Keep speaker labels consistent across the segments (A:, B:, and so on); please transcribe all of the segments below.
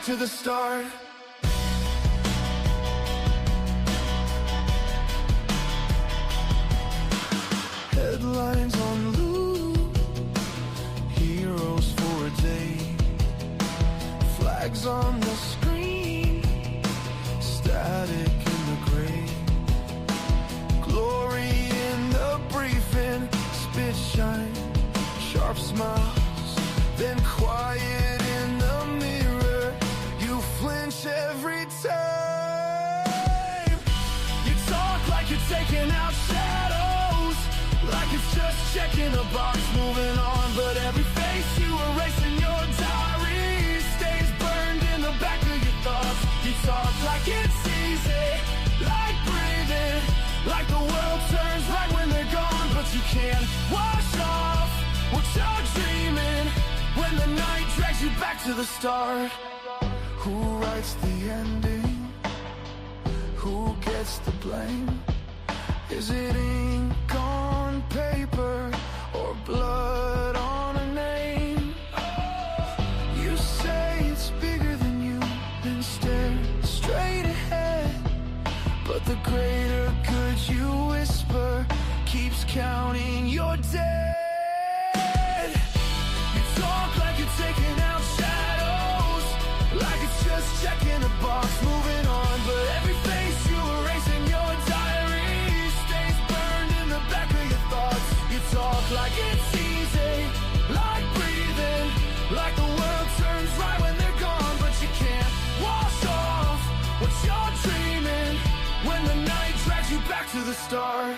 A: to the start. Headlines on loop, heroes for a day, flags on the screen, static in the gray, glory in the briefing, spit shine, sharp smiles, then quiet in the mirror, you flinch every time. You talk like you're taking out shadows, like it's just checking a box, moving on. But every face you erase in your diary stays burned in the back of your thoughts. You talk like it's easy, like breathing, like the world turns right when they're gone. But you can't wash off what you're dreaming when the night drags you back to the start. Who writes the ending? Who gets the blame? Is it ink on paper or blood on a name? You say it's bigger than you, then stare straight ahead. But the greater good you whisper keeps counting your dead. You talk like you're taking out shadows, like it's just checking a box, moving on. But every face you erase in your diary stays burned in the back of your thoughts. You talk like it's easy, like breathing, like the world turns right when they're gone. But you can't wash off what you're dreaming when the night drags you back to the start.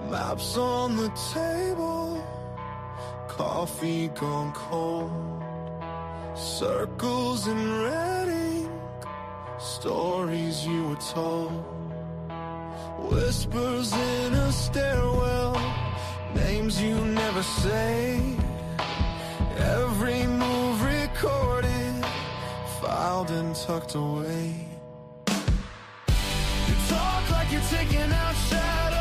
A: Maps on the table, coffee gone cold, circles in red ink, stories you were told, whispers in a stairwell, names you never say, every move recorded, filed and tucked away. You talk like you're taking out shadows,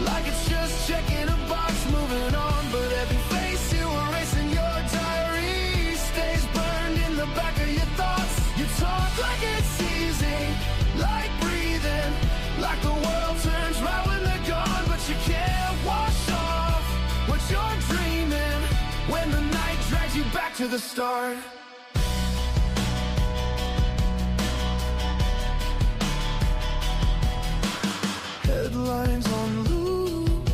A: like it's just checking a box, moving on. But every face you erase in your diary stays burned in the back of your thoughts. You talk like it's easy, like breathing, like the world turns right when they're gone. But you can't wash off what you're dreaming when the night drags you back to the start. Headlines on loop,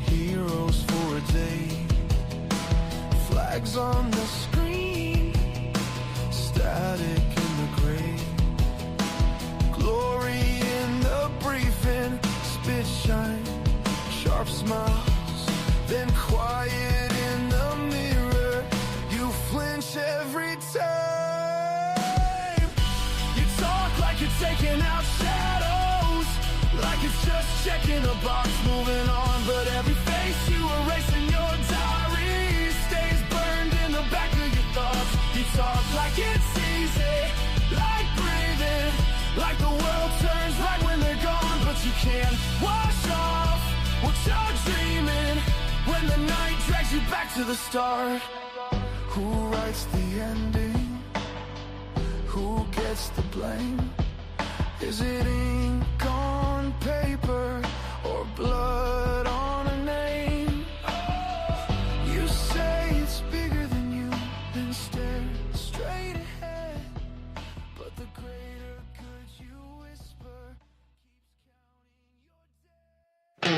A: heroes for a day, flags on the screen, static in the gray, glory in the briefing, spit shine, sharp smiles, then quiet in the mirror, you flinch every time. You talk like you're taking out shadows, like it's just checking a box, moving on. But every face you erase in your diary stays burned in the back of your thoughts. You talk like it's easy, like breathing, like the world turns right when they're gone. But you can't wash off what you're dreaming when the night drags you back to the start. Who writes the ending? Who gets the blame? Is it ink on paper or blood on a name? You say it's bigger than you, then stare straight ahead. But the greater good you whisper keeps counting your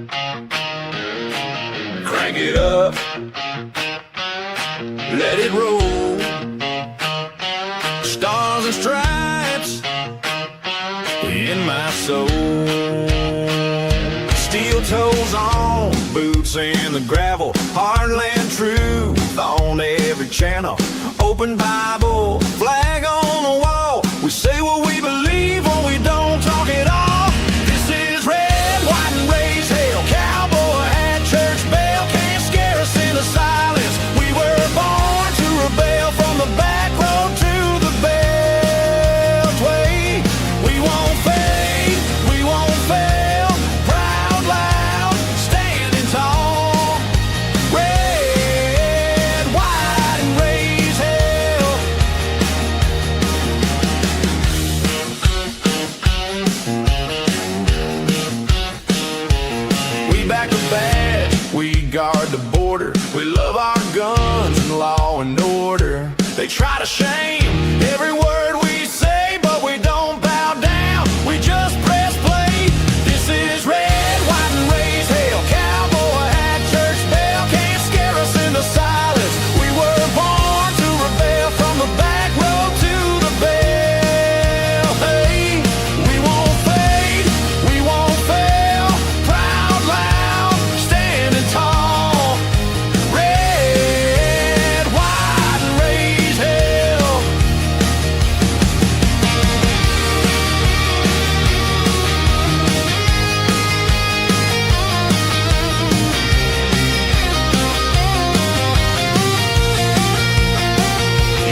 A: dead. Crank it up, let it roll. Stars and stripes in my soul. Steel toes on, boots in the gravel, heartland true truth on every channel. Open Bible, flag on the wall. We say what we believe when we don't talk at all. This is red, white, and raise hell. Cowboy hat, church bell, can't scare us into silence. We were born to rebel from the back road to the beltway. We won't fade, we won't fail. Proud, loud, standing tall. Red, white, and raise hell. We back the bad, we guard the border. We love our guns and law and order. They try to shame every word we say, but we don't bow down, we just press play. This is red, white, and raise hell. Cowboy hat, church bell, can't scare us into silence. We were born to rebel from the back road to the bell. Hey, we won't fade, we won't fail. Proud, loud, standing tall. Red, white, and raise hell.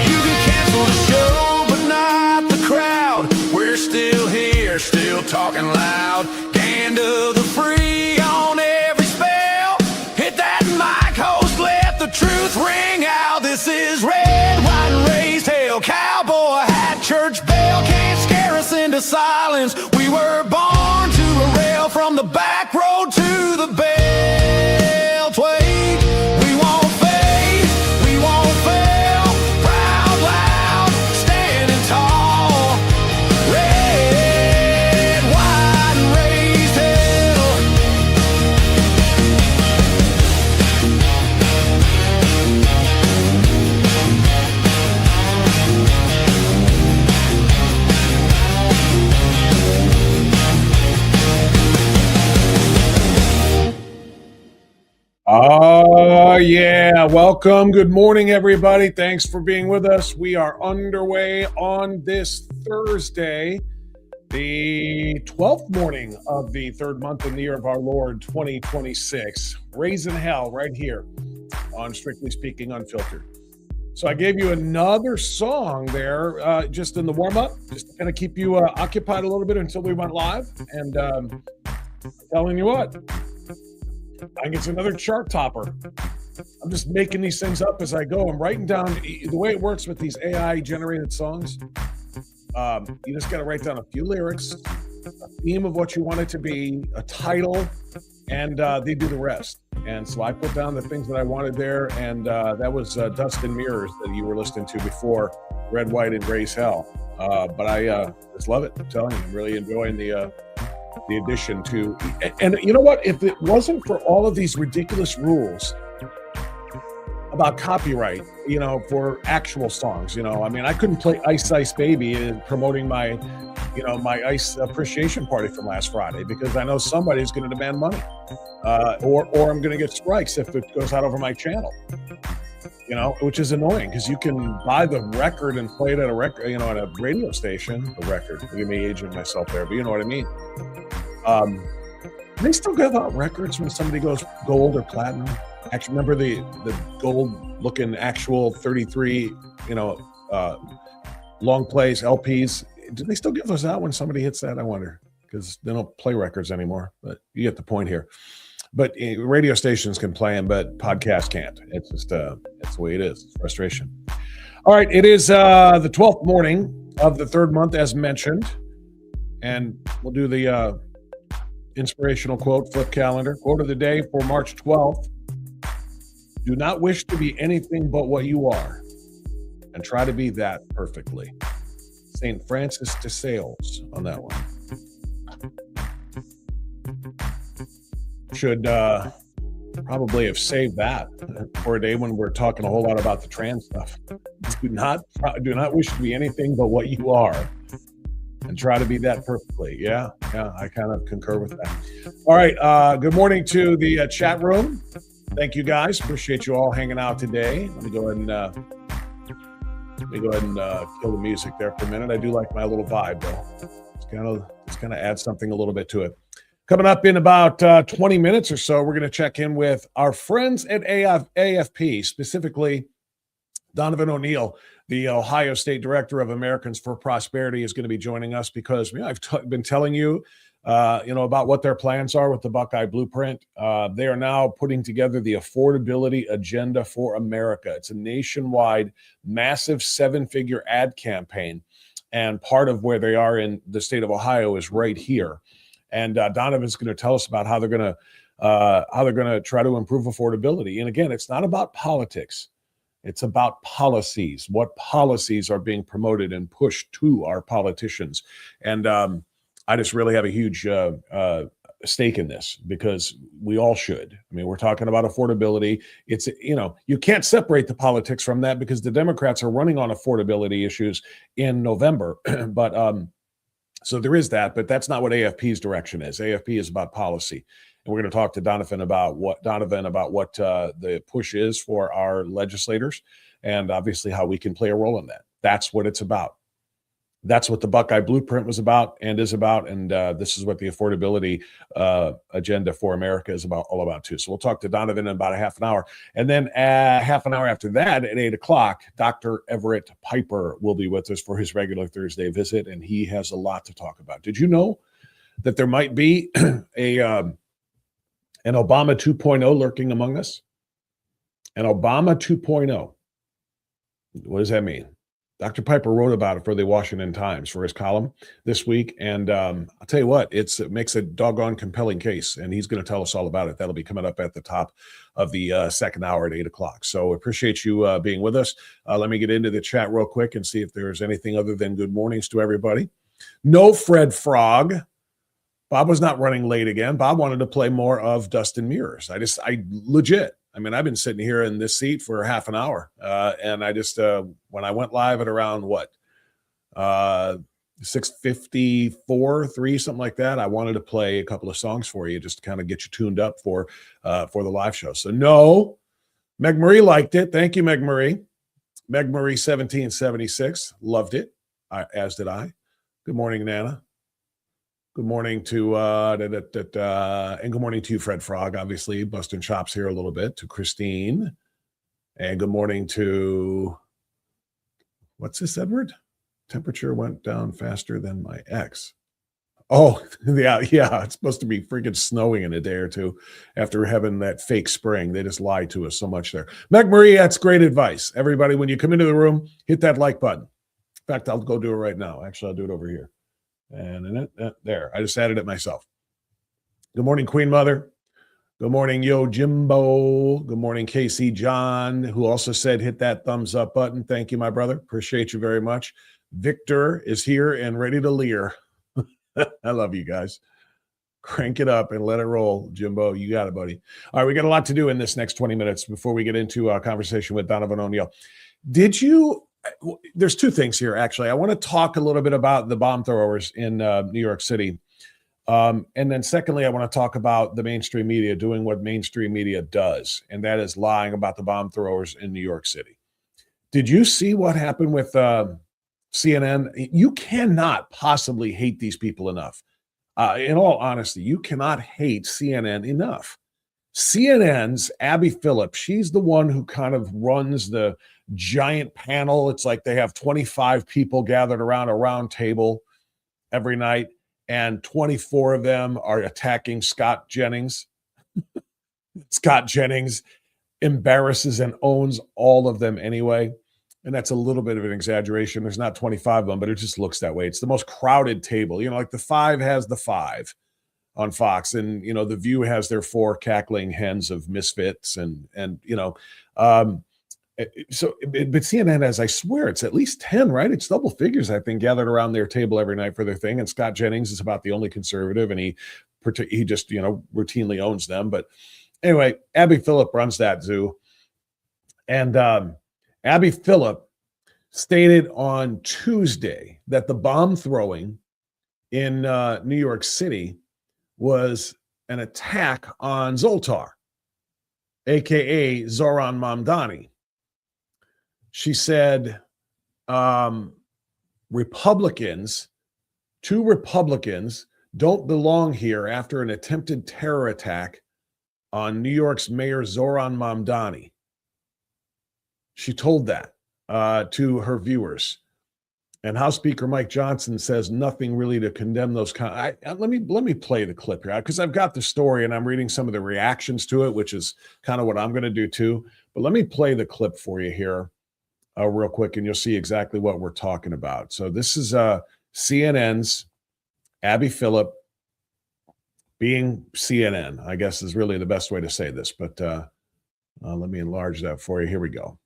A: You can cancel the show, but not the crowd. We're still here, still talking loud. Hand of the free on every spell. Hit that mic, host, let the truth ring out. This is red, white, and raised hell. Cowboy hat, church bell, can't scare us into silence. We were born to rail from the back road to the beltway. We won't fade, we won't fail. Proud, loud, standing tall. Red, white, and raised hell.
B: Oh, yeah. Welcome. Good morning, everybody. Thanks for being with us. We are underway on this Thursday, the 12th morning of the third month in the year of our Lord, 2026. Raising hell right here on Strictly Speaking Unfiltered. So I gave you another song there just in the warm-up, just to kind of keep you occupied a little bit until we went live. And telling you what, I think it's another chart topper. I'm just making these things up as I go. I'm writing down the way it works with these AI generated songs. You just got to write down a few lyrics, a theme of what you want it to be, a title, and they do the rest. And so I put down the things that I wanted there, and that was Dust and Mirrors that you were listening to before, Red, White, and Raise Hell. But I just love it. I'm telling you, I'm really enjoying the addition to, and you know what? If it wasn't for all of these ridiculous rules about copyright, for actual songs, I mean, I couldn't play Ice Ice Baby promoting my Ice appreciation party from last Friday because I know somebody's going to demand money, or I'm going to get strikes if it goes out over my channel. Which is annoying because you can buy the record and play it at a record, at a radio station. The record. Look at me aging myself there, but you know what I mean. They still give out records when somebody goes gold or platinum. Actually, remember the gold-looking actual 33, long plays LPs. Do they still give those out when somebody hits that? I wonder, because they don't play records anymore. But you get the point here. But radio stations can play them, but podcasts can't. It's just that's the way it is. It's frustration. All right, it is the 12th morning of the third month, as mentioned, and we'll do the inspirational quote, flip calendar. Quote of the day for March 12th. Do not wish to be anything but what you are, and try to be that perfectly. St. Francis de Sales on that one. Should probably have saved that for a day when we're talking a whole lot about the trans stuff. Do not wish to be anything but what you are, and try to be that perfectly. Yeah, I kind of concur with that. All right, good morning to the chat room. Thank you guys. Appreciate you all hanging out today. Let me go ahead and kill the music there for a minute. I do like my little vibe though. It's kind of add something a little bit to it. Coming up in about 20 minutes or so, we're going to check in with our friends at AFP, specifically Donovan O'Neill, the Ohio State Director of Americans for Prosperity, is going to be joining us because I've been telling you, about what their plans are with the Buckeye Blueprint. They are now putting together the affordability agenda for America. It's a nationwide, massive 7-figure ad campaign, and part of where they are in the state of Ohio is right here. And Donovan's going to tell us about how they're going to try to improve affordability. And again, it's not about politics. It's about policies. What policies are being promoted and pushed to our politicians? And I just really have a huge stake in this because we all should. I mean, we're talking about affordability. It's, you can't separate the politics from that because the Democrats are running on affordability issues in November. But so there is that, but that's not what AFP's direction is. AFP is about policy. And we're going to talk to Donovan about what the push is for our legislators and obviously how we can play a role in that. That's what it's about. That's what the Buckeye Blueprint was about and is about. And this is what the affordability agenda for America is all about too. So we'll talk to Donovan in about a half an hour. And then half an hour after that at 8 o'clock, Dr. Everett Piper will be with us for his regular Thursday visit. And he has a lot to talk about. Did you know that there might be an Obama 2.0 lurking among us? An Obama 2.0. What does that mean? Dr. Piper wrote about it for the Washington Times for his column this week. And I'll tell you what, it makes a doggone compelling case. And he's going to tell us all about it. That'll be coming up at the top of the second hour at 8 o'clock. So appreciate you being with us. Let me get into the chat real quick and see if there's anything other than good mornings to everybody. No Fred Frog. Bob was not running late again. Bob wanted to play more of Dust and Mirrors. I've been sitting here in this seat for half an hour. And I just, when I went live at around 6:54, 3, something like that, I wanted to play a couple of songs for you just to kind of get you tuned up for the live show. So no, Meg Marie liked it. Thank you, Meg Marie. Meg Marie 1776 loved it, as did I. Good morning, Nana. Good morning to and good morning to you, Fred Frog, obviously busting chops here a little bit, to Christine. And good morning to, what's this, Edward? Temperature went down faster than my ex. Oh, yeah, it's supposed to be freaking snowing in a day or two after having that fake spring. They just lied to us so much there. Meg Marie, that's great advice. Everybody, when you come into the room, hit that like button. In fact, I'll go do it right now. Actually, I'll do it over here. And there, I just added it myself. Good morning, Queen Mother. Good morning, Yo Jimbo. Good morning, KC John, who also said hit that thumbs up button. Thank you, my brother. Appreciate you very much. Victor is here and ready to leer. I love you guys. Crank it up and let it roll, Jimbo. You got it, buddy. All right, we got a lot to do in this next 20 minutes before we get into our conversation with Donovan O'Neill. There's two things here, actually. I want to talk a little bit about the bomb throwers in New York City. And then secondly, I want to talk about the mainstream media doing what mainstream media does, and that is lying about the bomb throwers in New York City. Did you see what happened with CNN? You cannot possibly hate these people enough. In all honesty, you cannot hate CNN enough. CNN's Abby Phillip, she's the one who kind of runs the giant panel. It's like they have 25 people gathered around a round table every night, and 24 of them are attacking Scott Jennings. Scott Jennings embarrasses and owns all of them anyway. And that's a little bit of an exaggeration. There's not 25 of them, but it just looks that way. It's the most crowded table. Like the 5 has the 5 on Fox, and The View has their 4 cackling hens of misfits, but CNN has, I swear, it's at least 10, right? It's double figures, I think, gathered around their table every night for their thing. And Scott Jennings is about the only conservative, and he just routinely owns them. But anyway, Abby Phillip runs that zoo, and Abby Phillip stated on Tuesday that the bomb throwing in New York City was an attack on Zoltar. aka Zoran Mamdani. She said two Republicans don't belong here after an attempted terror attack on New York's Mayor Zoran Mamdani. She told that to her viewers. And House Speaker Mike Johnson says nothing really to condemn those. Let me play the clip here because I've got the story and I'm reading some of the reactions to it, which is kind of what I'm going to do too. But let me play the clip for you here real quick, and you'll see exactly what we're talking about. So this is CNN's Abby Phillip being CNN, I guess is really the best way to say this. But let me enlarge that for you. Here we go.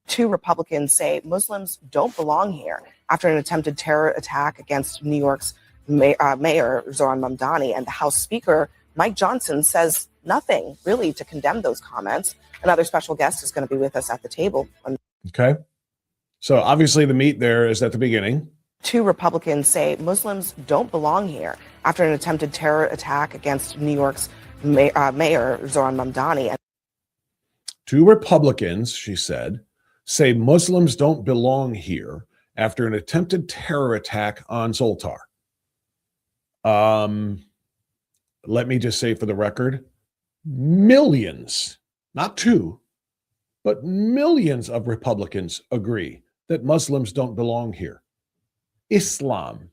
C: Two Republicans say Muslims don't belong here after an attempted terror attack against New York's Mayor Zoran Mamdani, and the House Speaker Mike Johnson says nothing really to condemn those comments. Another special guest is going to be with us at the table.
B: Okay. So obviously the meat there is at the beginning.
C: Two Republicans say Muslims don't belong here after an attempted terror attack against New York's Mayor Zoran Mamdani.
B: Two Republicans, she said, say Muslims don't belong here after an attempted terror attack on Zoltar. Let me just say for the record, millions, not two, but millions of Republicans agree that Muslims don't belong here. Islam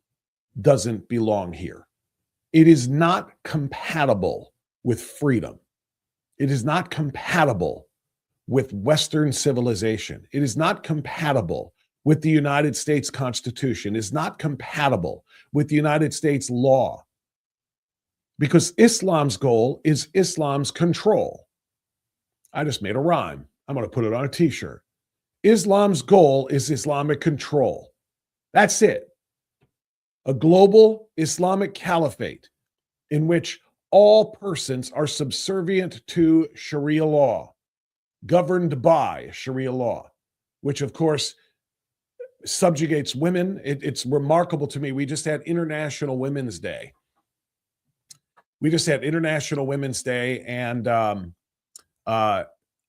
B: doesn't belong here. It is not compatible with freedom. It is not compatible with Western civilization. It is not compatible with the United States Constitution. It is not compatible with the United States law. Because Islam's goal is Islam's control. I just made a rhyme. I'm going to put it on a t-shirt. Islam's goal is Islamic control. That's it. A global Islamic caliphate in which all persons are subservient to Sharia law, governed by Sharia law, which of course subjugates women. It's remarkable to me. We just had International Women's Day. And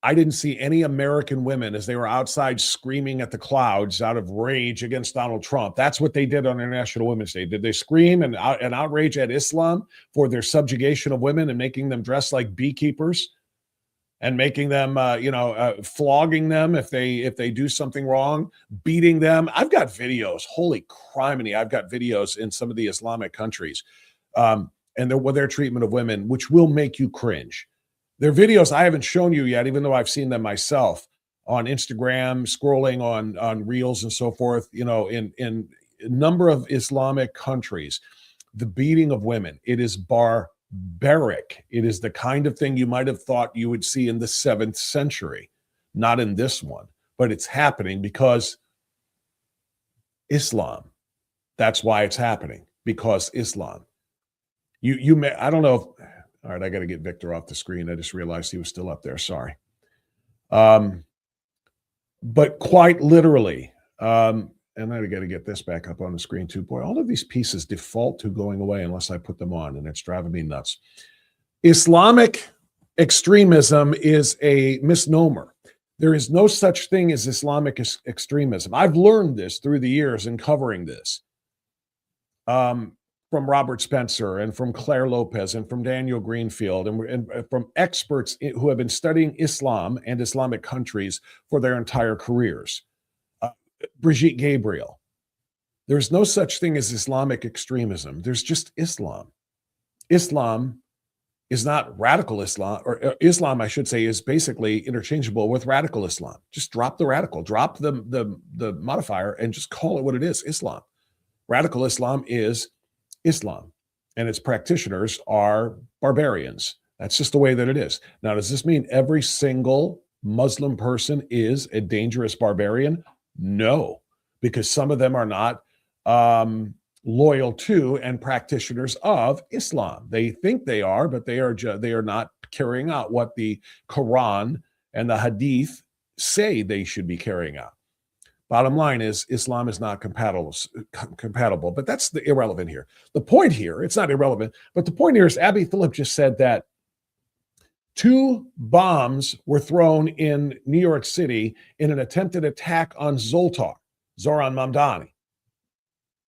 B: I didn't see any American women as they were outside screaming at the clouds out of rage against Donald Trump. That's what they did on International Women's Day. Did they scream and outrage at Islam for their subjugation of women and making them dress like beekeepers and making them, flogging them if they do something wrong, beating them? I've got videos. Holy criminy! I've got videos in some of the Islamic countries, and their treatment of women, which will make you cringe. They're videos I haven't shown you yet, even though I've seen them myself on Instagram, scrolling on Reels and so forth. In a number of Islamic countries, the beating of women, it is barbaric. It is the kind of thing you might have thought you would see in the 7th century, not in this one, but it's happening because Islam. That's why it's happening, because Islam. You may, I don't know if, all right, I got to get Victor off the screen. I just realized he was still up there. Sorry. But quite literally, and I got to get this back up on the screen too. Boy, all of these pieces default to going away unless I put them on, and it's driving me nuts. Islamic extremism is a misnomer. There is no such thing as Islamic extremism. I've learned this through the years in covering this. From Robert Spencer and from Claire Lopez and from Daniel Greenfield and from experts who have been studying Islam and Islamic countries for their entire careers. Brigitte Gabriel. There's no such thing as Islamic extremism. There's just Islam. Islam is not radical Islam, or Islam, I should say, is basically interchangeable with radical Islam. Just drop the radical, drop the modifier, and just call it what it is, Islam. Radical Islam is Islam, and its practitioners are barbarians. That's just the way that it is. Now, does this mean every single Muslim person is a dangerous barbarian? No, because some of them are not loyal to and practitioners of Islam. They think they are, but they are not carrying out what the Quran and the Hadith say they should be carrying out. Bottom line is Islam is not compatible, but that's the irrelevant here. The point here, it's not irrelevant, but the point here is Abby Phillip just said that 2 bombs were thrown in New York City in an attempted attack on Zoran Mamdani,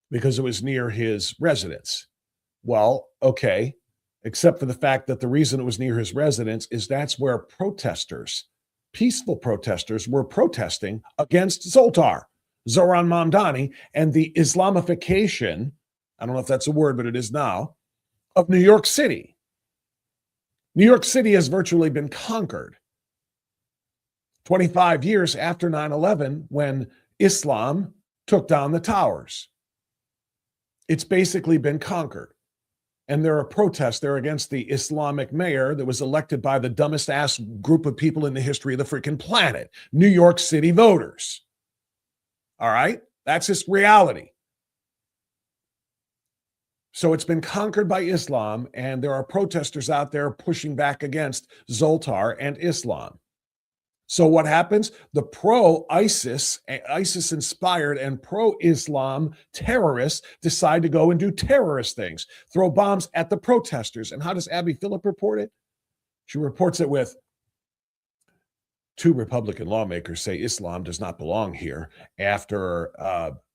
B: because it was near his residence. Well, okay, except for the fact that the reason it was near his residence is that's where protesters, peaceful protesters, were protesting against Zoran Mamdani and the Islamification, I don't know if that's a word, but it is now, of New York City. New York City has virtually been conquered. 25 years after 9/11, when Islam took down the towers. It's basically been conquered. And there are protests there against the Islamic mayor that was elected by the dumbest ass group of people in the history of the freaking planet, New York City voters. All right? That's just reality. So it's been conquered by Islam, and there are protesters out there pushing back against Zoltar and Islam. So what happens? The pro-ISIS, ISIS-inspired and pro-Islam terrorists decide to go and do terrorist things, throw bombs at the protesters. And how does Abby Phillip report it? She reports it with, 2 Republican lawmakers say Islam does not belong here after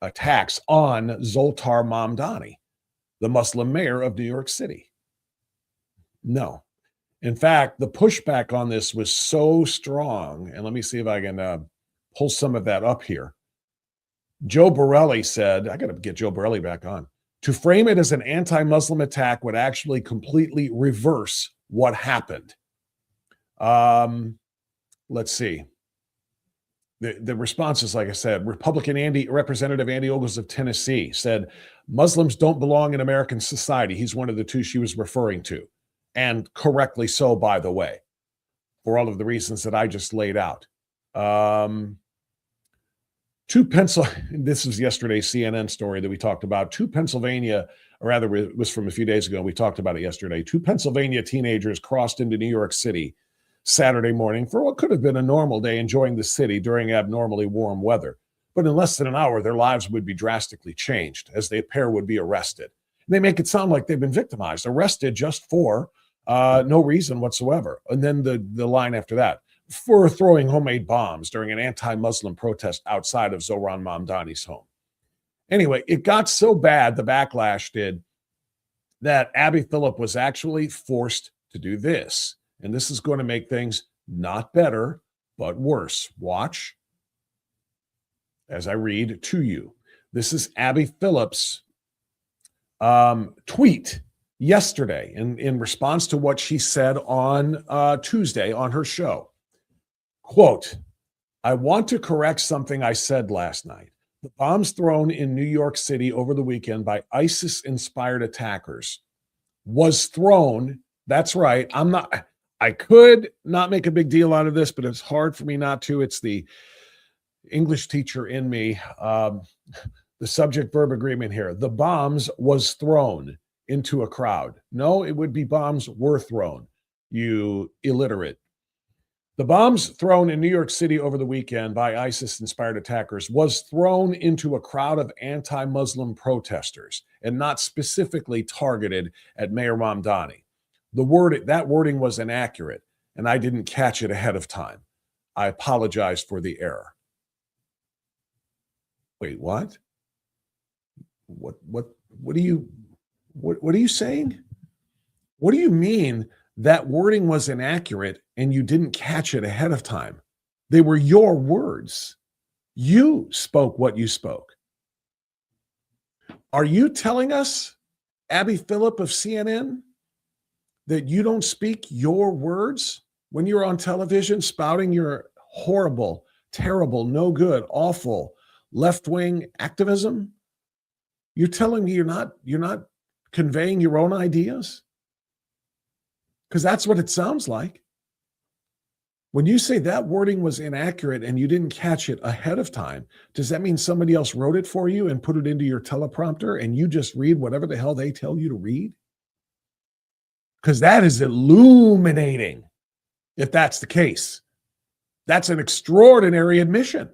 B: attacks on Zoltar Mamdani, the Muslim mayor of New York City. No. In fact, the pushback on this was so strong, and let me see if I can pull some of that up here. Joe Borelli said, I got to get Joe Borelli back on, to frame it as an anti-Muslim attack would actually completely reverse what happened. Let's see. The response is, like I said, Representative Andy Ogles of Tennessee said, Muslims don't belong in American society. He's one of the 2 she was referring to. And correctly so, by the way, for all of the reasons that I just laid out. This was yesterday's CNN story that we talked about. 2 Pennsylvania, or rather it was from a few days ago, we talked about it yesterday. 2 Pennsylvania teenagers crossed into New York City Saturday morning for what could have been a normal day, enjoying the city during abnormally warm weather. But in less than an hour, their lives would be drastically changed as the pair would be arrested. And they make it sound like they've been victimized, arrested just for no reason whatsoever. And then the line after that, for throwing homemade bombs during an anti-Muslim protest outside of Zoran Mamdani's home. Anyway, it got so bad, the backlash did, that Abby Phillip was actually forced to do this. And this is going to make things not better, but worse. Watch as I read to you. This is Abby Phillip's tweet yesterday in response to what she said on Tuesday on her show. Quote, I want to correct something I said last night. The bombs thrown in New York City over the weekend by ISIS-inspired attackers was thrown. That's right. I could not make a big deal out of this, but it's hard for me not to. It's the English teacher in me. The subject-verb agreement here. The bombs was thrown into a crowd. No, it would be bombs were thrown, you illiterate. The bombs thrown in New York City over the weekend by ISIS-inspired attackers was thrown into a crowd of anti-Muslim protesters and not specifically targeted at Mayor Mamdani. That wording was inaccurate, and I didn't catch it ahead of time. I apologize for the error. Wait, what? What are you saying? What do you mean that wording was inaccurate and you didn't catch it ahead of time? They were your words. You spoke what you spoke. Are you telling us, Abby Phillip of CNN, that you don't speak your words when you're on television spouting your horrible, terrible, no good, awful, left-wing activism? You're telling me you're not conveying your own ideas? Because that's what it sounds like. When you say that wording was inaccurate and you didn't catch it ahead of time, does that mean somebody else wrote it for you and put it into your teleprompter and you just read whatever the hell they tell you to read? Because that is illuminating, if that's the case. That's an extraordinary admission.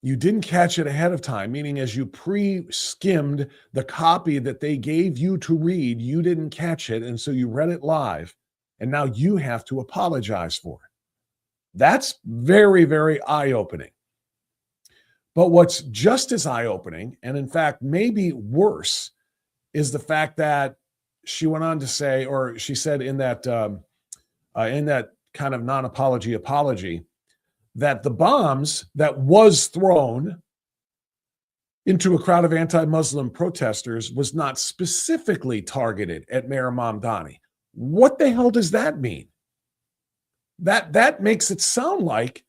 B: You didn't catch it ahead of time, meaning as you pre-skimmed the copy that they gave you to read, you didn't catch it, and so you read it live. and now you have to apologize for it. That's very, very eye-opening. But what's just as eye-opening, and in fact maybe worse, is the fact that she went on to say, or she said in that kind of non-apology apology, that the bombs that was thrown into a crowd of anti-Muslim protesters was not specifically targeted at Mayor Mamdani. What the hell does that mean? That makes it sound like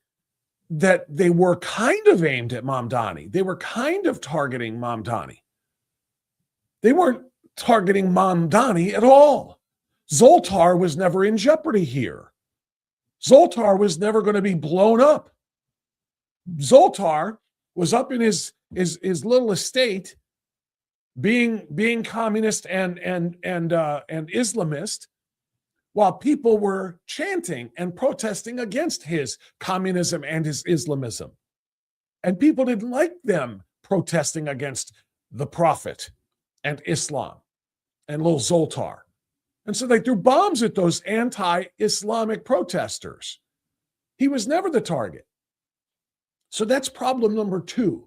B: that they were kind of aimed at Mamdani. They were kind of targeting Mamdani. They weren't targeting Mamdani at all. Zoltar was never in jeopardy here. Zoltar was never going to be blown up. Zoltar was up in his little estate, being communist and Islamist, while people were chanting and protesting against his communism and his Islamism. And people didn't like them protesting against the Prophet and Islam and little Zoltar. And so they threw bombs at those anti-Islamic protesters. He was never the target. So that's problem number 2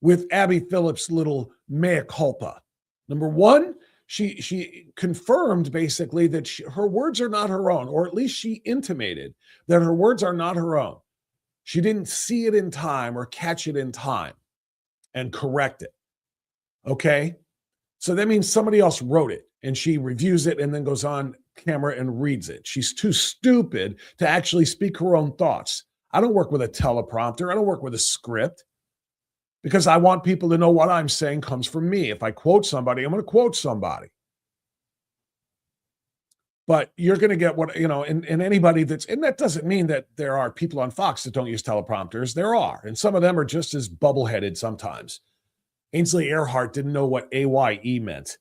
B: with Abby Phillips' little mea culpa. Number 1, she confirmed basically that her words are not her own, or at least she intimated that her words are not her own. She didn't see it in time or catch it in time and correct it. Okay? So that means somebody else wrote it, and she reviews it and then goes on camera and reads it. She's too stupid to actually speak her own thoughts. I don't work with a teleprompter. I don't work with a script, because I want people to know what I'm saying comes from me. If I quote somebody, I'm going to quote somebody. But you're going to get what, and anybody and that doesn't mean that there are people on Fox that don't use teleprompters. There are, and some of them are just as bubbleheaded sometimes. Ainsley Earhart didn't know what AYE meant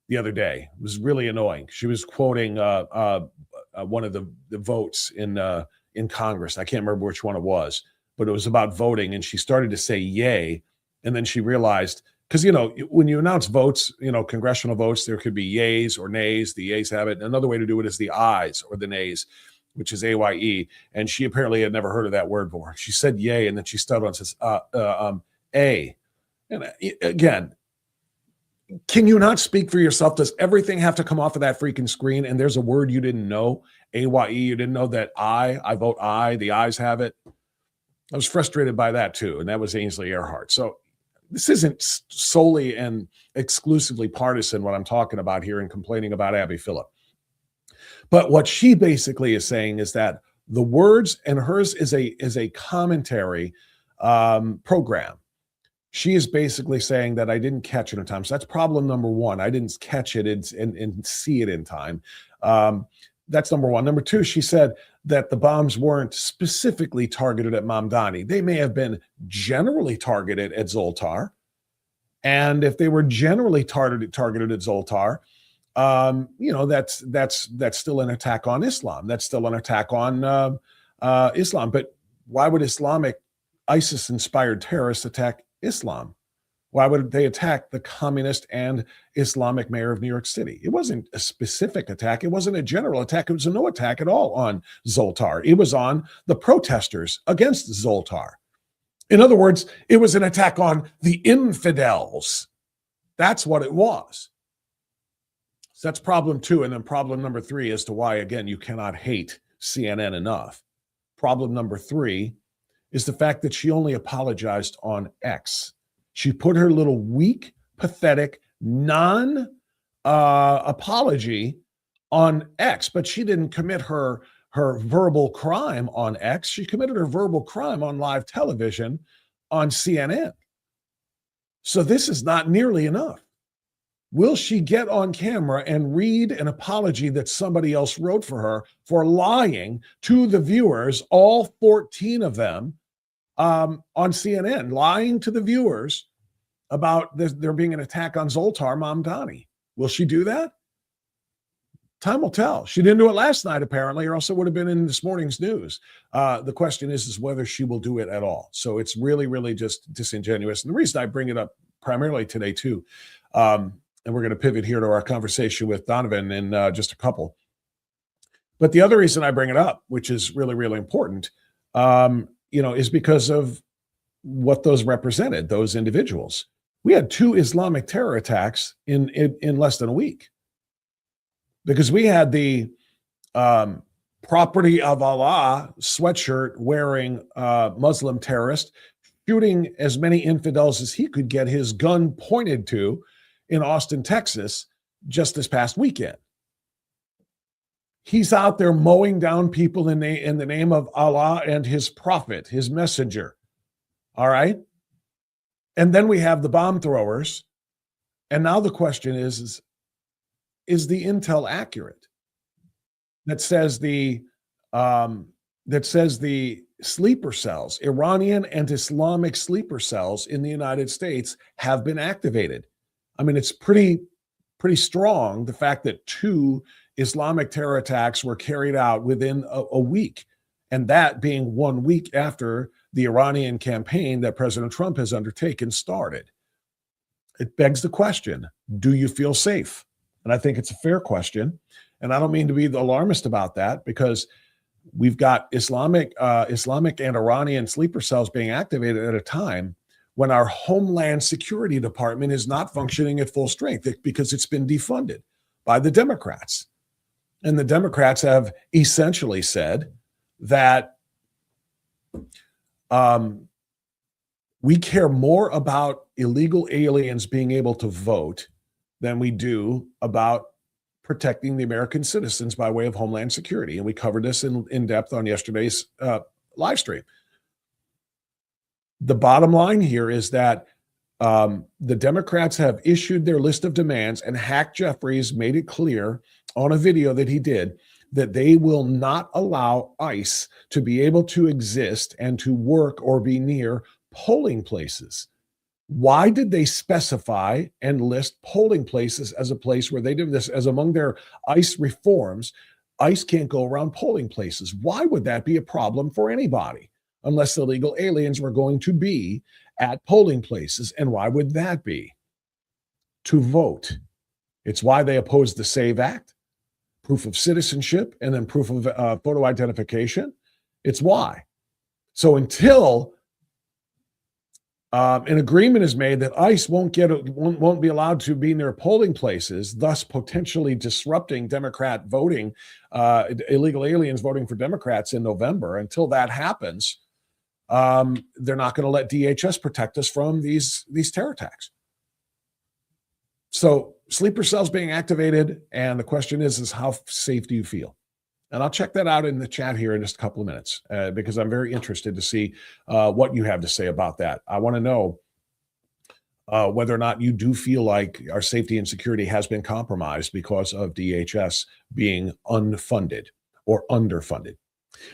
B: the other day. It was really annoying. She was quoting one of the votes in Congress. I can't remember which one it was, but it was about voting, and she started to say yay, and then she realized, because when you announce votes, congressional votes, there could be yays or nays. The yays have it. Another way to do it is the ayes or the nays, which is AYE. And she apparently had never heard of that word before. She said yay, and then she stuttered and says a. And again, can you not speak for yourself? Does everything have to come off of that freaking screen? And there's a word you didn't know, AYE. You didn't know that I vote aye. The ayes have it. I was frustrated by that too, and that was Ainsley Earhart. So this isn't solely and exclusively partisan, what I'm talking about here and complaining about Abby Phillip. But what she basically is saying is that the words, and hers is a commentary program. She is basically saying that I didn't catch it in time. So that's problem number 1. I didn't catch it and see it in time. That's number 1. Number 2, she said that the bombs weren't specifically targeted at Mamdani. They may have been generally targeted at Zoltar. And if they were generally targeted at Zoltar, that's still an attack on Islam. That's still an attack on Islam. But why would ISIS-inspired terrorists attack Islam? Why would they attack the communist and Islamic mayor of New York City? It wasn't a specific attack. It wasn't a general attack. It was no attack at all on Zoltar. It was on the protesters against Zoltar. In other words, it was an attack on the infidels. That's what it was. So that's problem 2. And then problem number 3 as to why, again, you cannot hate CNN enough. Problem number 3 is the fact that she only apologized on X. She put her little weak, pathetic, non-apology on X, but she didn't commit her verbal crime on X. She committed her verbal crime on live television on CNN. So this is not nearly enough. Will she get on camera and read an apology that somebody else wrote for her for lying to the viewers, all 14 of them, on CNN, lying to the viewers about there being an attack on Zoltar Mamdani? Will she do that? Time will tell. She didn't do it last night, apparently, or else it would have been in this morning's news. The question is whether she will do it at all. So it's really, really just disingenuous. And the reason I bring it up primarily today, too, and we're going to pivot here to our conversation with Donovan in just a couple. But the other reason I bring it up, which is really, really important, is because of what those represented, those individuals. We had 2 Islamic terror attacks in less than a week, because we had the property of Allah sweatshirt wearing Muslim terrorist shooting as many infidels as he could get his gun pointed to in Austin, Texas, just this past weekend. He's out there mowing down people in the name of Allah and his prophet, his messenger. All right? And then we have the bomb throwers. And now the question is the intel accurate? That says the sleeper cells, Iranian and Islamic sleeper cells in the United States have been activated. I mean, it's pretty strong, the fact that 2 Islamic terror attacks were carried out within a week, and that being 1 week after the Iranian campaign that President Trump has undertaken started. It begs the question, do you feel safe? And I think it's a fair question. And I don't mean to be the alarmist about that, because we've got Islamic and Iranian sleeper cells being activated at a time when our Homeland Security Department is not functioning at full strength because it's been defunded by the Democrats. And the Democrats have essentially said that we care more about illegal aliens being able to vote than we do about protecting the American citizens by way of Homeland Security. And we covered this in depth on yesterday's live stream. The bottom line here is that the Democrats have issued their list of demands, and Hack Jeffries made it clear on a video that he did that they will not allow ICE to be able to exist and to work or be near polling places. Why did they specify and list polling places as a place where they did this as among their ICE reforms? ICE can't go around polling places. Why would that be a problem for anybody unless illegal aliens were going to be at polling places? And why would that be? To vote. It's why they opposed the SAVE Act, proof of citizenship, and then proof of photo identification. It's why. So until an agreement is made that ICE won't be allowed to be near polling places, thus potentially disrupting Democrat voting, illegal aliens voting for Democrats in November. Until that happens, they're not going to let DHS protect us from these terror attacks. So sleeper cells being activated, and the question is how safe do you feel? And I'll check that out in the chat here in just a couple of minutes because I'm very interested to see what you have to say about that. I want to know whether or not you do feel like our safety and security has been compromised because of DHS being unfunded or underfunded.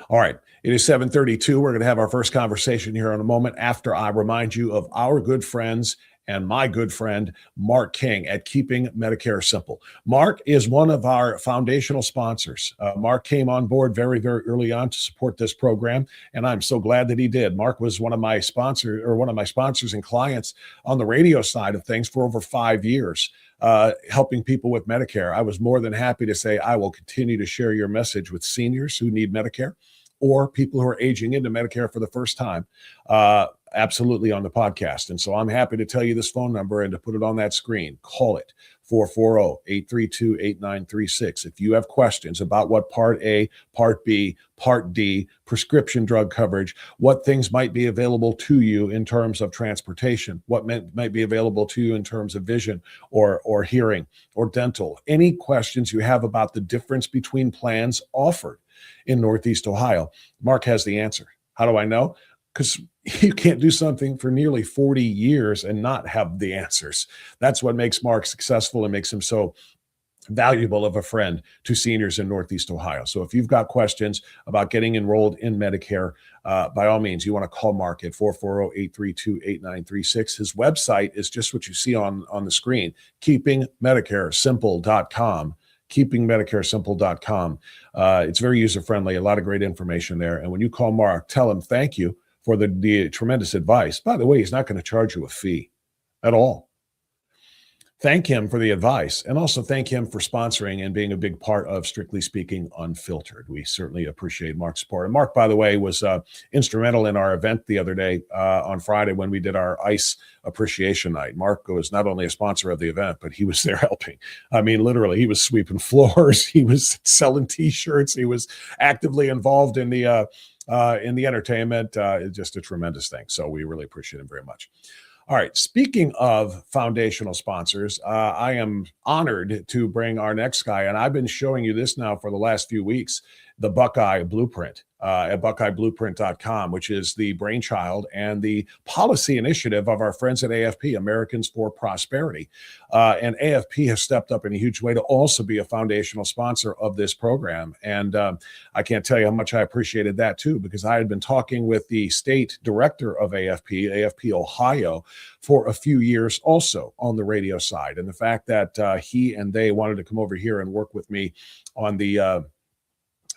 B: All right, it is 7:32. We're going to have our first conversation here in a moment after I remind you of our good friends and my good friend, Mark King at Keeping Medicare Simple. Mark is one of our foundational sponsors. Mark came on board very, very early on to support this program, and I'm so glad that he did. Mark was one of my sponsors and clients on the radio side of things for over 5 years, helping people with Medicare. I was more than happy to say I will continue to share your message with seniors who need Medicare or people who are aging into Medicare for the first time. Absolutely on the podcast. And so I'm happy to tell you this phone number and to put it on that screen. Call it 440-832-8936. If you have questions about what Part A, Part B, Part D, prescription drug coverage, what things might be available to you in terms of transportation, what might be available to you in terms of vision or hearing or dental, any questions you have about the difference between plans offered in Northeast Ohio, Mark has the answer. How do I know? Because you can't do something for nearly 40 years and not have the answers. That's what makes Mark successful and makes him so valuable of a friend to seniors in Northeast Ohio. So if you've got questions about getting enrolled in Medicare, by all means, you want to call Mark at 440-832-8936. His website is just what you see on the screen, keepingmedicaresimple.com. keepingmedicaresimple.com. It's very user-friendly, a lot of great information there. And when you call Mark, tell him thank you for the tremendous advice. By the way, he's not going to charge you a fee at all. thank him for the advice, and also thank him for sponsoring and being a big part of Strictly Speaking Unfiltered. We certainly appreciate Mark's support. And Mark, by the way, was instrumental in our event the other day on Friday when we did our ICE appreciation night. Mark was not only a sponsor of the event, but he was there helping. I mean, literally, he was sweeping floors. He was selling T-shirts. He was actively involved in the entertainment. It's just a tremendous thing. So we really appreciate him very much. All right. Speaking of foundational sponsors, I am honored to bring our next guy, and I've been showing you this now for the last few weeks, the Buckeye Blueprint at buckeyeblueprint.com, which is the brainchild and the policy initiative of our friends at AFP, Americans for Prosperity. And AFP has stepped up in a huge way to also be a foundational sponsor of this program. And I can't tell you how much I appreciated that too, because I had been talking with the state director of AFP Ohio, for a few years also on the radio side. And the fact that he and they wanted to come over here and work with me on the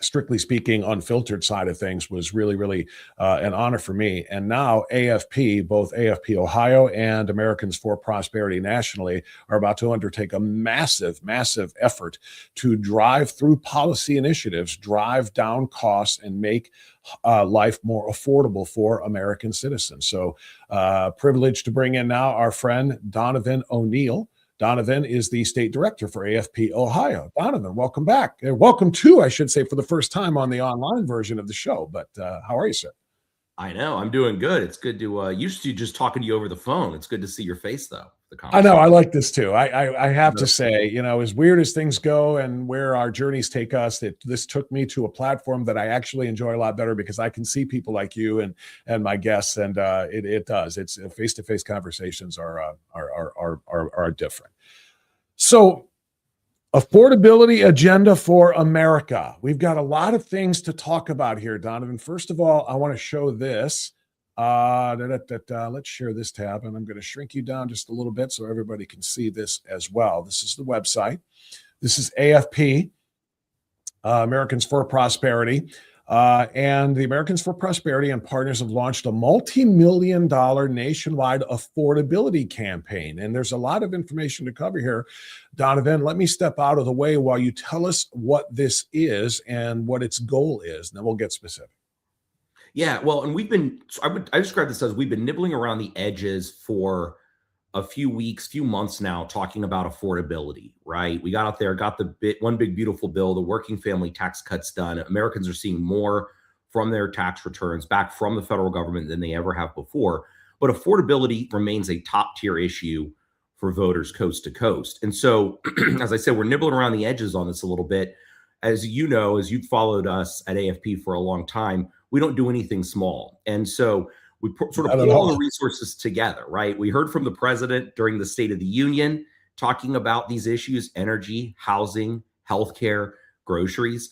B: Strictly Speaking Unfiltered side of things was really, really an honor for me. And now AFP, both AFP Ohio and Americans for Prosperity nationally, are about to undertake a massive, massive effort to drive through policy initiatives, drive down costs, and make life more affordable for American citizens. So privileged to bring in now our friend Donovan O'Neill. Donovan is the state director for AFP Ohio. Donovan, welcome back. Welcome to, I should say, for the first time on the online version of the show. But how are you, sir?
D: I know. I'm doing good. It's good to used to just talking to you over the phone. It's good to see your face, though.
B: I know. I like this, too. I have to say, you know, as weird as things go and where our journeys take us, this took me to a platform that I actually enjoy a lot better because I can see people like you and my guests, and it does. It's face-to-face conversations are different. So, affordability agenda for America. We've got a lot of things to talk about here, Donovan. First of all, I want to show this. Let's share this tab, and I'm going to shrink you down just a little bit so everybody can see this as well. This is the website. This is AFP, Americans for Prosperity. And the Americans for Prosperity and partners have launched a multi-million-dollar nationwide affordability campaign. And there's a lot of information to cover here. Donovan, let me step out of the way while you tell us what this is and what its goal is, and then we'll get specific.
D: Yeah, well, and I describe this as we've been nibbling around the edges for a few weeks, few months now, talking about affordability, right? We got out there, got one big, beautiful bill, the working family tax cuts done. Americans are seeing more from their tax returns back from the federal government than they ever have before. But affordability remains a top tier issue for voters coast to coast. And so, as I said, we're nibbling around the edges on this a little bit. As you know, as you've followed us at AFP for a long time, we don't do anything small. And so we sort of pull all the resources together, right? We heard from the president during the State of the Union talking about these issues: energy, housing, healthcare, groceries.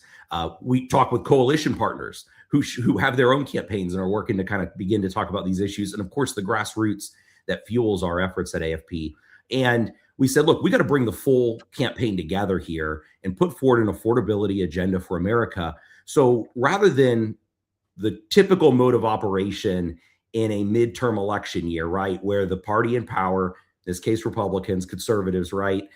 D: We talk with coalition partners who have their own campaigns and are working to kind of begin to talk about these issues. And of course, the grassroots that fuels our efforts at AFP. And we said, look, we got to bring the full campaign together here and put forward an affordability agenda for America. So rather than the typical mode of operation in a midterm election year, right, where the party in power, in this case, Republicans, conservatives, right,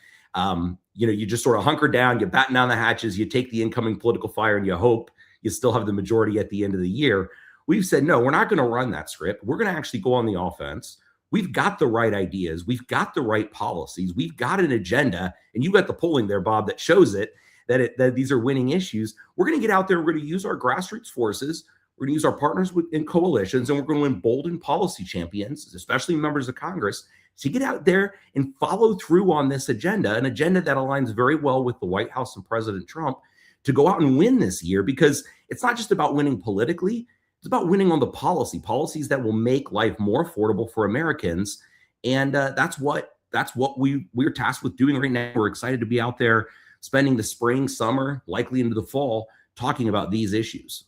D: you just sort of hunker down, you batten down the hatches, you take the incoming political fire, and you hope you still have the majority at the end of the year. We've said, no, we're not going to run that script. We're going to actually go on the offense. We've got the right ideas. We've got the right policies. We've got an agenda. And you got the polling there, Bob, that shows it, that these are winning issues. We're going to get out there. We're going to use our grassroots forces. We're going to use our partners in coalitions, and we're going to embolden policy champions, especially members of Congress, to get out there and follow through on this agenda, an agenda that aligns very well with the White House and President Trump, to go out and win this year, because it's not just about winning politically. It's about winning on the policies that will make life more affordable for Americans. And that's what we're tasked with doing right now. We're excited to be out there spending the spring, summer, likely into the fall, talking about these issues.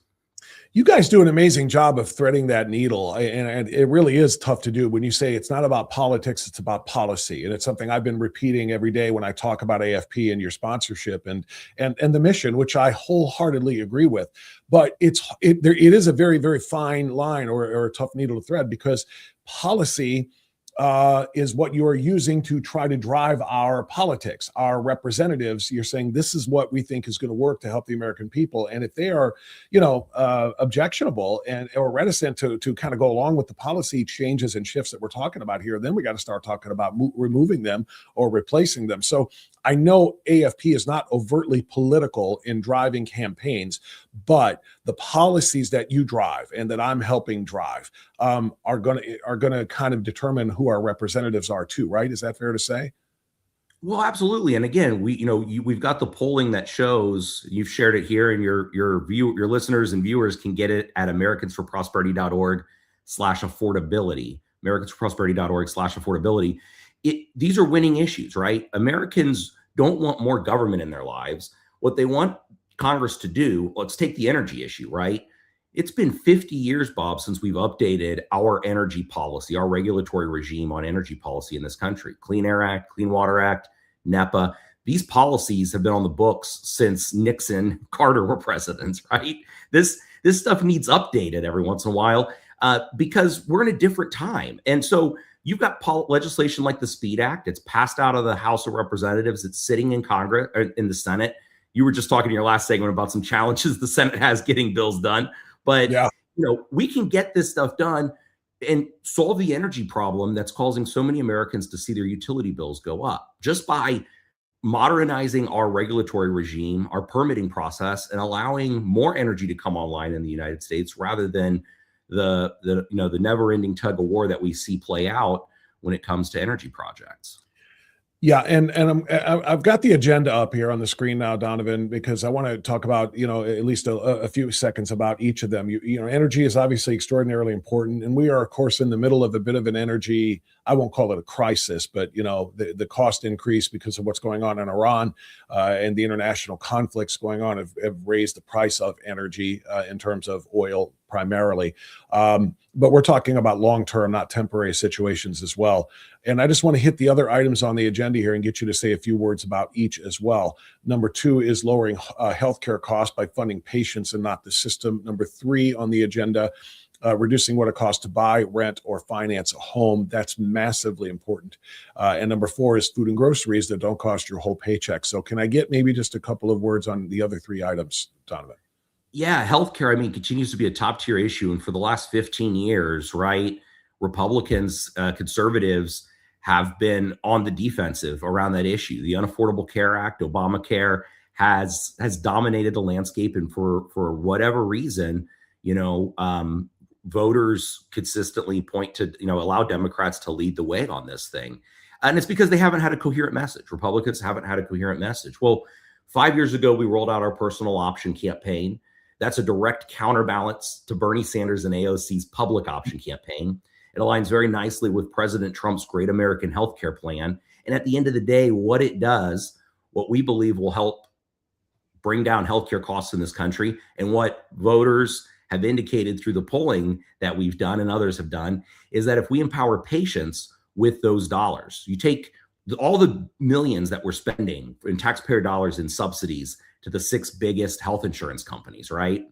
B: You guys do an amazing job of threading that needle, and it really is tough to do when you say it's not about politics, it's about policy. And it's something I've been repeating every day when I talk about AFP and your sponsorship and the mission, which I wholeheartedly agree with. But it is a very, very fine line or a tough needle to thread, because policy is what you are using to try to drive our politics, our representatives. You're saying this is what we think is going to work to help the American people. And if they are, objectionable or reticent to kind of go along with the policy changes and shifts that we're talking about here, then we got to start talking about removing them or replacing them. So I know AFP is not overtly political in driving campaigns, but the policies that you drive and that I'm helping drive are going to kind of determine who our representatives are too, right? Is that fair to say?
D: Well, absolutely. And again, we've got the polling that shows, you've shared it here, and your listeners and viewers can get it at americansforprosperity.org/affordability, americansforprosperity.org/affordability. These are winning issues, right? Americans don't want more government in their lives. What they want Congress to do, let's take the energy issue, right? It's been 50 years, Bob, since we've updated our energy policy, our regulatory regime on energy policy in this country. Clean Air Act, Clean Water Act, NEPA. These policies have been on the books since Nixon, Carter were presidents, right? This stuff needs updated every once in a while because we're in a different time. And so you've got legislation like the SPEED Act. It's passed out of the House of Representatives. It's sitting in Congress, or in the Senate. You were just talking in your last segment about some challenges the Senate has getting bills done. But, we can get this stuff done and solve the energy problem that's causing so many Americans to see their utility bills go up just by modernizing our regulatory regime, our permitting process, and allowing more energy to come online in the United States rather than the never-ending tug of war that we see play out when it comes to energy projects.
B: Yeah, and I've got the agenda up here on the screen now, Donovan, because I want to talk about, at least a few seconds about each of them. Energy is obviously extraordinarily important, and we are, of course, in the middle of a bit of an energy, I won't call it a crisis, but the cost increase because of what's going on in Iran and the international conflicts going on have raised the price of energy in terms of oil primarily. But we're talking about long-term, not temporary situations as well. And I just want to hit the other items on the agenda here and get you to say a few words about each as well. Number 2 is lowering healthcare costs by funding patients and not the system. Number 3 on the agenda, reducing what it costs to buy, rent, or finance a home. That's massively important. And number 4 is food and groceries that don't cost your whole paycheck. So can I get maybe just a couple of words on the other 3 items, Donovan?
D: Yeah, healthcare, continues to be a top tier issue. And for the last 15 years, right, Republicans, conservatives have been on the defensive around that issue. The Unaffordable Care Act, Obamacare, has dominated the landscape. And for whatever reason, voters consistently point to, allow Democrats to lead the way on this thing. And it's because they haven't had a coherent message. Republicans haven't had a coherent message. Well, 5 years ago, we rolled out our personal option campaign. That's a direct counterbalance to Bernie Sanders and AOC's public option campaign. It aligns very nicely with President Trump's Great American Healthcare Plan. And at the end of the day, what it does, what we believe will help bring down healthcare costs in this country, and what voters have indicated through the polling that we've done and others have done, is that if we empower patients with those dollars, you take all the millions that we're spending in taxpayer dollars in subsidies to the 6 biggest health insurance companies, right?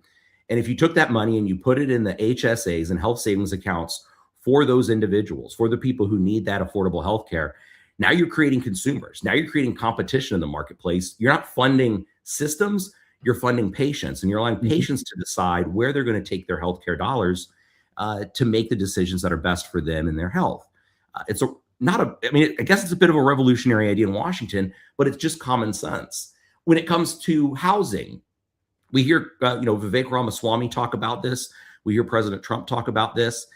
D: And if you took that money and you put it in the HSAs and health savings accounts for those individuals, for the people who need that affordable health care, now you're creating consumers. Now you're creating competition in the marketplace. You're not funding systems, you're funding patients, and you're allowing patients to decide where they're going to take their healthcare dollars to make the decisions that are best for them and their health. I guess it's a bit of a revolutionary idea in Washington, but it's just common sense. When it comes to housing, we hear, Vivek Ramaswamy talk about this. We hear President Trump talk about this.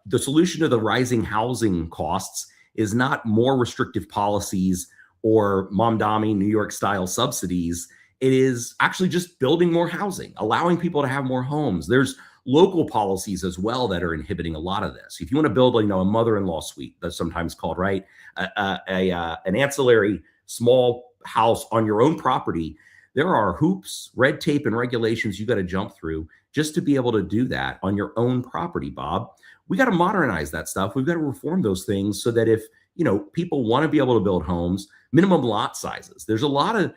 D: The solution to the rising housing costs is not more restrictive policies or Mamdani New York style subsidies. It is actually just building more housing, allowing people to have more homes. There's local policies as well that are inhibiting a lot of this. If you want to build, a mother-in-law suite, that's sometimes called, right, an ancillary small house on your own property, there are hoops, red tape, and regulations you got to jump through just to be able to do that on your own property, Bob. We got to modernize that stuff. We've got to reform those things so that if, people want to be able to build homes, minimum lot sizes. There's a lot of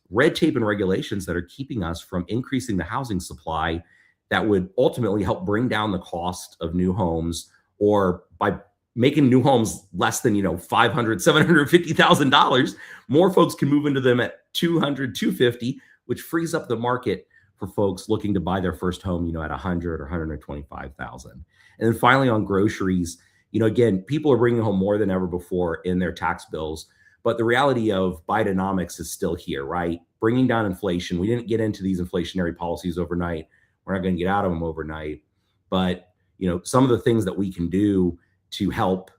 D: red tape and regulations that are keeping us from increasing the housing supply that would ultimately help bring down the cost of new homes or by making new homes less than, $500,000, $750,000, more folks can move into them at $200,000, $250,000, which frees up the market for folks looking to buy their first home, at $100,000 or $125,000. And then finally on groceries, again, people are bringing home more than ever before in their tax bills, but the reality of Bidenomics is still here, right? Bringing down inflation. We didn't get into these inflationary policies overnight. We're not going to get out of them overnight, but some of the things that we can do to help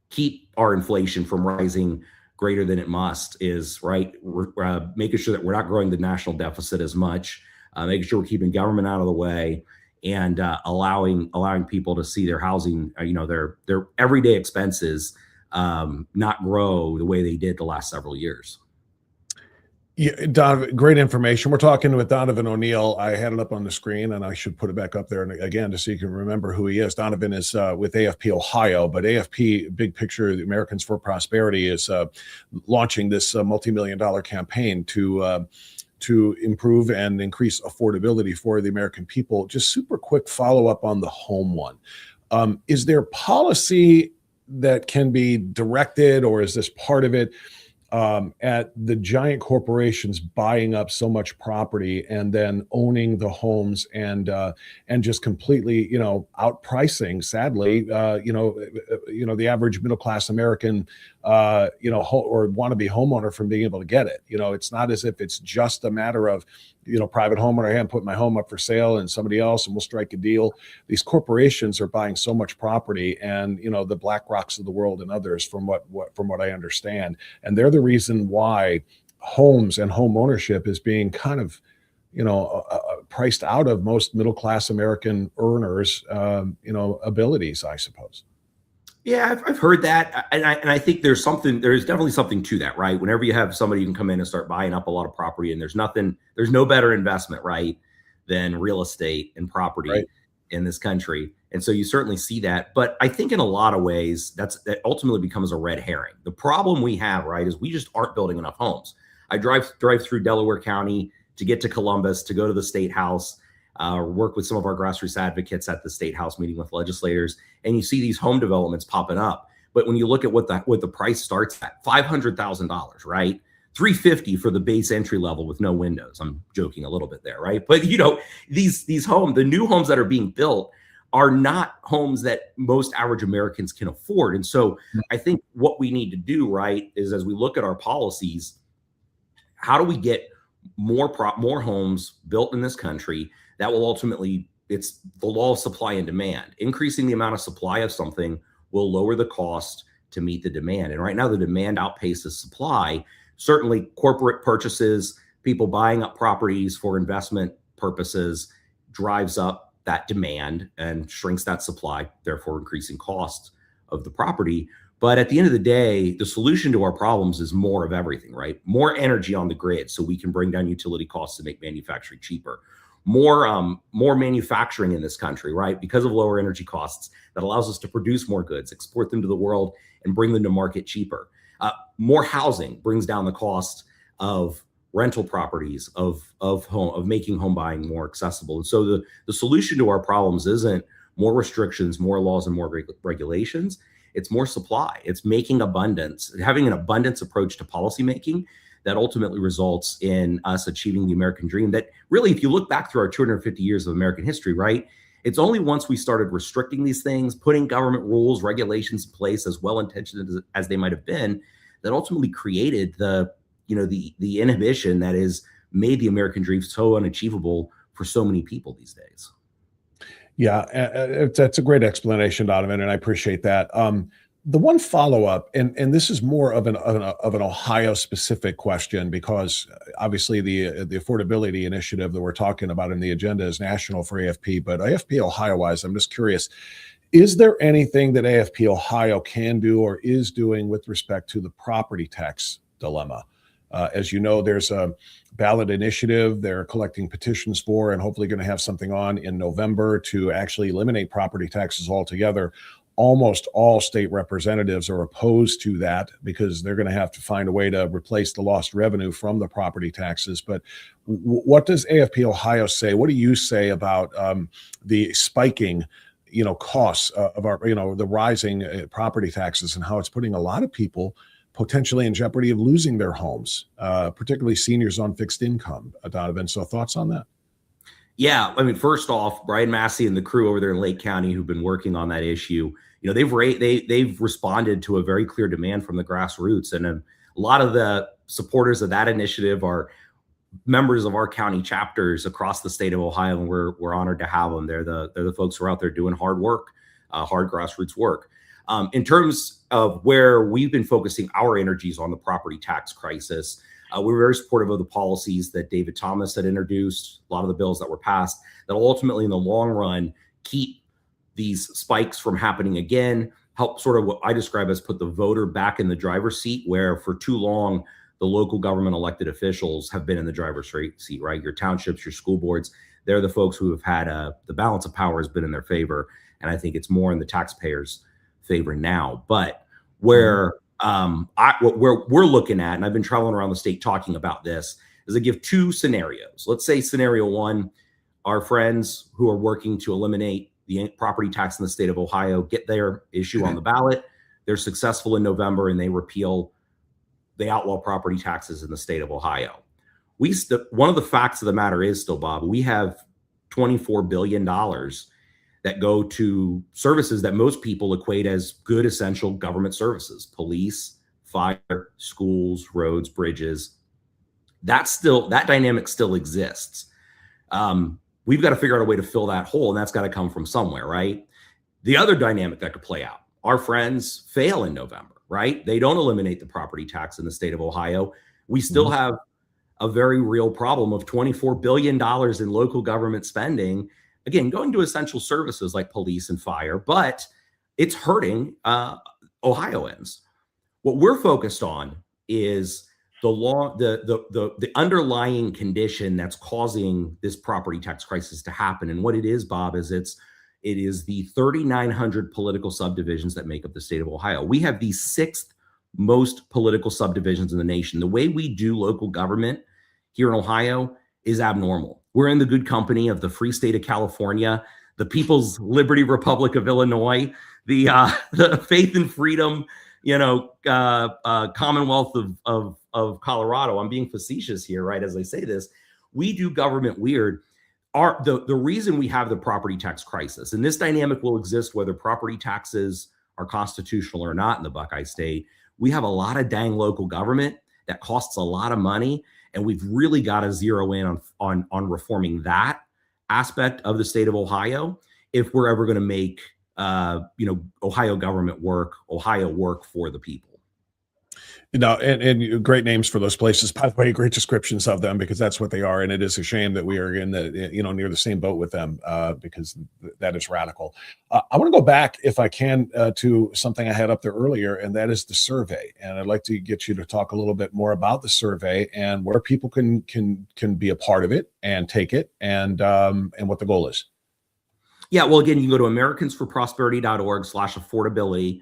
D: keep our inflation from rising greater than it must is, right, we're making sure that we're not growing the national deficit as much, making sure we're keeping government out of the way, and allowing people to see their housing, their everyday expenses not grow the way they did the last several years.
B: Yeah, Donovan, great information. We're talking with Donovan O'Neill. I had it up on the screen, and I should put it back up there again to so you can remember who he is. Donovan is with AFP Ohio, but AFP, Big Picture, the Americans for Prosperity, is launching this multi-million-dollar campaign to improve and increase affordability for the American people. Just super quick follow-up on the home one. Is there policy that can be directed, or is this part of it, at the giant corporations buying up so much property and then owning the homes and just completely, outpricing, sadly, the average middle class American, or wannabe homeowner from being able to get it. It's not as if it's just a matter of, private homeowner, hey, I'm putting my home up for sale and somebody else and we'll strike a deal. These corporations are buying so much property, and the BlackRocks of the world and others, from what I understand, and they're the reason why homes and home ownership is being kind of priced out of most middle class American earners abilities, I suppose.
D: Yeah, I've heard that, and I think there's definitely something to that, right? Whenever you have somebody who can come in and start buying up a lot of property, and there's no better investment, right, than real estate and property in this country, and so you certainly see that. But I think in a lot of ways that ultimately becomes a red herring. The problem we have, right, is we just aren't building enough homes. I drive through Delaware County to get to Columbus to go to the State House. Work with some of our grassroots advocates at the State House, meeting with legislators, and you see these home developments popping up. But when you look at what the price starts at, $500,000, right? $350,000 for the base entry level with no windows. I'm joking a little bit there, right? But these homes, the new homes that are being built, are not homes that most average Americans can afford. And so I think what we need to do, right, is as we look at our policies, how do we get more homes built in this country that will ultimately, it's the law of supply and demand. Increasing the amount of supply of something will lower the cost to meet the demand. And right now the demand outpaces supply. Certainly corporate purchases, people buying up properties for investment purposes, drives up that demand and shrinks that supply, therefore increasing costs of the property. But at the end of the day, the solution to our problems is more of everything, right? More energy on the grid so we can bring down utility costs to make manufacturing cheaper. More manufacturing in this country, right? Because of lower energy costs, that allows us to produce more goods, export them to the world, and bring them to market cheaper. More housing brings down the cost of rental properties, of making home buying more accessible. And so the solution to our problems isn't more restrictions, more laws, and more regulations. It's more supply. It's making abundance, having an abundance approach to policymaking that ultimately results in us achieving the American dream. That really, if you look back through our 250 years of American history, right, it's only once we started restricting these things, putting government rules, regulations in place, as well-intentioned as they might have been, that ultimately created the inhibition that has made the American dream so unachievable for so many people these days.
B: Yeah, that's a great explanation, Donovan, and I appreciate that. The one follow-up, and this is more of an Ohio-specific question, because obviously the affordability initiative that we're talking about in the agenda is national for AFP, but AFP Ohio-wise, I'm just curious, is there anything that AFP Ohio can do or is doing with respect to the property tax dilemma? As you know, there's a ballot initiative they're collecting petitions for, and hopefully going to have something on in November to actually eliminate property taxes altogether. Almost all state representatives are opposed to that because they're going to have to find a way to replace the lost revenue from the property taxes. But what does AFP Ohio say? What do you say about the spiking, costs of our, the rising property taxes and how it's putting a lot of people potentially in jeopardy of losing their homes, particularly seniors on fixed income. Donovan, so thoughts on that?
D: Yeah, I mean, first off, Brian Massey and the crew over there in Lake County who've been working on that issue, they've responded to a very clear demand from the grassroots, and a lot of the supporters of that initiative are members of our county chapters across the state of Ohio, and we're honored to have them. They're the folks who are out there doing hard work, hard grassroots work. In terms of where we've been focusing our energies on the property tax crisis, we were very supportive of the policies that David Thomas had introduced, a lot of the bills that were passed that will ultimately in the long run keep these spikes from happening again, help sort of what I describe as put the voter back in the driver's seat, where for too long, the local government elected officials have been in the driver's seat, right? Your townships, your school boards, they're the folks who have had the balance of power has been in their favor. And I think it's more in the taxpayers' favor now. But where we're looking at, and I've been traveling around the state talking about this, is I give two scenarios. Let's say scenario one, our friends who are working to eliminate the property tax in the state of Ohio get their issue on the ballot. They're successful in November and they outlaw property taxes in the state of Ohio. One of the facts of the matter is still, Bob, we have $24 billion that go to services that most people equate as good, essential government services: police, fire, schools, roads, bridges. That dynamic still exists. We've got to figure out a way to fill that hole, and that's got to come from somewhere, right? The other dynamic that could play out, our friends fail in November, right? They don't eliminate the property tax in the state of Ohio. We still have a very real problem of $24 billion in local government spending, again, going to essential services like police and fire, but it's hurting Ohioans. What we're focused on is the underlying condition that's causing this property tax crisis to happen. And what it is, Bob, is it is the 3,900 political subdivisions that make up the state of Ohio. We have the sixth most political subdivisions in the nation. The way we do local government here in Ohio is abnormal. We're in the good company of the free state of California, the People's Liberty Republic of Illinois, the faith and freedom, Commonwealth of Colorado. I'm being facetious here, right? As I say this, we do government weird. The reason we have the property tax crisis, and this dynamic will exist whether property taxes are constitutional or not in the Buckeye State, we have a lot of dang local government that costs a lot of money. And we've really got to zero in on reforming that aspect of the state of Ohio if we're ever going to make Ohio government work, Ohio work for the people.
B: And great names for those places, by the way, great descriptions of them, because that's what they are. And it is a shame that we are in near the same boat with them, because that is radical. I want to go back, if I can, to something I had up there earlier, and that is the survey. And I'd like to get you to talk a little bit more about the survey and where people can be a part of it and take it, and what the goal is.
D: Yeah, well, again, you can go to americansforprosperity.org/affordability.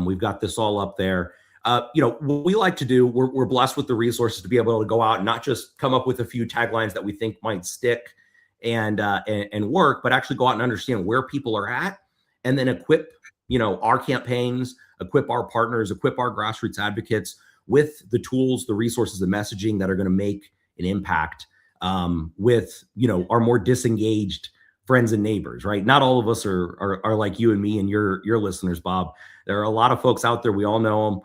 D: We've got this all up there. What we like to do, we're blessed with the resources to be able to go out and not just come up with a few taglines that we think might stick and work, but actually go out and understand where people are at, and then equip, our campaigns, equip our partners, equip our grassroots advocates with the tools, the resources, the messaging that are going to make an impact with, our more disengaged friends and neighbors, right? Not all of us are like you and me and your listeners, Bob. There are a lot of folks out there, we all know them,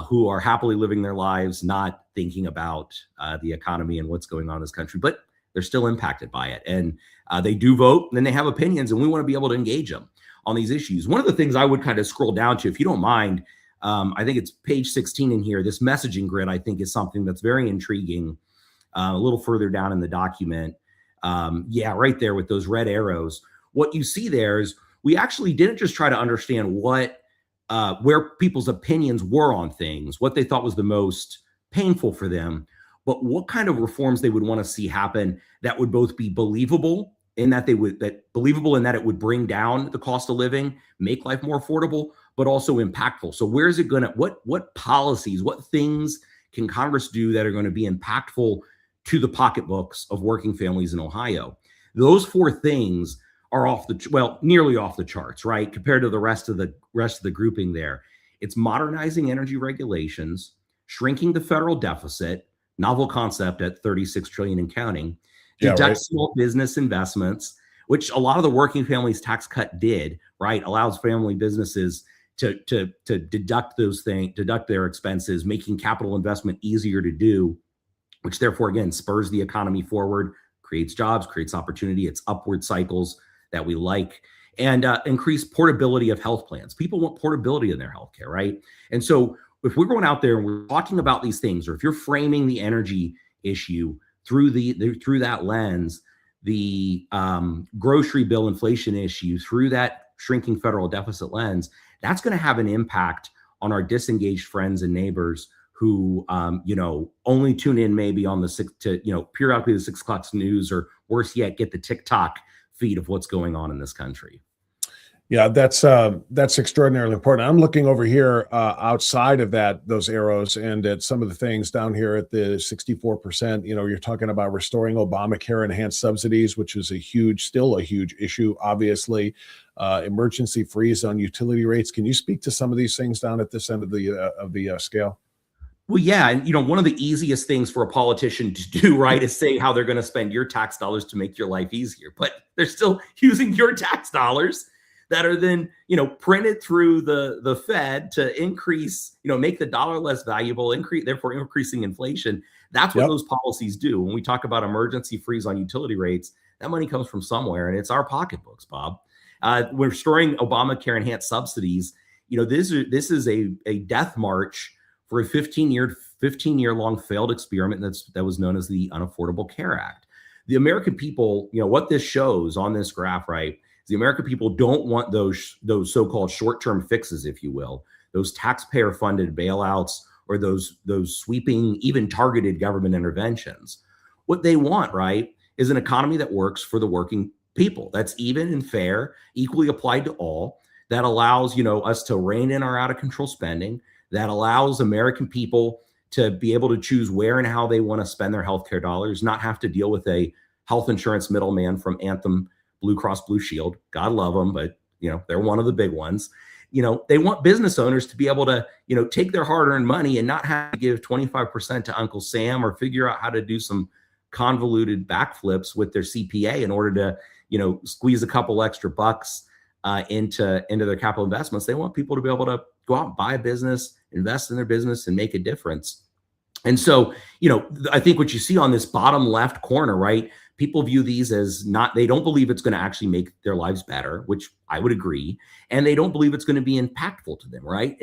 D: who are happily living their lives, not thinking about the economy and what's going on in this country, but they're still impacted by it. And they do vote, and then they have opinions, and we want to be able to engage them on these issues. One of the things I would kind of scroll down to, if you don't mind, I think it's page 16 in here, this messaging grid, I think is something that's very intriguing. A little further down in the document. Right there with those red arrows. What you see there is we actually didn't just try to understand where people's opinions were on things, what they thought was the most painful for them, but what kind of reforms they would want to see happen that would both be believable in that it would bring down the cost of living, make life more affordable, but also impactful. So where is it going to, what policies, what things can Congress do that are going to be impactful to the pocketbooks of working families in Ohio? Those four things are nearly off the charts, right? Compared to the rest of the grouping there. It's modernizing energy regulations, shrinking the federal deficit, novel concept at 36 trillion and counting, deduct small business investments, which a lot of the working families tax cut did, right? Allows family businesses to deduct their expenses, making capital investment easier to do, which therefore, again, spurs the economy forward, creates jobs, creates opportunity. It's upward cycles that we like, and increase portability of health plans. People want portability in their healthcare, right? And so if we're going out there and we're talking about these things, or if you're framing the energy issue through that lens, the grocery bill inflation issue through that shrinking federal deficit lens, that's going to have an impact on our disengaged friends and neighbors who, only tune in maybe on periodically the 6 o'clock news, or worse yet, get the TikTok feed of what's going on in this country.
B: Yeah, that's extraordinarily important. I'm looking over here outside of those arrows, and at some of the things down here at the 64%. You're talking about restoring Obamacare enhanced subsidies, which is still a huge issue. Obviously, emergency freeze on utility rates. Can you speak to some of these things down at this end of the scale?
D: Well, yeah, and one of the easiest things for a politician to do, right, is say how they're going to spend your tax dollars to make your life easier, but they're still using your tax dollars that are then, printed through the Fed to increase, make the dollar less valuable, therefore increasing inflation. That's what those policies do. When we talk about emergency freeze on utility rates, that money comes from somewhere, and it's our pocketbooks, Bob. We're restoring Obamacare enhanced subsidies. This is a death march for a 15-year long failed experiment that was known as the Unaffordable Care Act. The American people, what this shows on this graph, right? The American people don't want those so-called short-term fixes, if you will, those taxpayer-funded bailouts, or those sweeping, even targeted government interventions. What they want, right, is an economy that works for the working people, that's even and fair, equally applied to all, that allows us to rein in our out-of-control spending, that allows American people to be able to choose where and how they want to spend their healthcare dollars, not have to deal with a health insurance middleman from Anthem, Blue Cross Blue Shield. God love them, but they're one of the big ones. They want business owners to be able to, take their hard-earned money and not have to give 25% to Uncle Sam, or figure out how to do some convoluted backflips with their CPA in order to, squeeze a couple extra bucks into their capital investments. They want people to be able to go out and buy a business, invest in their business, and make a difference. And so, I think what you see on this bottom left corner, right, people view these as they don't believe it's going to actually make their lives better, which I would agree. And they don't believe it's going to be impactful to them, right?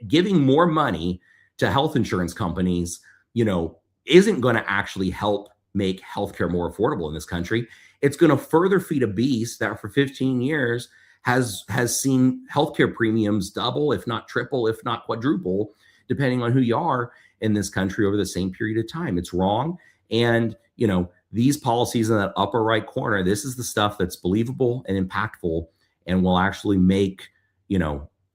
D: Giving more money to health insurance companies, isn't going to actually help make healthcare more affordable in this country. It's going to further feed a beast that for 15 years has seen healthcare premiums double, if not triple, if not quadruple, depending on who you are in this country over the same period of time. It's wrong. And, these policies in that upper right corner, this is the stuff that's believable and impactful and will actually make,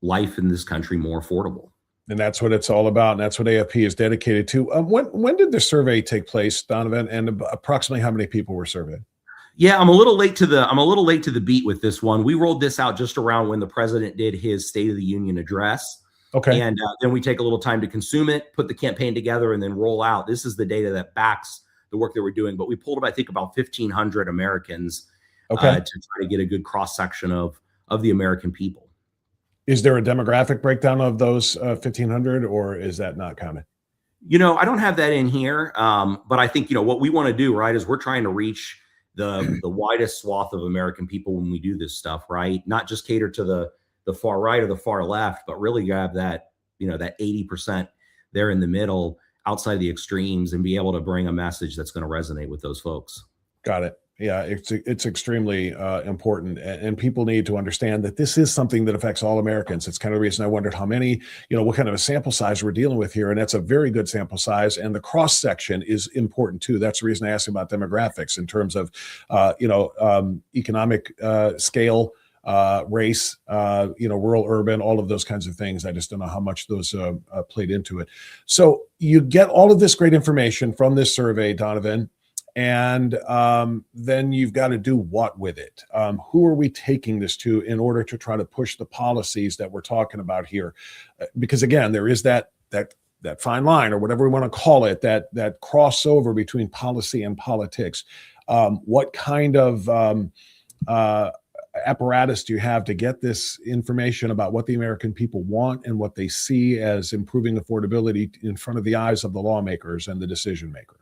D: life in this country more affordable.
B: And that's what it's all about. And that's what AFP is dedicated to. When did the survey take place, Donovan? And approximately how many people were surveyed?
D: Yeah, I'm a little late to the beat with this one. We rolled this out just around when the president did his State of the Union address.
B: Okay.
D: And then we take a little time to consume it, put the campaign together, and then roll out. This is the data that backs the work that we're doing. But we pulled, I think, about 1,500 Americans to try to get a good cross-section of the American people.
B: Is there a demographic breakdown of those 1,500, or is that not counted?
D: I don't have that in here. But I think, what we want to do, right, is we're trying to reach the widest swath of American people when we do this stuff, right? Not just cater to the far right or the far left, but really have that, that 80% there in the middle, outside the extremes, and be able to bring a message that's going to resonate with those folks.
B: Got it. Yeah, it's extremely important, and people need to understand that this is something that affects all Americans. It's kind of the reason I wondered how many, what kind of a sample size we're dealing with here, and that's a very good sample size. And the cross section is important too. That's the reason I asked about demographics in terms of, economic scale, race, rural, urban, all of those kinds of things. I just don't know how much those played into it. So you get all of this great information from this survey, Donovan. And then you've got to do what with it? Who are we taking this to in order to try to push the policies that we're talking about here? Because again, there is that fine line, or whatever we want to call it, that crossover between policy and politics. What kind of apparatus do you have to get this information about what the American people want and what they see as improving affordability in front of the eyes of the lawmakers and the decision makers?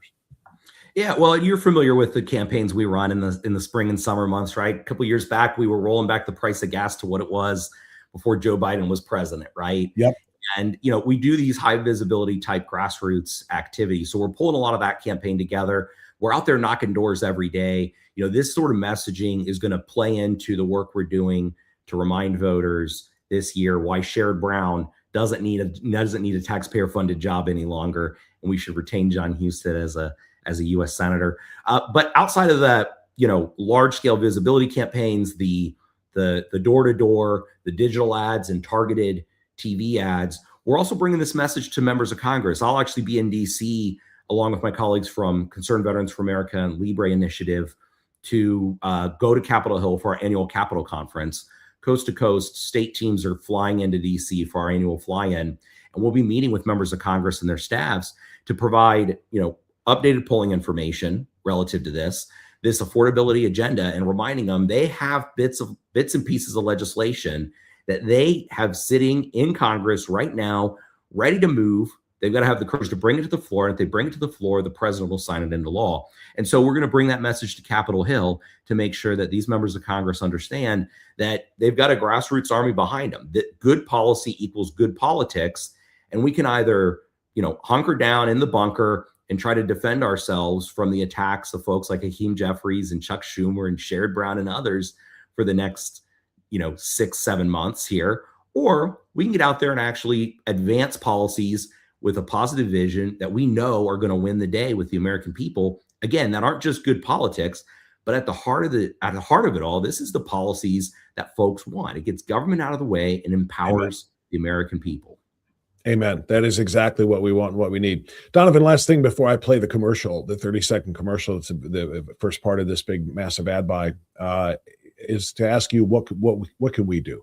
D: Yeah, well, you're familiar with the campaigns we run in the spring and summer months, right? A couple of years back, we were rolling back the price of gas to what it was before Joe Biden was president, right?
B: Yep.
D: And, we do these high visibility type grassroots activities. So we're pulling a lot of that campaign together. We're out there knocking doors every day. This sort of messaging is going to play into the work we're doing to remind voters this year why Sherrod Brown doesn't need a taxpayer funded job any longer. And we should retain John Husted as a U.S. senator. But outside of that, large scale visibility campaigns, the door to door, the digital ads and targeted TV ads, we're also bringing this message to members of Congress. I'll actually be in D.C. along with my colleagues from Concerned Veterans for America and Libre Initiative to go to Capitol Hill for our annual Capitol Conference. Coast to coast, state teams are flying into D.C. for our annual fly-in, and we'll be meeting with members of Congress and their staffs to provide, updated polling information relative to this affordability agenda, and reminding them they have bits and pieces of legislation that they have sitting in Congress right now, ready to move. They've got to have the courage to bring it to the floor. And if they bring it to the floor, the president will sign it into law. And so we're going to bring that message to Capitol Hill to make sure that these members of Congress understand that they've got a grassroots army behind them, that good policy equals good politics. And we can either, hunker down in the bunker and try to defend ourselves from the attacks of folks like Hakeem Jeffries and Chuck Schumer and Sherrod Brown and others for the next, 6-7 months here, or we can get out there and actually advance policies with a positive vision that we know are going to win the day with the American people. Again, that aren't just good politics, but at the heart of it all, this is the policies that folks want. It gets government out of the way and empowers the American people.
B: Amen. That is exactly what we want and what we need. Donovan, last thing before I play the commercial, the 30-second commercial, it's the first part of this big, massive ad buy, is to ask you, what can we do?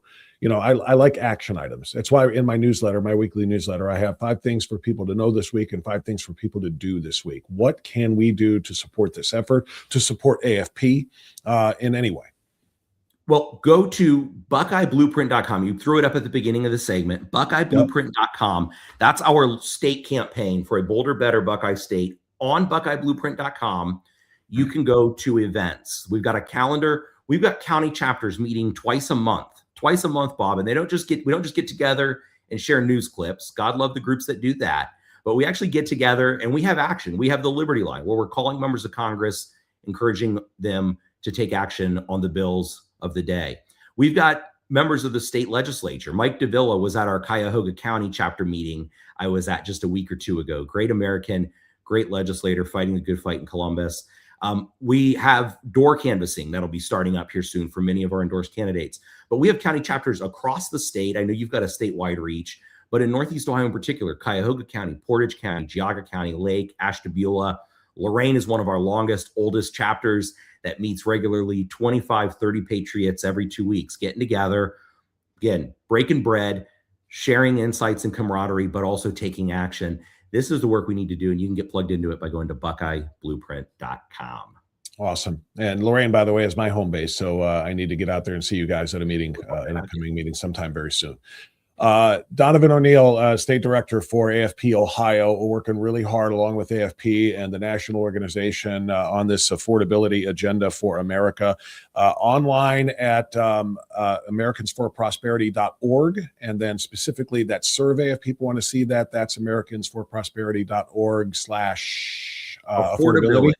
B: I like action items. That's why in my newsletter, my weekly newsletter, I have 5 things for people to know this week and 5 things for people to do this week. What can we do to support this effort, to support AFP in any way?
D: Well, go to BuckeyeBlueprint.com. You threw it up at the beginning of the segment, BuckeyeBlueprint.com. That's our state campaign for a bolder, better Buckeye state. On BuckeyeBlueprint.com, you can go to events. We've got a calendar. We've got county chapters meeting twice a month, Bob. And we don't just get together and share news clips. God love the groups that do that. But we actually get together and we have action. We have the Liberty Line where we're calling members of Congress, encouraging them to take action on the bills of the day. We've got members of the state legislature. Mike Davila was at our Cuyahoga County chapter meeting I was at just a week or 2 ago. Great American, great legislator fighting the good fight in Columbus. We have door canvassing that'll be starting up here soon for many of our endorsed candidates. But we have county chapters across the state. I know you've got a statewide reach, but in Northeast Ohio in particular, Cuyahoga County, Portage County, Geauga County, Lake, Ashtabula. Lorain is one of our longest, oldest chapters that meets regularly, 25, 30 patriots every 2 weeks, getting together, again, breaking bread, sharing insights and camaraderie, but also taking action. This is the work we need to do, and you can get plugged into it by going to BuckeyeBlueprint.com.
B: Awesome. And Lorain, by the way, is my home base, so I need to get out there and see you guys at a meeting, an upcoming meeting sometime very soon. Donovan O'Neill, State Director for AFP Ohio, working really hard along with AFP and the national organization on this affordability agenda for America. Online at americansforprosperity.org, and then specifically that survey, if people want to see that, that's americansforprosperity.org/affordability.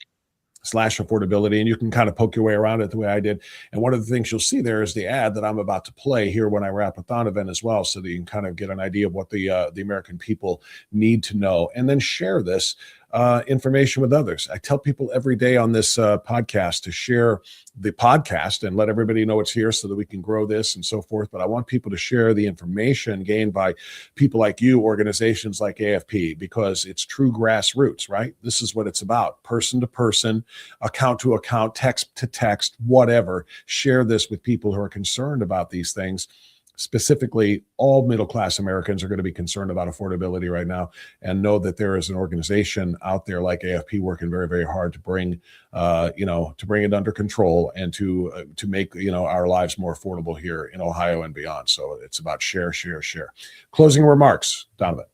B: /affordability, and you can kind of poke your way around it the way I did. And one of the things you'll see there is the ad that I'm about to play here when I wrap with Donovan as well, so that you can kind of get an idea of what the American people need to know, and then share this information with others. I tell people every day on this podcast to share the podcast and let everybody know it's here so that we can grow this and so forth. But I want people to share the information gained by people like you, organizations like AFP, because it's true grassroots, right? This is what it's about. Person to person, account to account, text to text, whatever. Share this with people who are concerned about these things. Specifically, all middle-class Americans are going to be concerned about affordability right now, and know that there is an organization out there like AFP working very, very hard to bring, to bring it under control and to make, our lives more affordable here in Ohio and beyond. So it's about share. Closing remarks, Donovan.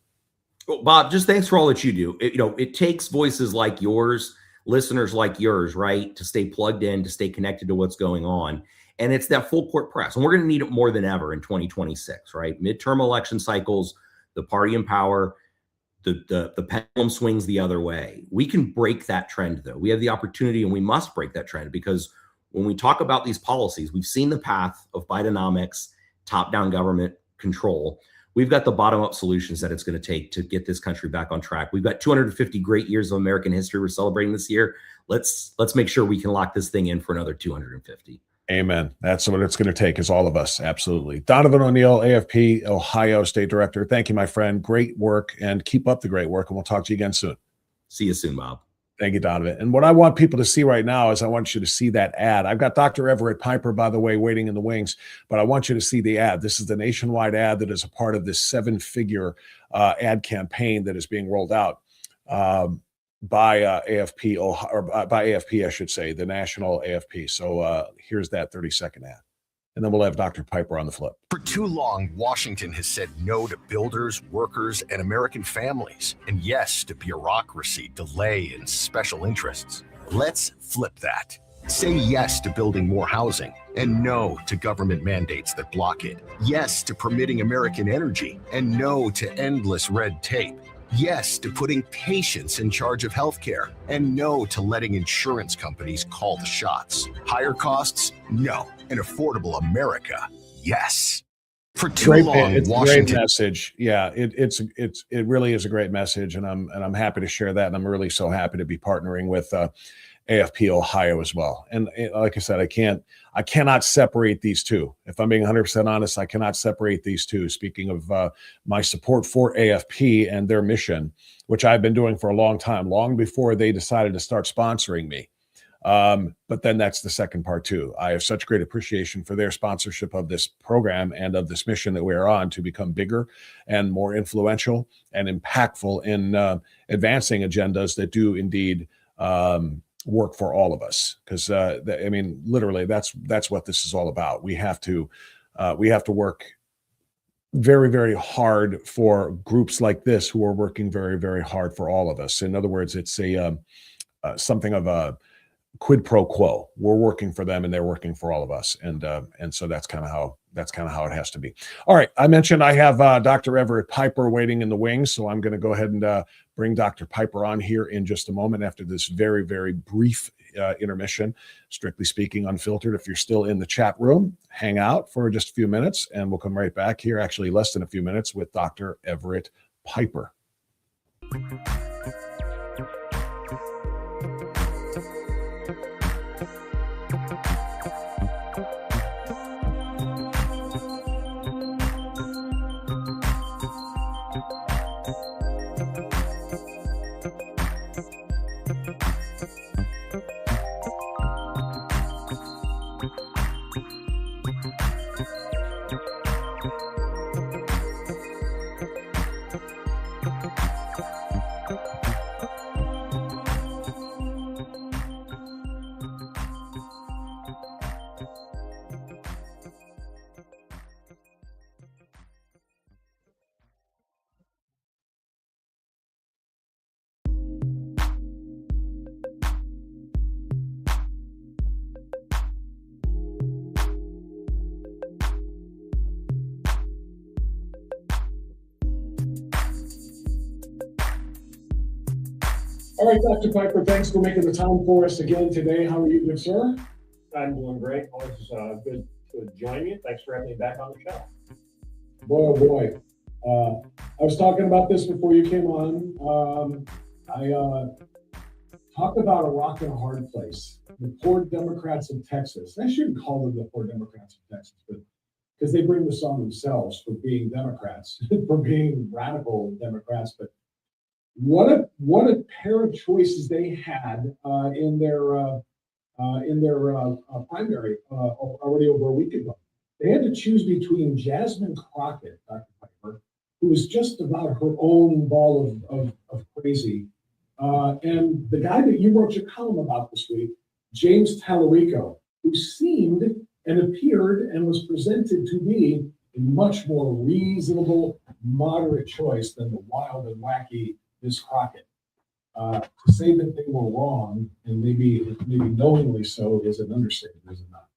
D: Well, Bob, just thanks for all that you do. It takes voices like yours, listeners like yours, right, to stay plugged in, to stay connected to what's going on. And it's that full court press. And we're going to need it more than ever in 2026, right? Midterm election cycles, the party in power, the pendulum swings the other way. We can break that trend, though. We have the opportunity, and we must break that trend, because when we talk about these policies, we've seen the path of Bidenomics, top-down government control. We've got the bottom-up solutions that it's going to take to get this country back on track. We've got 250 great years of American history we're celebrating this year. Let's make sure we can lock this thing in for another 250.
B: Amen. That's what it's going to take, is all of us. Absolutely. Donovan O'Neill, AFP, Ohio State Director. Thank you, my friend. Great work, and keep up the great work. And we'll talk to you again soon.
D: See you soon, Bob.
B: Thank you, Donovan. And what I want people to see right now is I want you to see that ad. I've got Dr. Everett Piper, by the way, waiting in the wings, but I want you to see the ad. This is the nationwide ad that is a part of this 7-figure ad campaign that is being rolled out by AFP, or by AFP, I should say, the national AFP. So here's that 30-second ad. And then we'll have Dr. Piper on the flip.
E: For too long, Washington has said no to builders, workers, and American families, and yes to bureaucracy, delay, and special interests. Let's flip that. Say yes to building more housing, and no to government mandates that block it. Yes to permitting American energy, and no to endless red tape. Yes to putting patients in charge of healthcare, and no to letting insurance companies call the shots. Higher costs? No. An affordable America? Yes. For too long,
B: it's
E: Washington.
B: A great message. Yeah, it really is a great message, and I'm happy to share that, and I'm really so happy to be partnering with AFP Ohio as well. And like I said, I cannot separate these two. If I'm being 100% honest, I cannot separate these two. Speaking of my support for AFP and their mission, which I've been doing for a long time, long before they decided to start sponsoring me. But then that's the second part too. I have such great appreciation for their sponsorship of this program and of this mission that we are on to become bigger and more influential and impactful in advancing agendas that do indeed work for all of us. Because literally, that's what this is all about. We have to work very, very hard for groups like this who are working very, very hard for all of us. In other words, it's something of a quid pro quo. We're working for them, and they're working for all of us, and so that's kind of how it has to be. All right, I mentioned I have Dr. Everett Piper waiting in the wings, so I'm going to go ahead and bring Dr. Piper on here in just a moment after this very, very brief intermission. Strictly speaking, Unfiltered. If you're still in the chat room, hang out for just a few minutes, and we'll come right back here. Actually, less than a few minutes with Dr. Everett Piper. All right, Dr. Piper, thanks for making the time for us again today. How are you, good sir?
F: I'm doing great. Always good to join you. Thanks for having me back on the show.
B: Boy, oh boy. I was talking about this before you came on. I talk about a rock and a hard place. The poor Democrats of Texas. I shouldn't call them the poor Democrats of Texas, but because they bring this on themselves for being Democrats, for being radical Democrats. But what a pair of choices they had in their primary already over a week ago. They had to choose between Jasmine Crockett, Dr. Piper, who is just about her own ball of crazy, and the guy that you wrote your column about this week, James Tallarico, who seemed and appeared and was presented to be a much more reasonable, moderate choice than the wild and wacky Ms. Crockett. To say that they were wrong, and maybe knowingly so, is an understatement, is it not?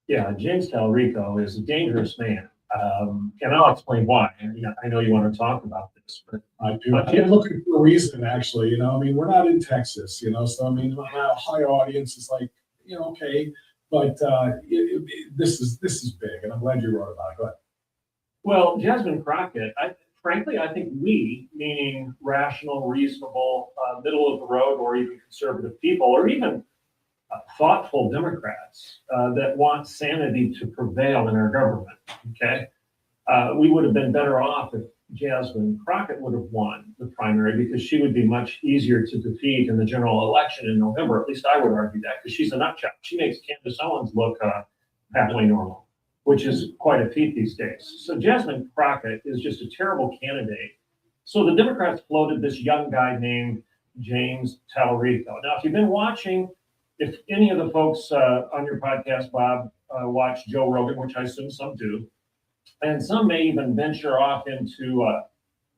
F: Yeah, James Tallarico is a dangerous man. And I'll explain why. I know you want to talk about this, but
B: I do. I'm looking for a reason, actually. I mean, we're not in Texas, so I mean, on a high audience, it's like, okay, but this is big, and I'm glad you wrote about it. Go ahead.
F: Well, Jasmine Crockett, frankly, I think we, meaning rational, reasonable, middle of the road, or even conservative people, or even thoughtful Democrats that want sanity to prevail in our government, okay? We would have been better off if Jasmine Crockett would have won the primary, because she would be much easier to defeat in the general election in November. At least I would argue that, because she's a nut job. She makes Candace Owens look halfway normal, which is quite a feat these days. So Jasmine Crockett is just a terrible candidate. So the Democrats floated this young guy named James Tallarico. Now, if you've been watching, if any of the folks on your podcast, Bob, watch Joe Rogan, which I assume some do, and some may even venture off into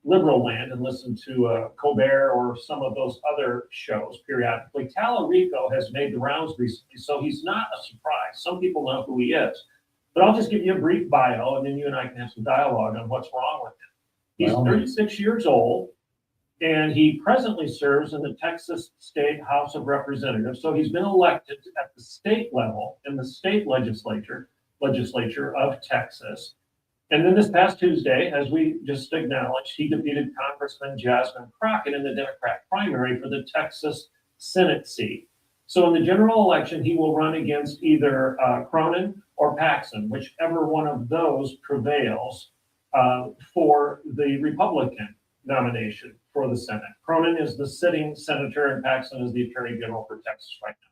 F: liberal land and listen to Colbert or some of those other shows periodically, Tallarico has made the rounds recently, so he's not a surprise. Some people know who he is. But I'll just give you a brief bio, and then you and I can have some dialogue on what's wrong with him. He's 36 years old, and he presently serves in the Texas State House of Representatives. So he's been elected at the state level in the state legislature of Texas. And then this past Tuesday, as we just acknowledged, he defeated Congressman Jasmine Crockett in the Democrat primary for the Texas Senate seat. So in the general election, he will run against either Cronin or Paxson, whichever one of those prevails for the Republican nomination for the Senate. Cronin is the sitting senator, and Paxson is the attorney general for Texas right now.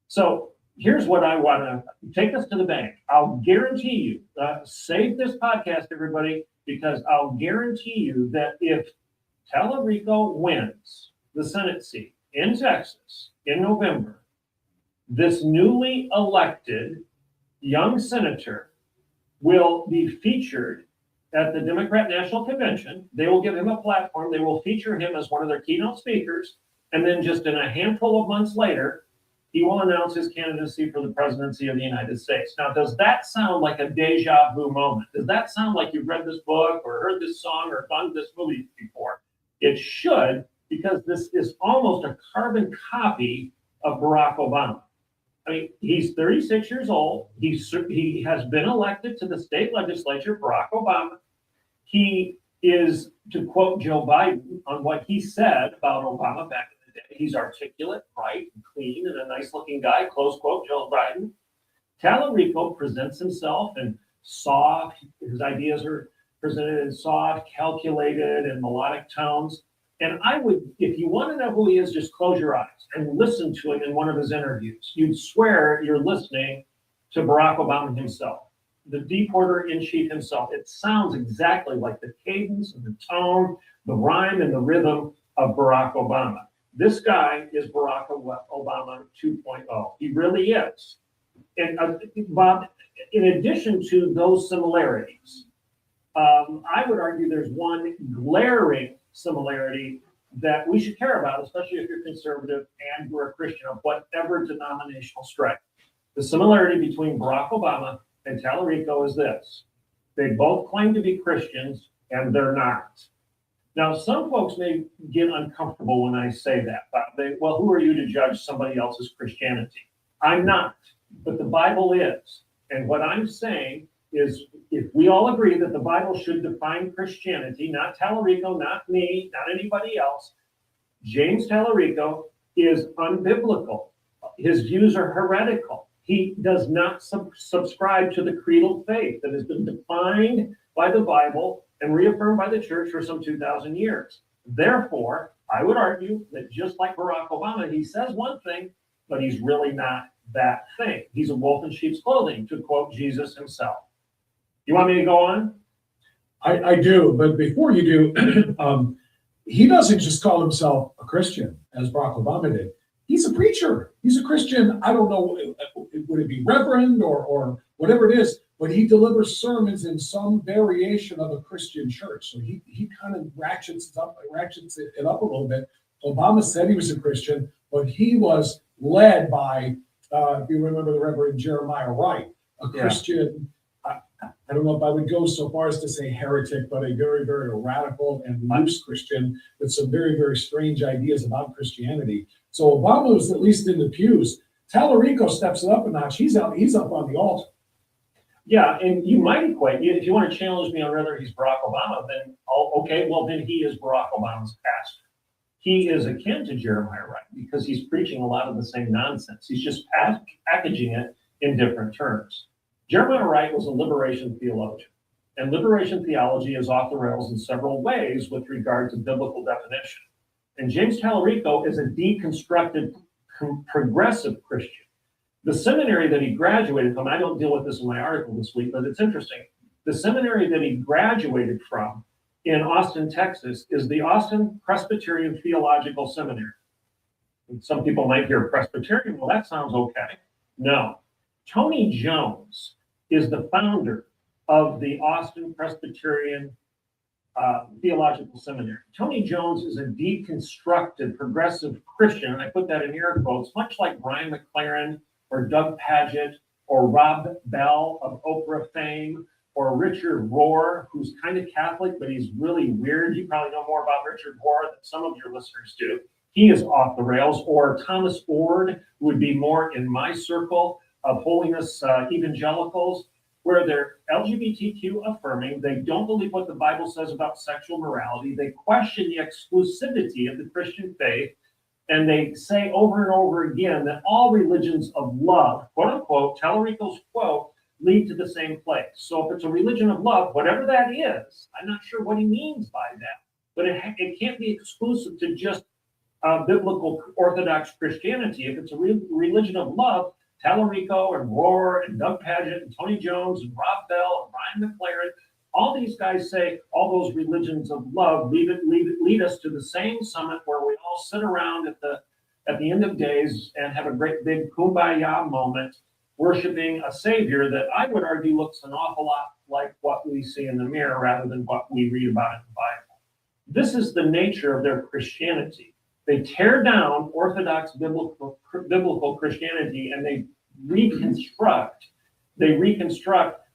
F: So here's what I want to take us to the bank. I'll guarantee you, save this podcast, everybody, because I'll guarantee you that if Tallarico wins the Senate seat in Texas in November, this newly elected young senator will be featured at the Democrat National Convention. They will give him a platform. They will feature him as one of their keynote speakers. And then just in a handful of months later, he will announce his candidacy for the presidency of the United States. Now, does that sound like a deja vu moment? Does that sound like you've read this book or heard this song or done this movie before? It should, because this is almost a carbon copy of Barack Obama. I mean, he's 36 years old. He has been elected to the state legislature, Barack Obama. He is, to quote Joe Biden on what he said about Obama back in the day, he's articulate, bright, and clean, and a nice-looking guy, close quote, Joe Biden. Tallarico presents himself in soft, his ideas are presented in soft, calculated, and melodic tones. And I would, if you want to know who he is, just close your eyes and listen to him in one of his interviews. You'd swear you're listening to Barack Obama himself, the deporter-in-chief himself. It sounds exactly like the cadence and the tone, the rhyme and the rhythm of Barack Obama. This guy is Barack Obama 2.0. He really is. And Bob, in addition to those similarities, I would argue there's one glaring similarity that we should care about, especially if you're conservative and you're a Christian of whatever denominational stripe. The similarity between Barack Obama and Tallarico is this. They both claim to be Christians, and they're not. Now, some folks may get uncomfortable when I say that. Well, who are you to judge somebody else's Christianity? I'm not, but the Bible is. And what I'm saying is, if we all agree that the Bible should define Christianity, not Tallarico, not me, not anybody else, James Tallarico is unbiblical. His views are heretical. He does not subscribe to the creedal faith that has been defined by the Bible and reaffirmed by the church for some 2,000 years. Therefore, I would argue that just like Barack Obama, he says one thing, but he's really not that thing. He's a wolf in sheep's clothing, to quote Jesus himself. You want me to go on?
B: I do, but before you do, he doesn't just call himself a Christian, as Barack Obama did. He's a preacher. He's a Christian. I don't know, would it be reverend or whatever it is, but he delivers sermons in some variation of a Christian church. So he kind of ratchets it up a little bit. Obama said he was a Christian, but he was led by, if you remember the Reverend Jeremiah Wright, a Christian. I don't know if I would go so far as to say heretic, but a very, very radical and loose Christian with some very, very strange ideas about Christianity. So Obama was at least in the pews. Tallarico steps it up a notch. He's up on the altar.
F: Yeah, and you might equate, if you want to challenge me on whether he's Barack Obama, then then he is Barack Obama's pastor. He is akin to Jeremiah Wright because he's preaching a lot of the same nonsense. He's just packaging it in different terms. Jeremiah Wright was a liberation theologian, and liberation theology is off the rails in several ways with regard to biblical definition. And James Tallarico is a deconstructed progressive Christian. The seminary that he graduated from, I don't deal with this in my article this week, but it's interesting. The seminary that he graduated from in Austin, Texas, is the Austin Presbyterian Theological Seminary. And some people might hear Presbyterian, well, that sounds okay. No. Tony Jones is the founder of the Austin Presbyterian Theological Seminary. Tony Jones is a deconstructed progressive Christian, and I put that in air quotes, much like Brian McLaren or Doug Padgett or Rob Bell of Oprah fame, or Richard Rohr, who's kind of Catholic, but he's really weird. You probably know more about Richard Rohr than some of your listeners do. He is off the rails. Or Thomas Ord, who would be more in my circle of holiness evangelicals, where they're LGBTQ affirming. They don't believe what the Bible says about sexual morality. They question the exclusivity of the Christian faith. And they say over and over again that all religions of love, quote unquote, Tallarico's quote, lead to the same place. So if it's a religion of love, whatever that is, I'm not sure what he means by that, but it can't be exclusive to just biblical Orthodox Christianity. If it's a religion of love, Tallarico and Rohr and Doug Padgett and Tony Jones and Rob Bell and Brian McLaren, all these guys say all those religions of love lead us to the same summit where we all sit around at the end of days and have a great big kumbaya moment, worshiping a savior that I would argue looks an awful lot like what we see in the mirror rather than what we read about in the Bible. This is the nature of their Christianity. They tear down Orthodox biblical Christianity and they reconstruct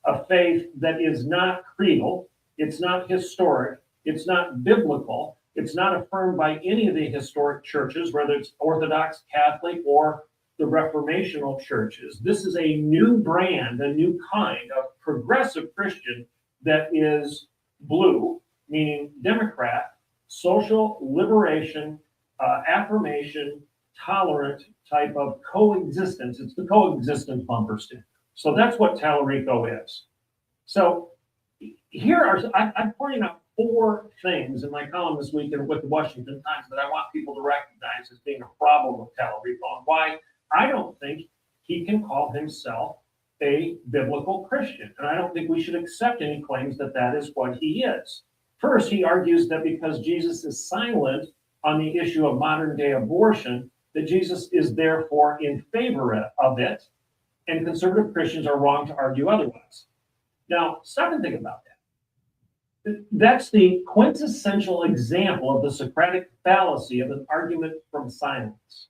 F: a faith that is not creedal, it's not historic, it's not biblical, it's not affirmed by any of the historic churches, whether it's Orthodox, Catholic, or the Reformational churches. This is a new brand, a new kind of progressive Christian that is blue, meaning Democrat, social liberation, affirmation, tolerant type of coexistence. It's the coexistence bumper sticker. So that's what Tallarico is. So I'm pointing out 4 things in my column this week and with the Washington Times that I want people to recognize as being a problem with Tallarico and why I don't think he can call himself a biblical Christian. And I don't think we should accept any claims that that is what he is. First, he argues that because Jesus is silent on the issue of modern day abortion, that Jesus is therefore in favor of it, and conservative Christians are wrong to argue otherwise. Now, stop and think about that. That's the quintessential example of the Socratic fallacy of an argument from silence.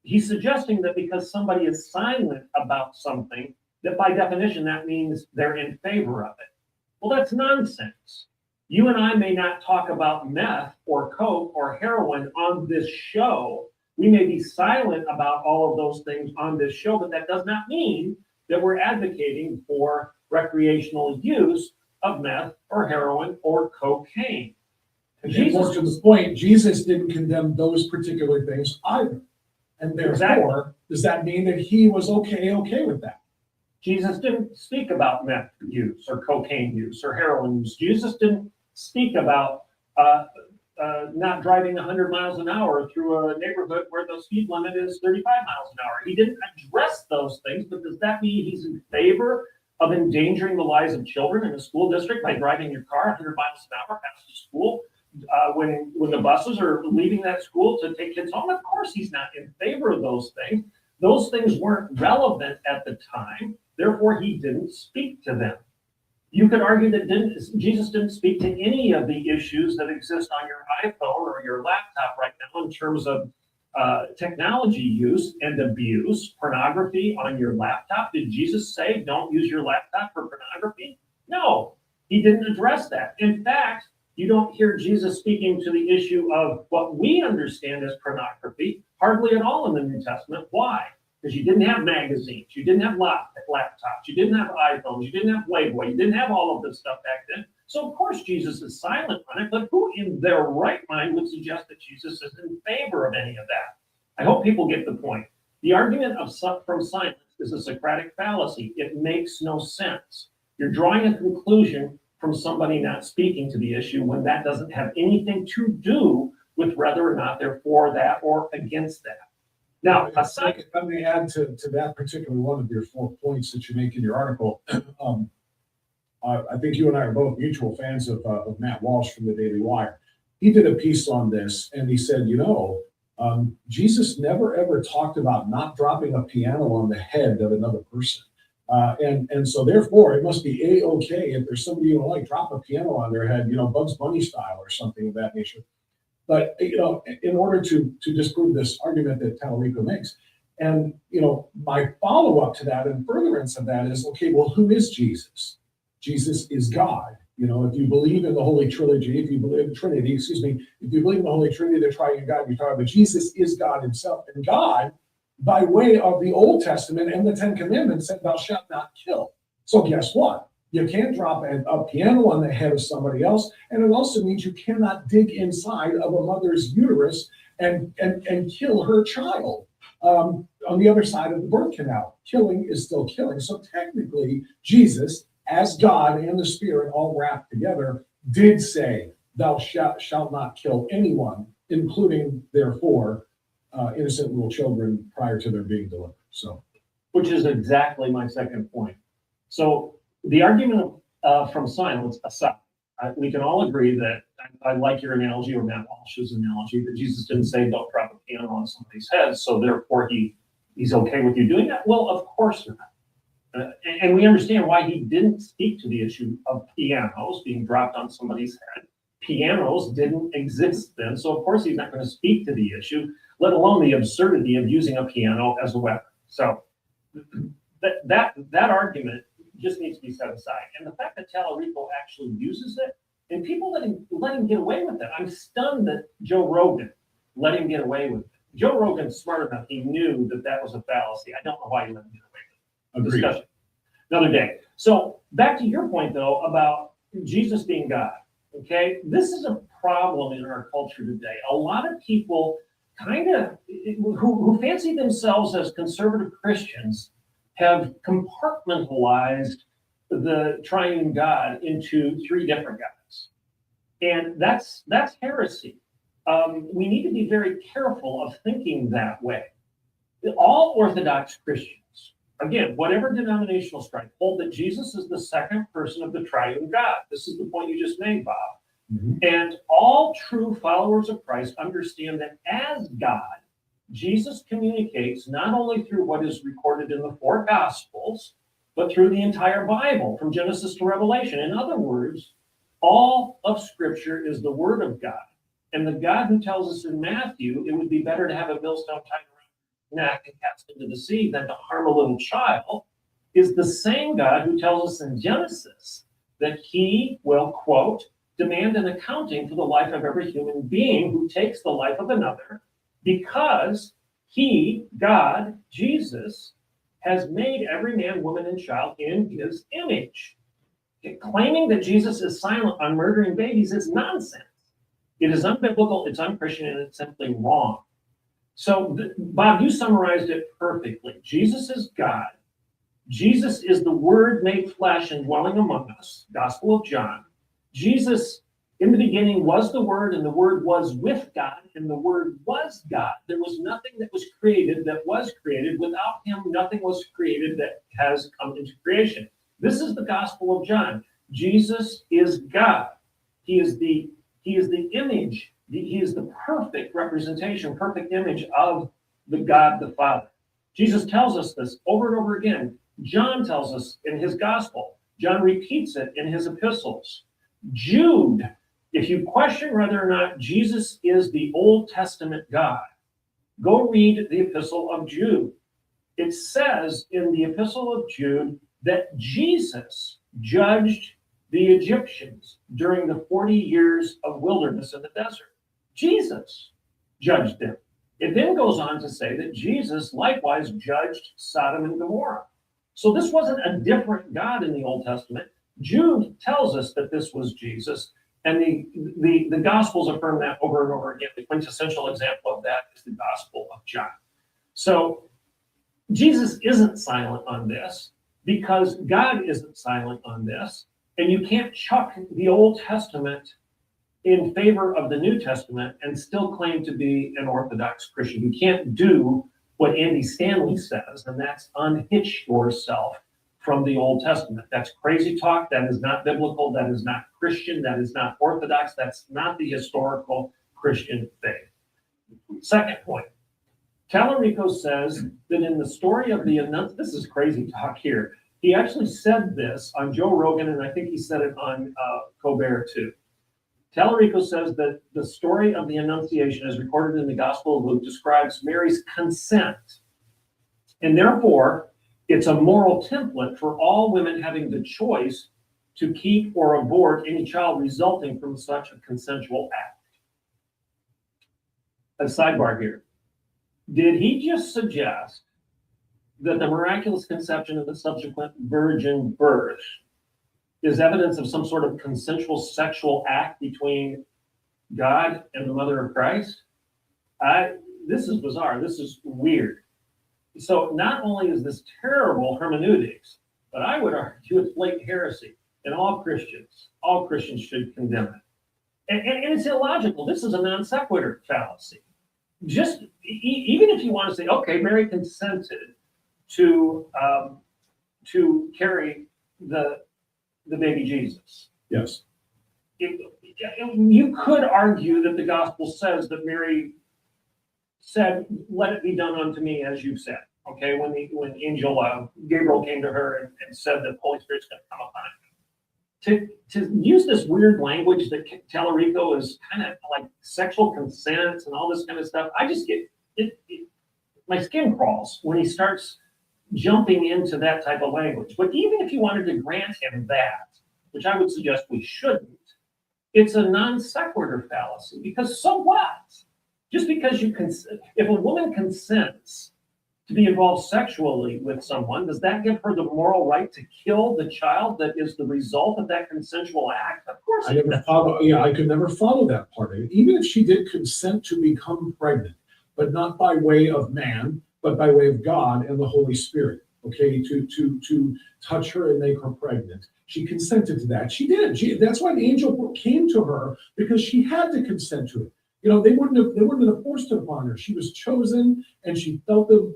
F: He's suggesting that because somebody is silent about something, that by definition, that means they're in favor of it. Well, that's nonsense. You and I may not talk about meth or coke or heroin on this show. We may be silent about all of those things on this show, but that does not mean that we're advocating for recreational use of meth or heroin or cocaine.
B: And more to the point, Jesus didn't condemn those particular things either. And therefore,
F: Exactly.
B: does that mean that he was okay with that?
F: Jesus didn't speak about meth use or cocaine use or heroin use. Jesus didn't speak about not driving 100 miles an hour through a neighborhood where the speed limit is 35 miles an hour. He didn't address those things, but does that mean he's in favor of endangering the lives of children in a school district by driving your car 100 miles an hour past the school when the buses are leaving that school to take kids home? Of course he's not in favor of those things. Those things weren't relevant at the time, therefore he didn't speak to them. You could argue that Jesus didn't speak to any of the issues that exist on your iPhone or your laptop right now in terms of technology use and abuse, pornography on your laptop. Did Jesus say don't use your laptop for pornography? No, he didn't address that. In fact, you don't hear Jesus speaking to the issue of what we understand as pornography hardly at all in the New Testament. Why? Because you didn't have magazines, you didn't have laptops, you didn't have iPhones, you didn't have Playboy, you didn't have all of this stuff back then. So of course Jesus is silent on it, but who in their right mind would suggest that Jesus is in favor of any of that? I hope people get the point. The argument from silence is a Socratic fallacy. It makes no sense. You're drawing a conclusion from somebody not speaking to the issue when that doesn't have anything to do with whether or not they're for that or against that. Now,
B: let me add to that particular one of your 4 points that you make in your article. I think you and I are both mutual fans of Matt Walsh from the Daily Wire. He did a piece on this, and he said, Jesus never ever talked about not dropping a piano on the head of another person. And so therefore, it must be A-okay if there's somebody you don't like, drop a piano on their head, Bugs Bunny style or something of that nature. But, in order to disprove this argument that Talarico makes, and, my follow-up to that and furtherance of that is, okay, well, who is Jesus? Jesus is God. If you believe in the Holy Trilogy, if you believe in Trinity, if you believe in the Holy Trinity, the triune God, you're talking about Jesus is God himself. And God, by way of the Old Testament and the Ten Commandments, said, thou shalt not kill. So guess what? You can't drop a piano on the head of somebody else. And it also means you cannot dig inside of a mother's uterus and kill her child on the other side of the birth canal. Killing is still killing. So technically, Jesus, as God and the Spirit all wrapped together, did say, thou shalt not kill anyone, including, therefore, innocent little children prior to their being delivered. So,
F: which is exactly my second point. So the argument from silence aside, we can all agree that I like your analogy, or Matt Walsh's analogy, that Jesus didn't say don't drop a piano on somebody's head, so therefore he's okay with you doing that. Well, of course not. And we understand why he didn't speak to the issue of pianos being dropped on somebody's head. Pianos didn't exist then, so of course he's not going to speak to the issue, let alone the absurdity of using a piano as a weapon. So that argument just needs to be set aside. And the fact that Talarico actually uses it, and people let him get away with it. I'm stunned that Joe Rogan let him get away with it. Joe Rogan's smart enough. He knew that was a fallacy. I don't know why he let him get away with it.
B: Agreed.
F: Discussion another day. So back to your point, though, about Jesus being God. Okay, this is a problem in our culture today. A lot of people who fancy themselves as conservative Christians have compartmentalized the triune God into three different gods. And that's heresy. We need to be very careful of thinking that way. All Orthodox Christians, again, whatever denominational stripe, hold that Jesus is the second person of the triune God. This is the point you just made, Bob. Mm-hmm. And all true followers of Christ understand that as God, Jesus communicates not only through what is recorded in the four Gospels, but through the entire Bible, from Genesis to Revelation. In other words, all of Scripture is the Word of God. And the God who tells us in Matthew, it would be better to have a millstone tied around your neck and cast into the sea than to harm a little child, is the same God who tells us in Genesis that he will, quote, demand an accounting for the life of every human being who takes the life of another, because he, God, Jesus, has made every man, woman, and child in his image. Claiming that Jesus is silent on murdering babies is nonsense. It is unbiblical, it's unchristian, and it's simply wrong. So, Bob, you summarized it perfectly. Jesus is God. Jesus is the Word made flesh and dwelling among us, Gospel of John. Jesus, in the beginning, was the Word, and the Word was with God, and the Word was God. There was nothing that was created that was created. Without him, nothing was created that has come into creation. This is the Gospel of John. Jesus is God. He is the image. He is the perfect representation, perfect image of the God the Father. Jesus tells us this over and over again. John tells us in his gospel. John repeats it in his epistles. Jude, if you question whether or not Jesus is the Old Testament God, go read the epistle of Jude. It says in the epistle of Jude that Jesus judged the Egyptians during the 40 years of wilderness in the desert. Jesus judged them. It then goes on to say that Jesus likewise judged Sodom and Gomorrah. So this wasn't a different God in the Old Testament. Jude tells us that this was Jesus, and the Gospels affirm that over and over again. The quintessential example of that is the Gospel of John. So Jesus isn't silent on this because God isn't silent on this, and you can't chuck the Old Testament in favor of the New Testament and still claim to be an Orthodox Christian. You can't do what Andy Stanley says, and that's unhitch yourself from the Old Testament. That's crazy talk. That is not biblical. That is not Christian. That is not Orthodox. That's not the historical Christian faith. Second point, Tallarico says that in the story of the Annunciation, this is crazy talk here. He actually said this on Joe Rogan, and I think he said it on Colbert too. Tallarico says that the story of the Annunciation, as recorded in the Gospel of Luke, describes Mary's consent. And therefore, it's a moral template for all women having the choice to keep or abort any child resulting from such a consensual act. A sidebar here. Did he just suggest that the miraculous conception and the subsequent virgin birth is evidence of some sort of consensual sexual act between God and the mother of Christ? This is bizarre. This is weird. So not only is this terrible hermeneutics, but I would argue it's blatant heresy, and all Christians should condemn it. And it's illogical. This is a non sequitur fallacy. Just even if you want to say, okay, Mary consented to carry the baby Jesus.
B: Yes.
F: You could argue that the gospel says that Mary said, "Let it be done unto me as you said." Okay, when angel Gabriel came to her and said that the Holy Spirit's going to come upon him. To use this weird language that Tallarico is kind of like sexual consent and all this kind of stuff, I just get my skin crawls when he starts jumping into that type of language. But even if you wanted to grant him that, which I would suggest we shouldn't, it's a non sequitur fallacy, because so what? Just because if a woman consents to be involved sexually with someone, does that give her the moral right to kill the child that is the result of that consensual act? Of course.
B: I could never follow that part of it. Even if she did consent to become pregnant, but not by way of man, but by way of God and the Holy Spirit, okay, to touch her and make her pregnant. She consented to that. She did. That's why the angel came to her, because she had to consent to it. You know, they wouldn't have forced it upon her. She was chosen, and she felt the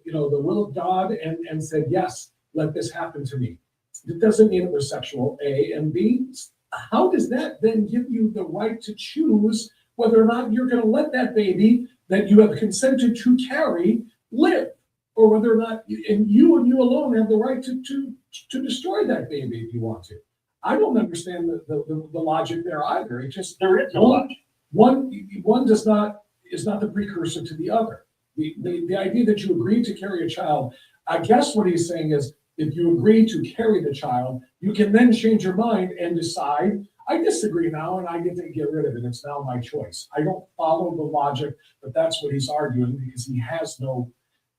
B: will of God, and said, yes, let this happen to me. It doesn't mean it was sexual, A, and B. How does that then give you the right to choose whether or not you're going to let that baby that you have consented to carry live, or whether or not you alone have the right to destroy that baby if you want to? I don't understand the logic there either. It just,
F: there is no logic.
B: One is not the precursor to the other. The idea that you agree to carry a child, I guess what he's saying is, if you agree to carry the child, you can then change your mind and decide, I disagree now and I get to get rid of it. It's now my choice. I don't follow the logic, but that's what he's arguing, because he has no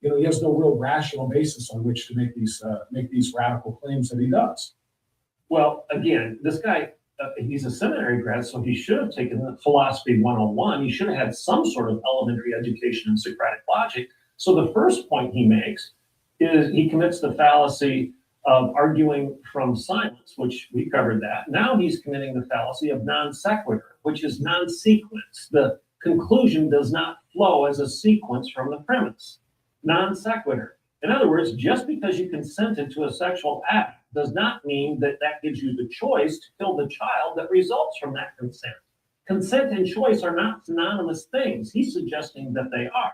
B: real rational basis on which to make these radical claims that he does.
F: Well, again, this guy, he's a seminary grad, so he should have taken the philosophy 101. He should have had some sort of elementary education in Socratic logic. So the first point he makes is he commits the fallacy of arguing from silence, which we covered that. Now he's committing the fallacy of non sequitur, which is non-sequence. The conclusion does not flow as a sequence from the premise. Non sequitur. In other words, just because you consented to a sexual act does not mean that that gives you the choice to kill the child that results from that consent. Consent and choice are not synonymous things. He's suggesting that they are.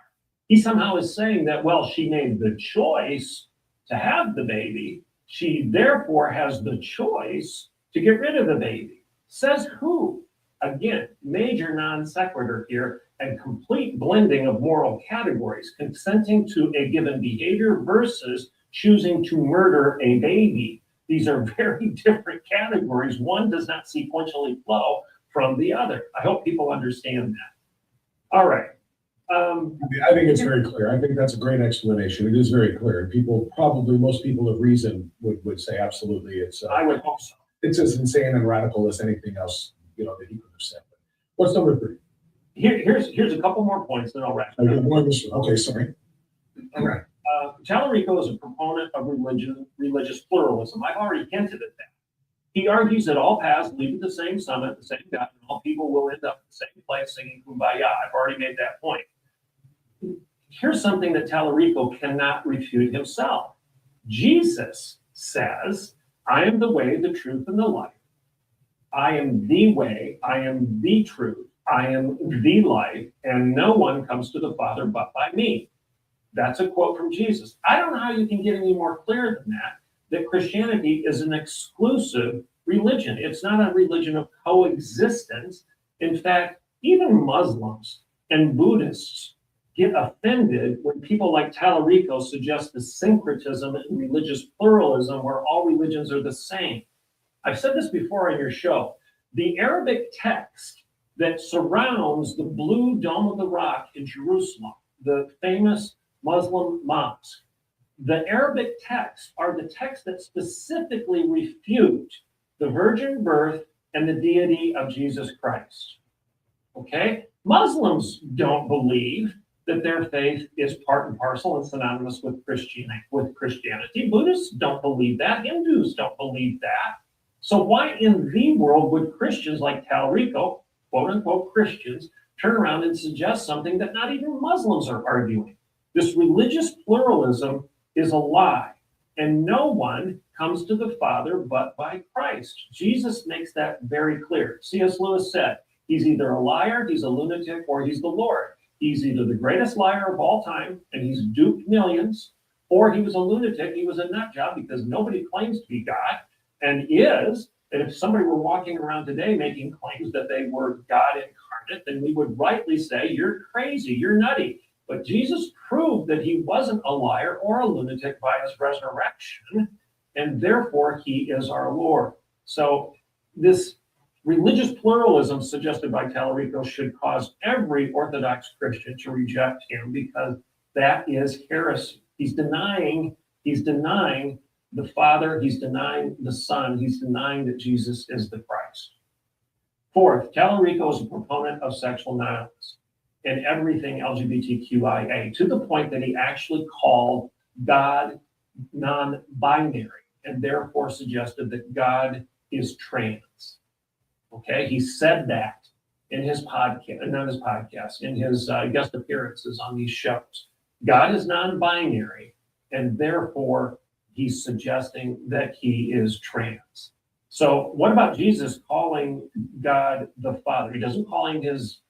F: He somehow is saying that, well, she made the choice to have the baby. She therefore has the choice to get rid of the baby. Says who? Again, major non sequitur here and complete blending of moral categories, consenting to a given behavior versus choosing to murder a baby. These are very different categories. One does not sequentially flow from the other. I hope people understand that. All right.
B: I think it's very clear. I think that's a great explanation. It is very clear. People, probably most people of reason would say absolutely. It's
F: I would hope so.
B: It's as insane and radical as anything else, that he could have said. What's number 3?
F: Here's a couple more points, then I'll wrap it up.
B: Okay, sorry.
F: All right. Tallarico is a proponent of religious pluralism. I've already hinted at that. He argues that all paths lead to the same summit, the same God, and all people will end up in the same place singing Kumbaya. I've already made that point. Here's something that Tallarico cannot refute himself. Jesus says, I am the way, the truth, and the life. I am the way, I am the truth, I am the life, and no one comes to the Father but by me. That's a quote from Jesus. I don't know how you can get any more clear than that Christianity is an exclusive religion. It's not a religion of coexistence. In fact, even Muslims and Buddhists get offended when people like Tallarico suggest the syncretism and religious pluralism where all religions are the same. I've said this before on your show. The Arabic text that surrounds the blue Dome of the Rock in Jerusalem, the famous Muslim mosque, the Arabic texts are the texts that specifically refute the virgin birth and the deity of Jesus Christ. Okay? Muslims don't believe that their faith is part and parcel and synonymous with Christianity. Buddhists don't believe that. Hindus don't believe that. So why in the world would Christians like Tallarico, quote unquote Christians, turn around and suggest something that not even Muslims are arguing? This religious pluralism is a lie, and no one comes to the Father but by Christ. Jesus makes that very clear. C.S. Lewis said, he's either a liar, he's a lunatic, or he's the Lord. He's either the greatest liar of all time, and he's duped millions, or he was a lunatic, he was a nut job because nobody claims to be God, and is. And if somebody were walking around today making claims that they were God incarnate, then we would rightly say, you're crazy, you're nutty. But Jesus proved that he wasn't a liar or a lunatic by his resurrection, and therefore he is our Lord. So this religious pluralism suggested by Tallarico should cause every Orthodox Christian to reject him because that is heresy. He's denying the Father, he's denying the Son, he's denying that Jesus is the Christ. Fourth, Tallarico is a proponent of sexual nihilists and everything LGBTQIA, to the point that he actually called God non-binary and therefore suggested that God is trans. Okay, he said that in his podcast, not his podcast, in his guest appearances on these shows. God is non-binary, and therefore he's suggesting that he is trans. So what about Jesus calling God the Father? He doesn't call him his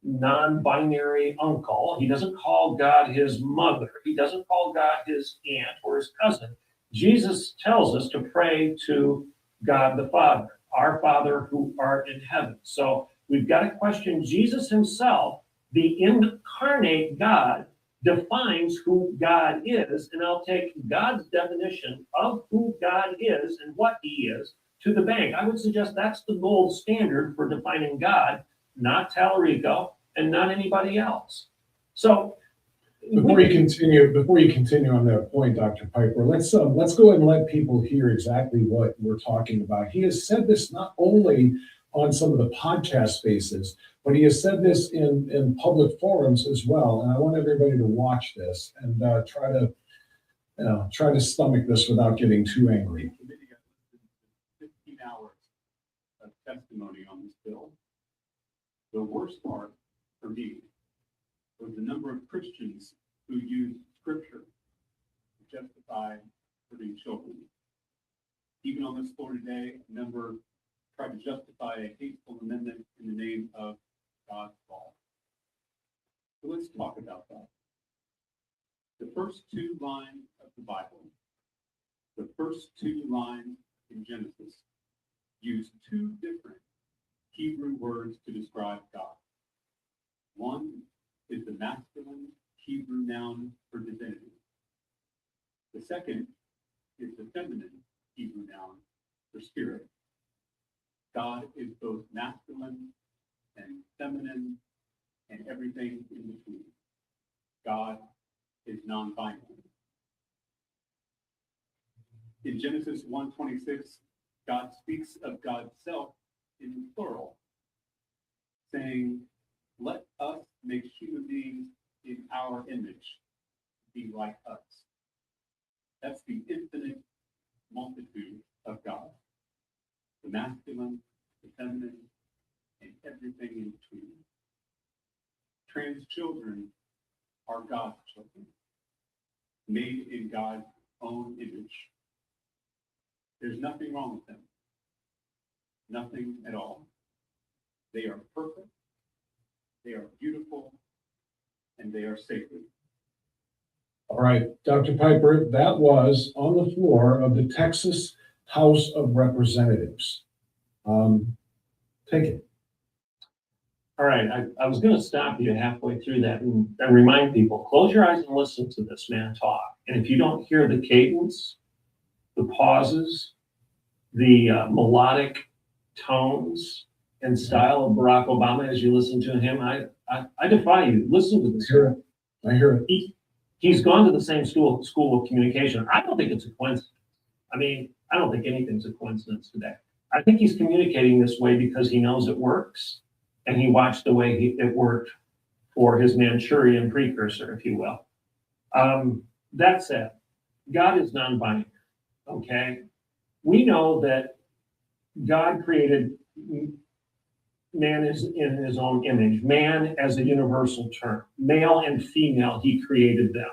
F: non-binary uncle. He doesn't call God his mother. He doesn't call God his aunt or his cousin. Jesus tells us to pray to God the Father, our Father who art in heaven. So we've got to question Jesus himself. The incarnate God defines who God is, and I'll take God's definition of who God is and what he is to the bank. I would suggest that's the gold standard for defining God, not Tallarico and not anybody else. So
B: Before you continue on that point, Dr. Piper, let's go ahead and let people hear exactly what we're talking about. He has said this not only on some of the podcast spaces, but he has said this in public forums as well. And I want everybody to watch this and try to stomach this without getting too angry.
G: 15 hours of testimony on this bill. The worst part for me was the number of Christians who used scripture to justify hurting children. Even on this floor today, a number tried to justify a hateful amendment in the name of God's law. So let's talk about that. The first two lines of the Bible, the first two lines in Genesis, use two different Hebrew words to describe God. One is the masculine Hebrew noun for divinity. The second is the feminine Hebrew noun for spirit. God is both masculine and feminine and everything in between. God is non-binary. In Genesis 1:26, God speaks of God's self in the plural, saying, "Let us make human beings in our image, be like us." That's the infinite multitude of God. The masculine, the feminine, and everything in between. Trans children are God's children, made in God's own image. There's nothing wrong with them. Nothing at all. They are perfect, they are beautiful, and they are sacred.
B: All right, Dr. Piper, that was on the floor of the Texas House of Representatives. Take it.
F: All right, I was going to stop you halfway through that and remind people, close your eyes and listen to this man talk. And if you don't hear the cadence, the pauses, the melodic tones and style of Barack Obama as you listen to him, I defy you. Listen to this.
B: I hear it.
F: He's gone to the same school of communication. I don't think it's a coincidence. I mean, I don't think anything's a coincidence today. I think he's communicating this way because he knows it works, and he watched the way it worked for his Manchurian precursor, if you will. That said, God is non-binary, okay? We know that God created man is in his own image. Man as a universal term. Male and female, he created them,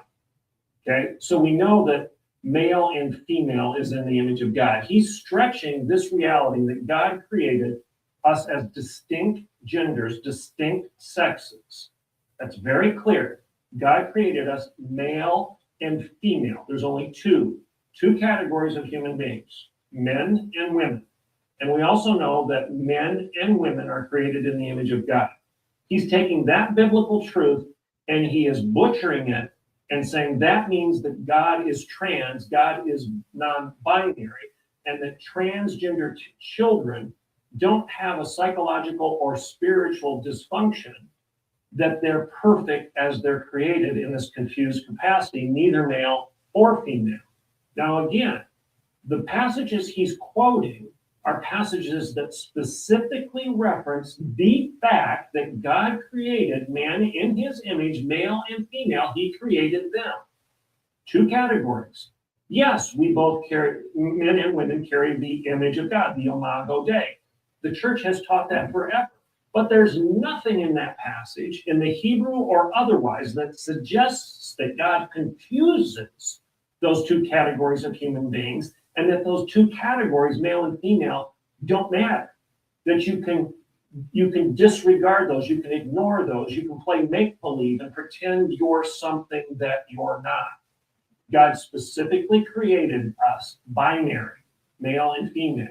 F: okay? So we know that male and female is in the image of God. He's stretching this reality that God created us as distinct genders, distinct sexes. That's very clear. God created us male and female. There's only two categories of human beings, men and women. And we also know that men and women are created in the image of God. He's taking that biblical truth and he is butchering it and saying that means that God is trans, God is non-binary, and that transgender children don't have a psychological or spiritual dysfunction, that they're perfect as they're created in this confused capacity, neither male or female. Now, again, the passages he's quoting are passages that specifically reference the fact that God created man in his image, male and female. He created them. Two categories. Yes, we both carry, men and women carry the image of God, the Imago Dei. The church has taught that forever. But there's nothing in that passage, in the Hebrew or otherwise, that suggests that God confuses those two categories of human beings, and that those two categories, male and female, don't matter. That you can disregard those, you can ignore those, you can play make-believe and pretend you're something that you're not. God specifically created us binary, male and female.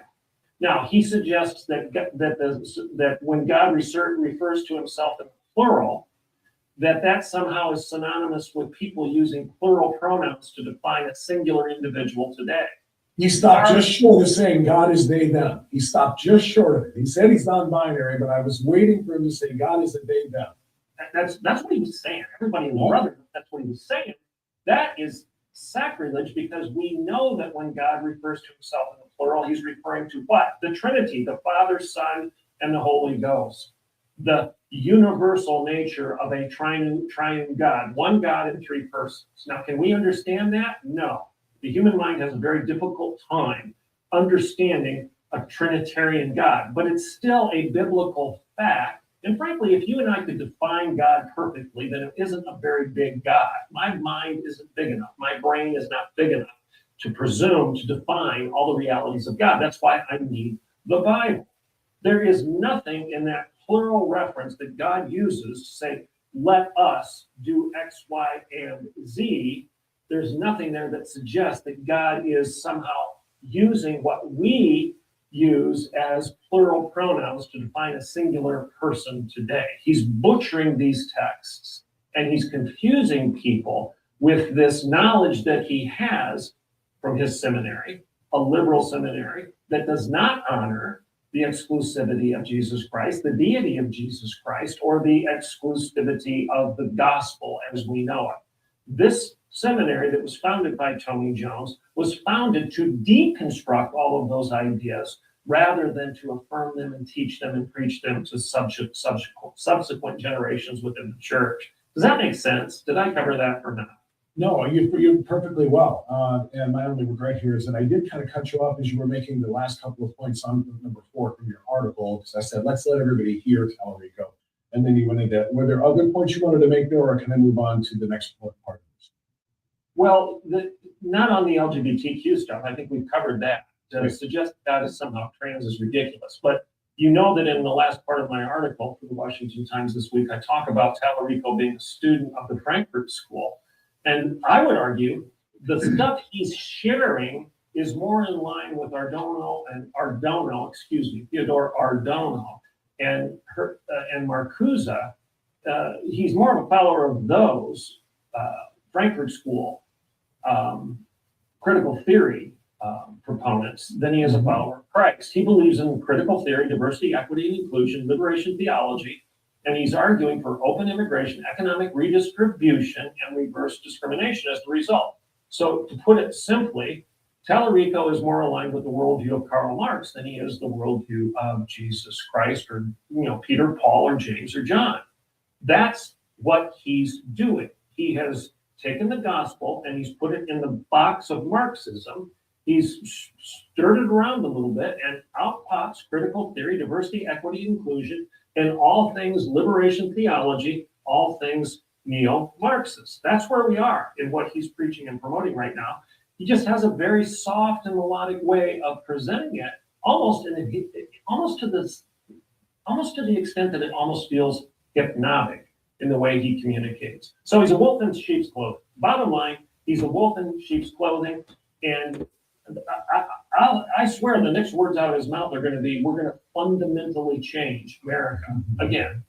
F: Now, he suggests that when God refers to himself in plural, that somehow is synonymous with people using plural pronouns to define a singular individual today.
B: He stopped just short of saying God is they, them. He stopped just short of it. He said he's non-binary, but I was waiting for him to say God is a they, them.
F: That's what he was saying. Everybody in the brotherhood, that's what he was saying. That is sacrilege, because we know that when God refers to himself in the plural, he's referring to what? The Trinity, the Father, Son, and the Holy Ghost. The universal nature of a triune God, one God in three persons. Now, can we understand that? No. The human mind has a very difficult time understanding a Trinitarian God, but it's still a biblical fact. And frankly, if you and I could define God perfectly, then it isn't a very big God. My mind isn't big enough. My brain is not big enough to presume to define all the realities of God. That's why I need the Bible. There is nothing in that plural reference that God uses to say, let us do X, Y, and Z. There's nothing there that suggests that God is somehow using what we use as plural pronouns to define a singular person today. He's butchering these texts, and he's confusing people with this knowledge that he has from his seminary, a liberal seminary that does not honor the exclusivity of Jesus Christ, the deity of Jesus Christ, or the exclusivity of the gospel as we know it. This seminary that was founded by Tony Jones was founded to deconstruct all of those ideas rather than to affirm them and teach them and preach them to subsequent generations within the church. Does that make sense? Did I cover that or not?
B: No, you perfectly well. And my only regret here is that I did kind of cut you off as you were making the last couple of points on number 4 from your article, because I said, let's let everybody hear Tallarico. And then you went into, were there other points you wanted to make there, or can I move on to the next part of this?
F: Well, not on the LGBTQ stuff. I think we've covered that. To suggest that God is somehow trans is ridiculous. But you know that in the last part of my article for the Washington Times this week, I talk about Tallarico being a student of the Frankfurt School. And I would argue the stuff he's sharing is more in line with Theodore Ardono and Marcuse. He's more of a follower of those Frankfurt School critical theory proponents than he is a follower of Christ. He believes in critical theory, diversity, equity, and inclusion, liberation theology, and he's arguing for open immigration, economic redistribution, and reverse discrimination as the result. So to put it simply, Tallarico is more aligned with the worldview of Karl Marx than he is the worldview of Jesus Christ or Peter, Paul, or James, or John. That's what he's doing. He has taken the gospel and he's put it in the box of Marxism. He's stirred it around a little bit, and out pops critical theory, diversity, equity, inclusion, and all things liberation theology, all things neo-Marxist. That's where we are in what he's preaching and promoting right now. He just has a very soft and melodic way of presenting it, almost to the extent that it almost feels hypnotic in the way he communicates. So he's a wolf in sheep's clothing. Bottom line, he's a wolf in sheep's clothing, and I swear the next words out of his mouth are going to be, we're going to fundamentally change America. Again,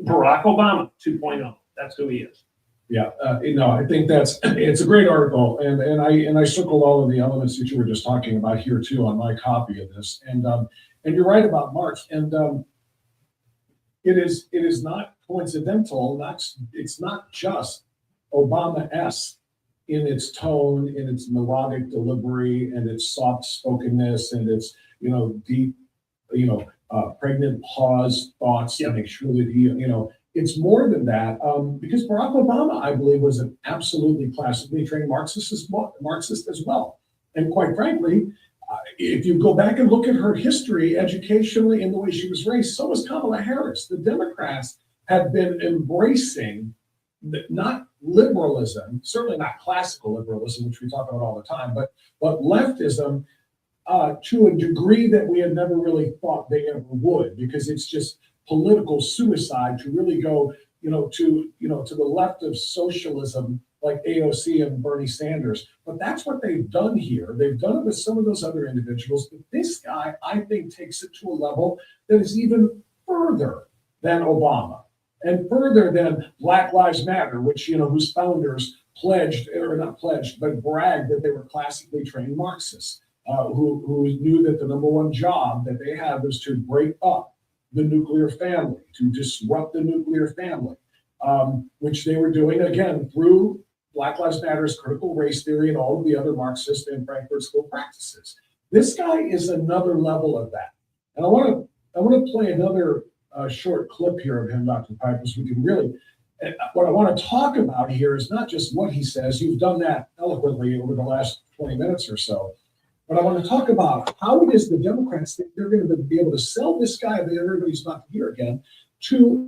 F: Barack Obama 2.0. That's who he is.
B: Yeah, I think it's a great article, and I circled all of the elements that you were just talking about here too on my copy of this, and you're right about Marx, and it is not coincidental. It's not just Obama-esque in its tone, in its melodic delivery, and its soft-spokenness, and its deep, pregnant pause thoughts to make sure that he, it's more than that, because Barack Obama, I believe, was an absolutely classically trained Marxist as well. And quite frankly, if you go back and look at her history educationally and the way she was raised, so was Kamala Harris. The Democrats have been embracing not liberalism, certainly not classical liberalism, which we talk about all the time, but leftism to a degree that we had never really thought they ever would, because it's just political suicide to really go, to the left of socialism like AOC and Bernie Sanders. But that's what they've done here. They've done it with some of those other individuals. But this guy, I think, takes it to a level that is even further than Obama and further than Black Lives Matter, which, whose founders bragged that they were classically trained Marxists, who knew that the number one job that they had was to break up the nuclear family, to disrupt the nuclear family. which they were doing, again, through Black Lives Matter's critical race theory and all of the other Marxist and Frankfurt School practices. This guy is another level of that. And I want to play another short clip here of him, Dr. Piper, so we can really, what I want to talk about here is not just what he says. You've done that eloquently over the last 20 minutes or so. But I want to talk about how it is the Democrats think they're going to be able to sell this guy that everybody's about to hear again to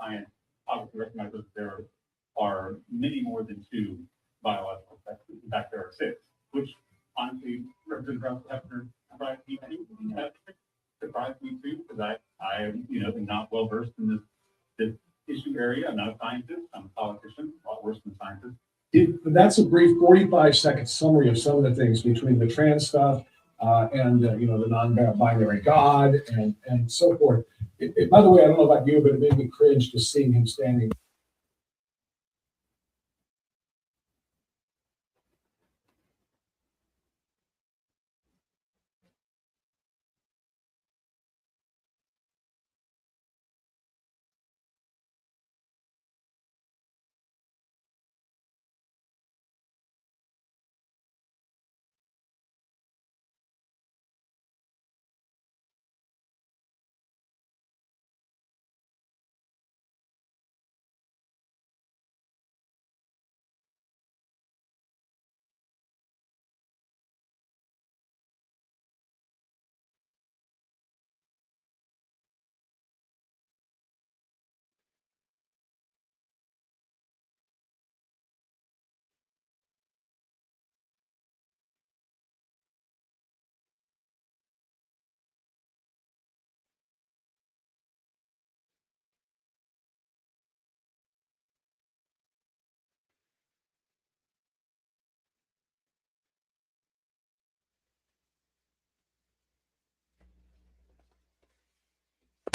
G: I obviously recognize that there are many more than 2 biological sexes. In fact, there are 6, which honestly, Representative Rouse Hefner surprised me too. Surprised me too, because I am, not well versed in this issue area. I'm not a scientist. I'm a politician, a lot worse than a scientist.
B: That's a brief 45-second summary of some of the things between the trans stuff and the non-binary God and so forth. By the way, I don't know about you, but it made me cringe just seeing him standing.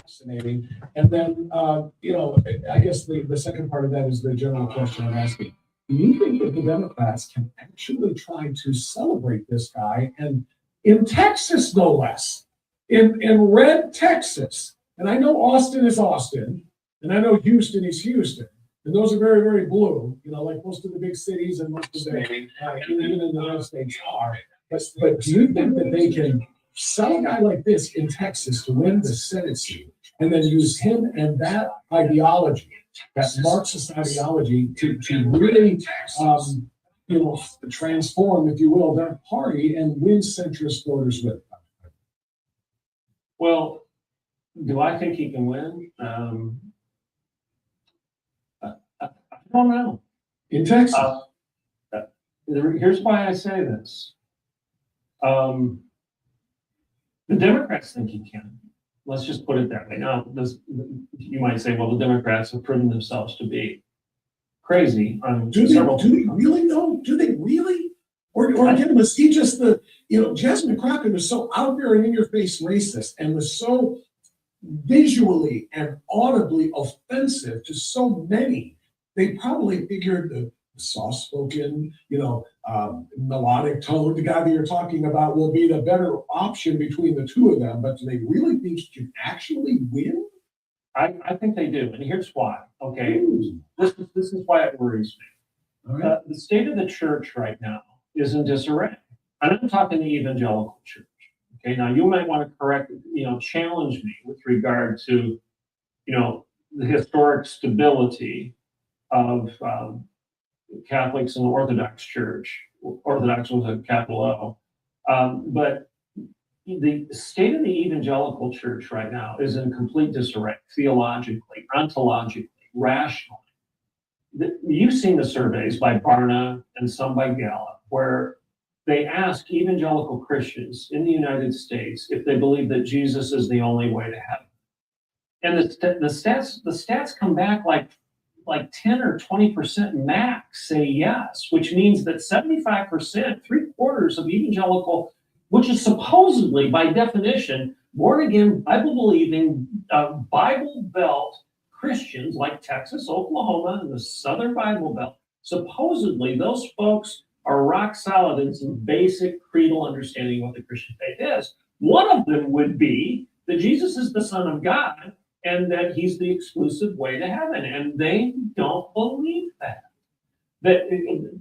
B: Fascinating. And then, I guess the second part of that is the general question I'm asking. Do you think that the Democrats can actually try to celebrate this guy, and in Texas, no less, in red Texas? And I know Austin is Austin, and I know Houston is Houston, and those are very, very blue, like most of the big cities and most of the, even in the United States are. But do you think that they can sell a guy like this in Texas to win the Senate seat, and then use him and that ideology, that Marxist ideology, to really, transform, if you will, their party and win centrist voters with it?
F: Well, do I think he can win? I don't know.
B: In Texas?
F: Here's why I say this. The Democrats think he can. Let's just put it that way. Now, you might say, well, the Democrats have proven themselves to be crazy on
B: do they really know? Do they really? Or again, was he just Jasmine Crockett was so out there and in your face racist and was so visually and audibly offensive to so many. They probably figured the soft-spoken, melodic tone, the guy that you're talking about, will be the better option between the two of them. But do they really think he can actually win?
F: I think they do, and here's why. Okay, this is why it worries me. Right. The state of the church right now is in disarray, and I'm talking the evangelical church. Okay, now you might want to challenge me with regard to, the historic stability of Catholics and the Orthodox Church Orthodox with a capital O. But the state of the evangelical church right now is in complete disarray, theologically, ontologically, rationally. You've seen the surveys by Barna and some by Gallup, where they ask evangelical Christians in the United States if they believe that Jesus is the only way to heaven. And the stats come back like 10 or 20% max say yes, which means that 75%, 3/4 of evangelical, which is supposedly by definition born again, Bible believing, Bible Belt Christians like Texas, Oklahoma, and the Southern Bible Belt. Supposedly, those folks are rock solid in some basic creedal understanding of what the Christian faith is. One of them would be that Jesus is the Son of God and that he's the exclusive way to heaven. And they don't believe that. The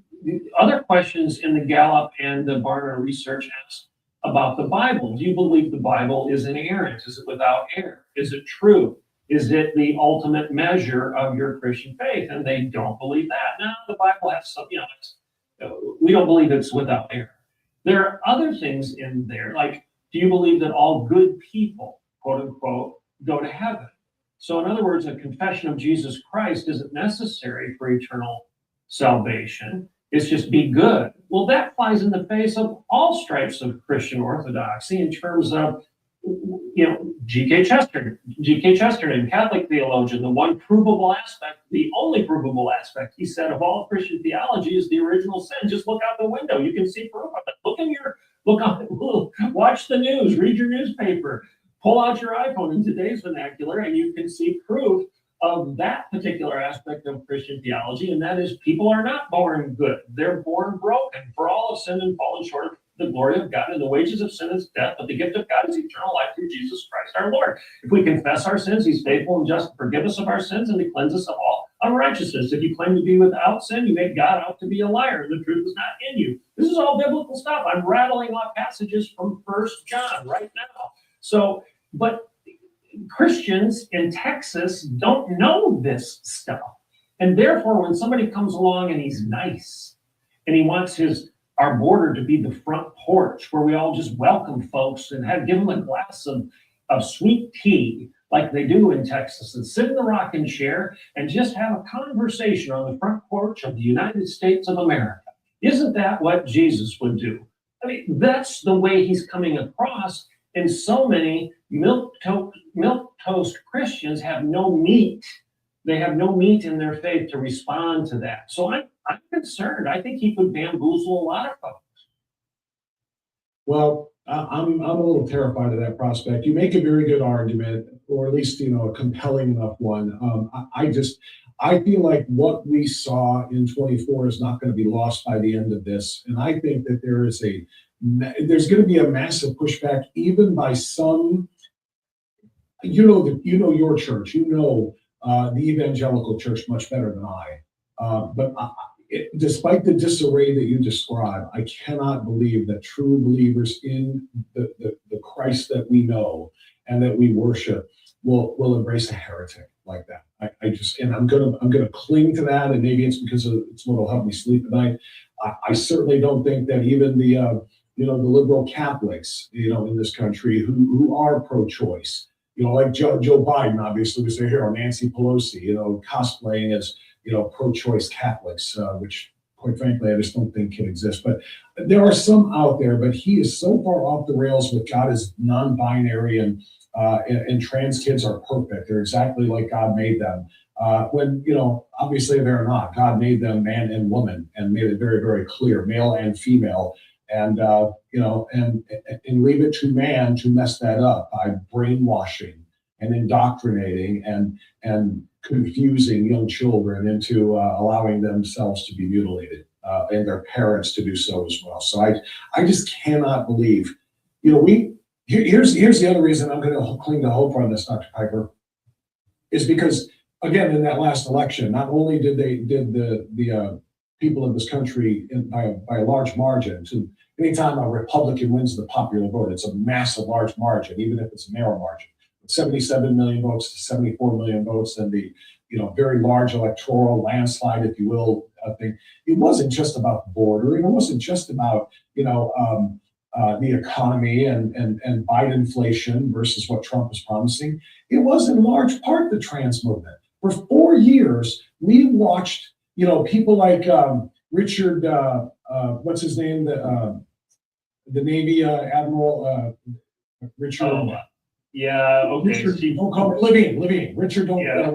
F: other questions in the Gallup and the Barna research asked about the Bible. Do you believe the Bible is inerrant? Is it without error? Is it true? Is it the ultimate measure of your Christian faith? And they don't believe that. Now, the Bible has some, we don't believe it's without error. There are other things in there, like, do you believe that all good people, quote unquote, go to heaven? So in other words, a confession of Jesus Christ isn't necessary for eternal salvation. It's just be good. Well, that flies in the face of all stripes of Christian orthodoxy in terms of, G.K. Chesterton, Catholic theologian, the one provable aspect, the only provable aspect, he said, of all Christian theology is the original sin. Just look out the window. You can see proof of it. Watch the news, read your newspaper, pull out your iPhone in today's vernacular, and you can see proof of that particular aspect of Christian theology, and that is people are not born good. They're born broken. For all have sinned and fallen short of the glory of God, and the wages of sin is death, but the gift of God is eternal life through Jesus Christ our Lord. If we confess our sins, he's faithful and just to forgive us of our sins and to cleanse us of all unrighteousness. If you claim to be without sin, you make God out to be a liar, and the truth is not in you. This is all biblical stuff. I'm rattling off passages from 1 John right now. So, but Christians in Texas don't know this stuff. And therefore, when somebody comes along and he's nice and he wants our border to be the front porch where we all just welcome folks and give them a glass of sweet tea like they do in Texas and sit in the rocking chair and just have a conversation on the front porch of the United States of America. Isn't that what Jesus would do? I mean, that's the way he's coming across. And so many milquetoast Christians have no meat. They have no meat in their faith to respond to that. So I'm concerned. I think he could bamboozle a lot of folks.
B: Well, I'm a little terrified of that prospect. You make a very good argument, or at least a compelling enough one. I feel like what we saw in 24 is not going to be lost by the end of this, and I think that there's going to be a massive pushback, even by some. Your church, the evangelical church much better than I. But despite the disarray that you describe, I cannot believe that true believers in the Christ that we know and that we worship will embrace a heretic like that. I'm gonna cling to that, and maybe it's because it's what'll help me sleep at night. I certainly don't think that even the liberal Catholics, in this country who are pro-choice, like Joe Biden, obviously was their hero, Nancy Pelosi, cosplaying as, pro-choice Catholics, which quite frankly, I just don't think can exist. But there are some out there, but he is so far off the rails with God is non-binary and trans kids are perfect. They're exactly like God made them. When, obviously they're not. God made them man and woman and made it very, very clear, male and female. And, and leave it to man to mess that up by brainwashing and indoctrinating and confusing young children into allowing themselves to be mutilated and their parents to do so as well. So I just cannot believe, here's the other reason I'm going to cling to hope on this, Dr. Piper, is because, again, in that last election, not only did the people of this country by a large margin. To anytime a Republican wins the popular vote, it's a massive, large margin, even if it's a narrow margin. 77 million votes to 74 million votes, and the very large electoral landslide, if you will, thing. It wasn't just about the border, and it wasn't just about the economy and Biden inflation versus what Trump was promising. It was in large part the trans movement. For 4 years, we watched people like Richard, what's his name, the Navy Admiral Richard.
F: Oh, yeah, okay.
B: Richard, don't call it Levine. Richard, don't.
F: Yeah.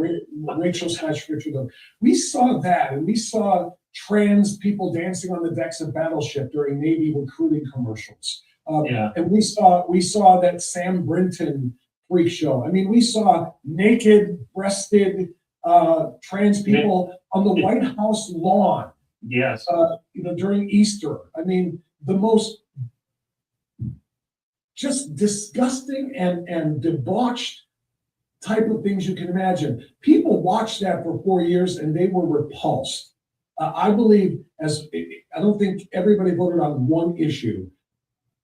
B: Rachel / Richard. Don't. We saw that, and we saw trans people dancing on the decks of battleship during Navy recruiting commercials. And we saw that Sam Brinton freak show. I mean, we saw naked, breasted trans people on the White House lawn.
F: Yes.
B: During Easter. I mean, the most just disgusting and debauched type of things you can imagine. People watched that for 4 years and they were repulsed. I believe, I don't think everybody voted on one issue,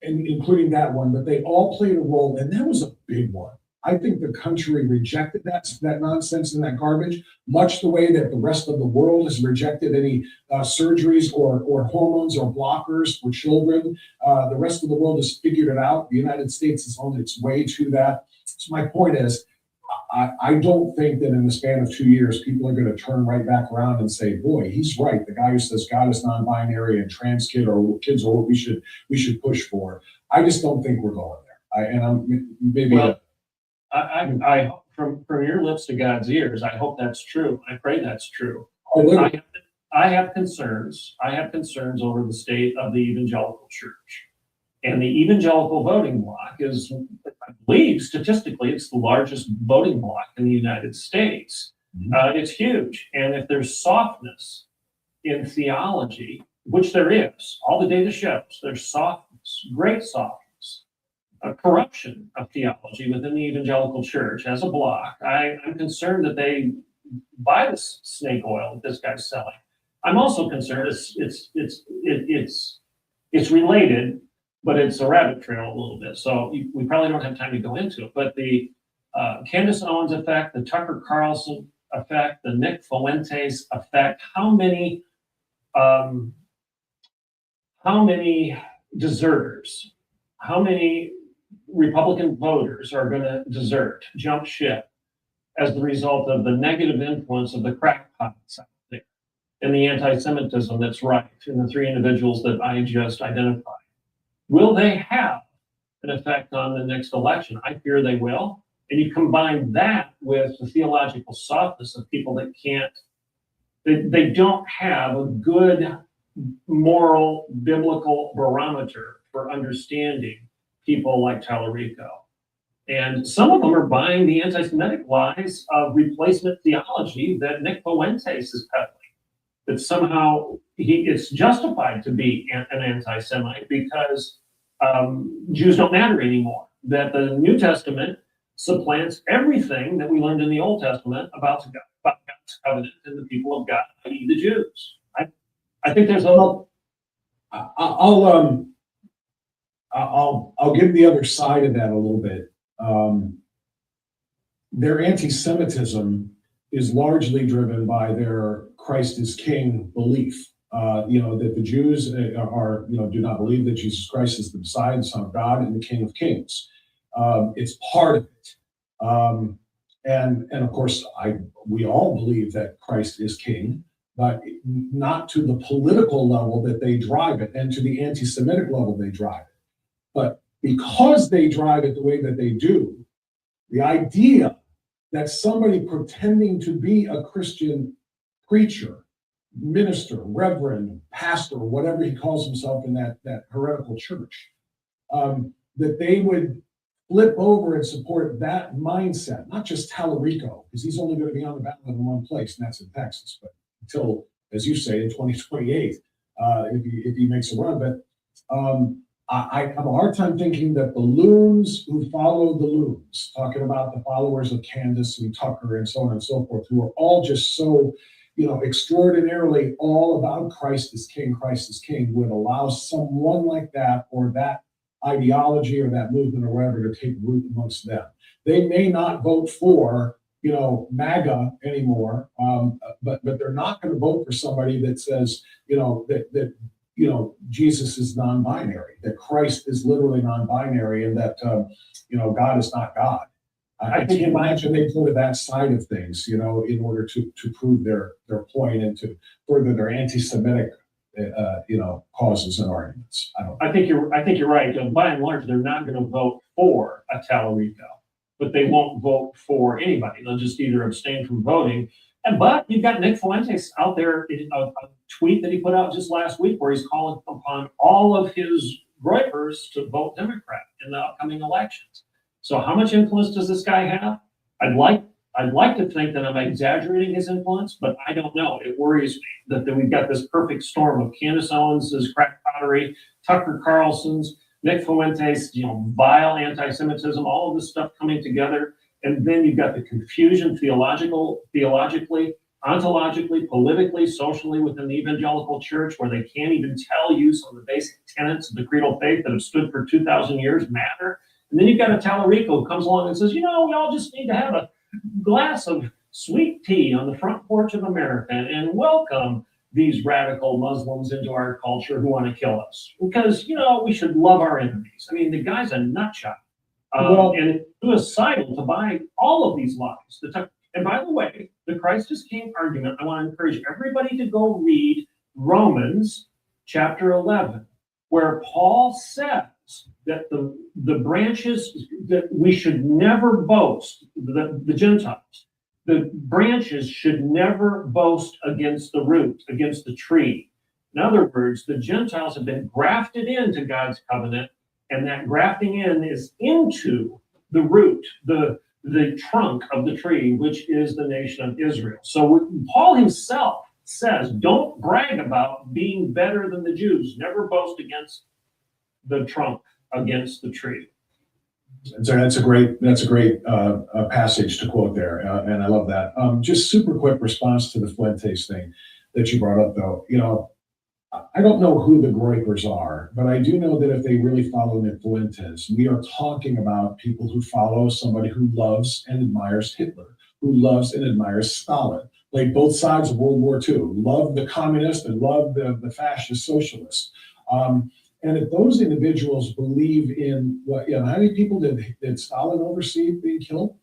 B: including that one, but they all played a role, and that was a big one. I think the country rejected that nonsense and that garbage, much the way that the rest of the world has rejected any surgeries or hormones or blockers for children. The rest of the world has figured it out. The United States is on its way to that. So my point is, I don't think that in the span of 2 years, people are going to turn right back around and say, boy, he's right. The guy who says God is non-binary and trans kids are what we should push for. I just don't think we're going there.
F: I from your lips to God's ears, I hope that's true. I pray that's true. I have concerns. I have concerns over the state of the evangelical church. And the evangelical voting bloc is, I believe, statistically, it's the largest voting bloc in the United States. It's huge. And if there's softness in theology, which there is, all the data shows there's softness, great softness, corruption of theology within the evangelical church as a bloc, I'm concerned that they buy this snake oil that this guy's selling. I'm also concerned it's related, but it's a rabbit trail a little bit. So we probably don't have time to go into it. But the Candace Owens effect, the Tucker Carlson effect, the Nick Fuentes effect, how many deserters, how many Republican voters are going to desert, jump ship as the result of the negative influence of the crackpots out there and the anti-Semitism that's rife in the three individuals that I just identified? Will they have an effect on the next election? I fear they will. And you combine that with the theological softness of people that they don't have a good moral, biblical barometer for understanding people like Tallarico. And some of them are buying the anti-Semitic lies of replacement theology that Nick Fuentes is peddling. That somehow it's justified to be an anti-Semite because Jews don't matter anymore. That the New Testament supplants everything that we learned in the Old Testament about God's covenant and the people of God, i.e. the Jews. I think there's a.
B: I'll give the other side of that a little bit. Their anti-Semitism is largely driven by their Christ is King belief. That the Jews do not believe that Jesus Christ is the Messiah, the Son of God, and the King of Kings. It's part of it. And of course, we all believe that Christ is King, but not to the political level that they drive it and to the anti-Semitic level they drive it. But because they drive it the way that they do, the idea that somebody pretending to be a Christian preacher, minister, reverend, pastor, whatever he calls himself in that heretical church, that they would flip over and support that mindset, not just Tallarico, because he's only going to be on the ballot in one place, and that's in Texas, but until, as you say, in 2028, if he makes a run. But I have a hard time thinking that the loons who follow the loons, talking about the followers of Candace and Tucker and so on and so forth, who are all just so, extraordinarily all about Christ is King, would allow someone like that or that ideology or that movement or whatever to take root amongst them. They may not vote for MAGA anymore, but they're not going to vote for somebody that says, that Jesus is non-binary, that Christ is literally non-binary, and that God is not God. I can't imagine they go to that side of things, in order to prove their point and to further their anti-Semitic, causes and arguments.
F: I think you're right. By and large, they're not going to vote for a Tallarico, but they won't vote for anybody. They'll just either abstain from voting. But you've got Nick Fuentes out there, a tweet that he put out just last week where he's calling upon all of his Reuters to vote Democrat in the upcoming elections. So how much influence does this guy have? I'd like to think that I'm exaggerating his influence, but I don't know. It worries me that we've got this perfect storm of Candace Owens's crack pottery, Tucker Carlson's, Nick Fuentes, vile anti-Semitism, all of this stuff coming together. And then you've got the confusion theologically, ontologically, politically, socially within the evangelical church, where they can't even tell you some of the basic tenets of the creedal faith that have stood for 2,000 years matter. And then you've got a Tallarico who comes along and says, we all just need to have a glass of sweet tea on the front porch of America and welcome these radical Muslims into our culture who want to kill us. Because, we should love our enemies. I mean, the guy's a nutshot. And it's suicidal to buy all of these lies. And by the way, the Christ is King argument, I want to encourage everybody to go read Romans chapter 11, where Paul says that the branches, that we should never boast, the Gentiles, the branches should never boast against the root, against the tree. In other words, the Gentiles have been grafted into God's covenant, and that grafting in is into the root, the trunk of the tree, which is the nation of Israel. So Paul himself says, don't brag about being better than the Jews. Never boast against the trunk, against the tree.
B: So that's a great passage to quote there, and I love that. Just super quick response to the Fuentes thing that you brought up, though. I don't know who the Groypers are, but I do know that if they really follow Nick Fuentes, we are talking about people who follow somebody who loves and admires Hitler, who loves and admires Stalin, like both sides of World War II, love the communist and love the fascist socialist. And if those individuals believe in how many people did Stalin oversee being killed?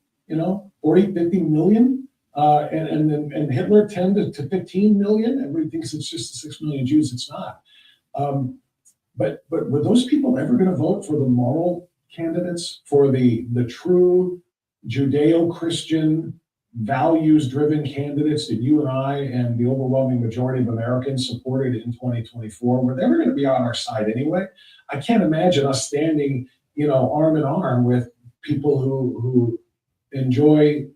B: 40, 50 million? And Hitler 10 to 15 million? Everybody thinks it's just 6 million Jews. It's not. But were those people ever going to vote for the moral candidates, for the true Judeo-Christian, values-driven candidates that you and I and the overwhelming majority of Americans supported in 2024? Were they ever going to be on our side anyway? I can't imagine us standing, arm in arm with people who enjoy,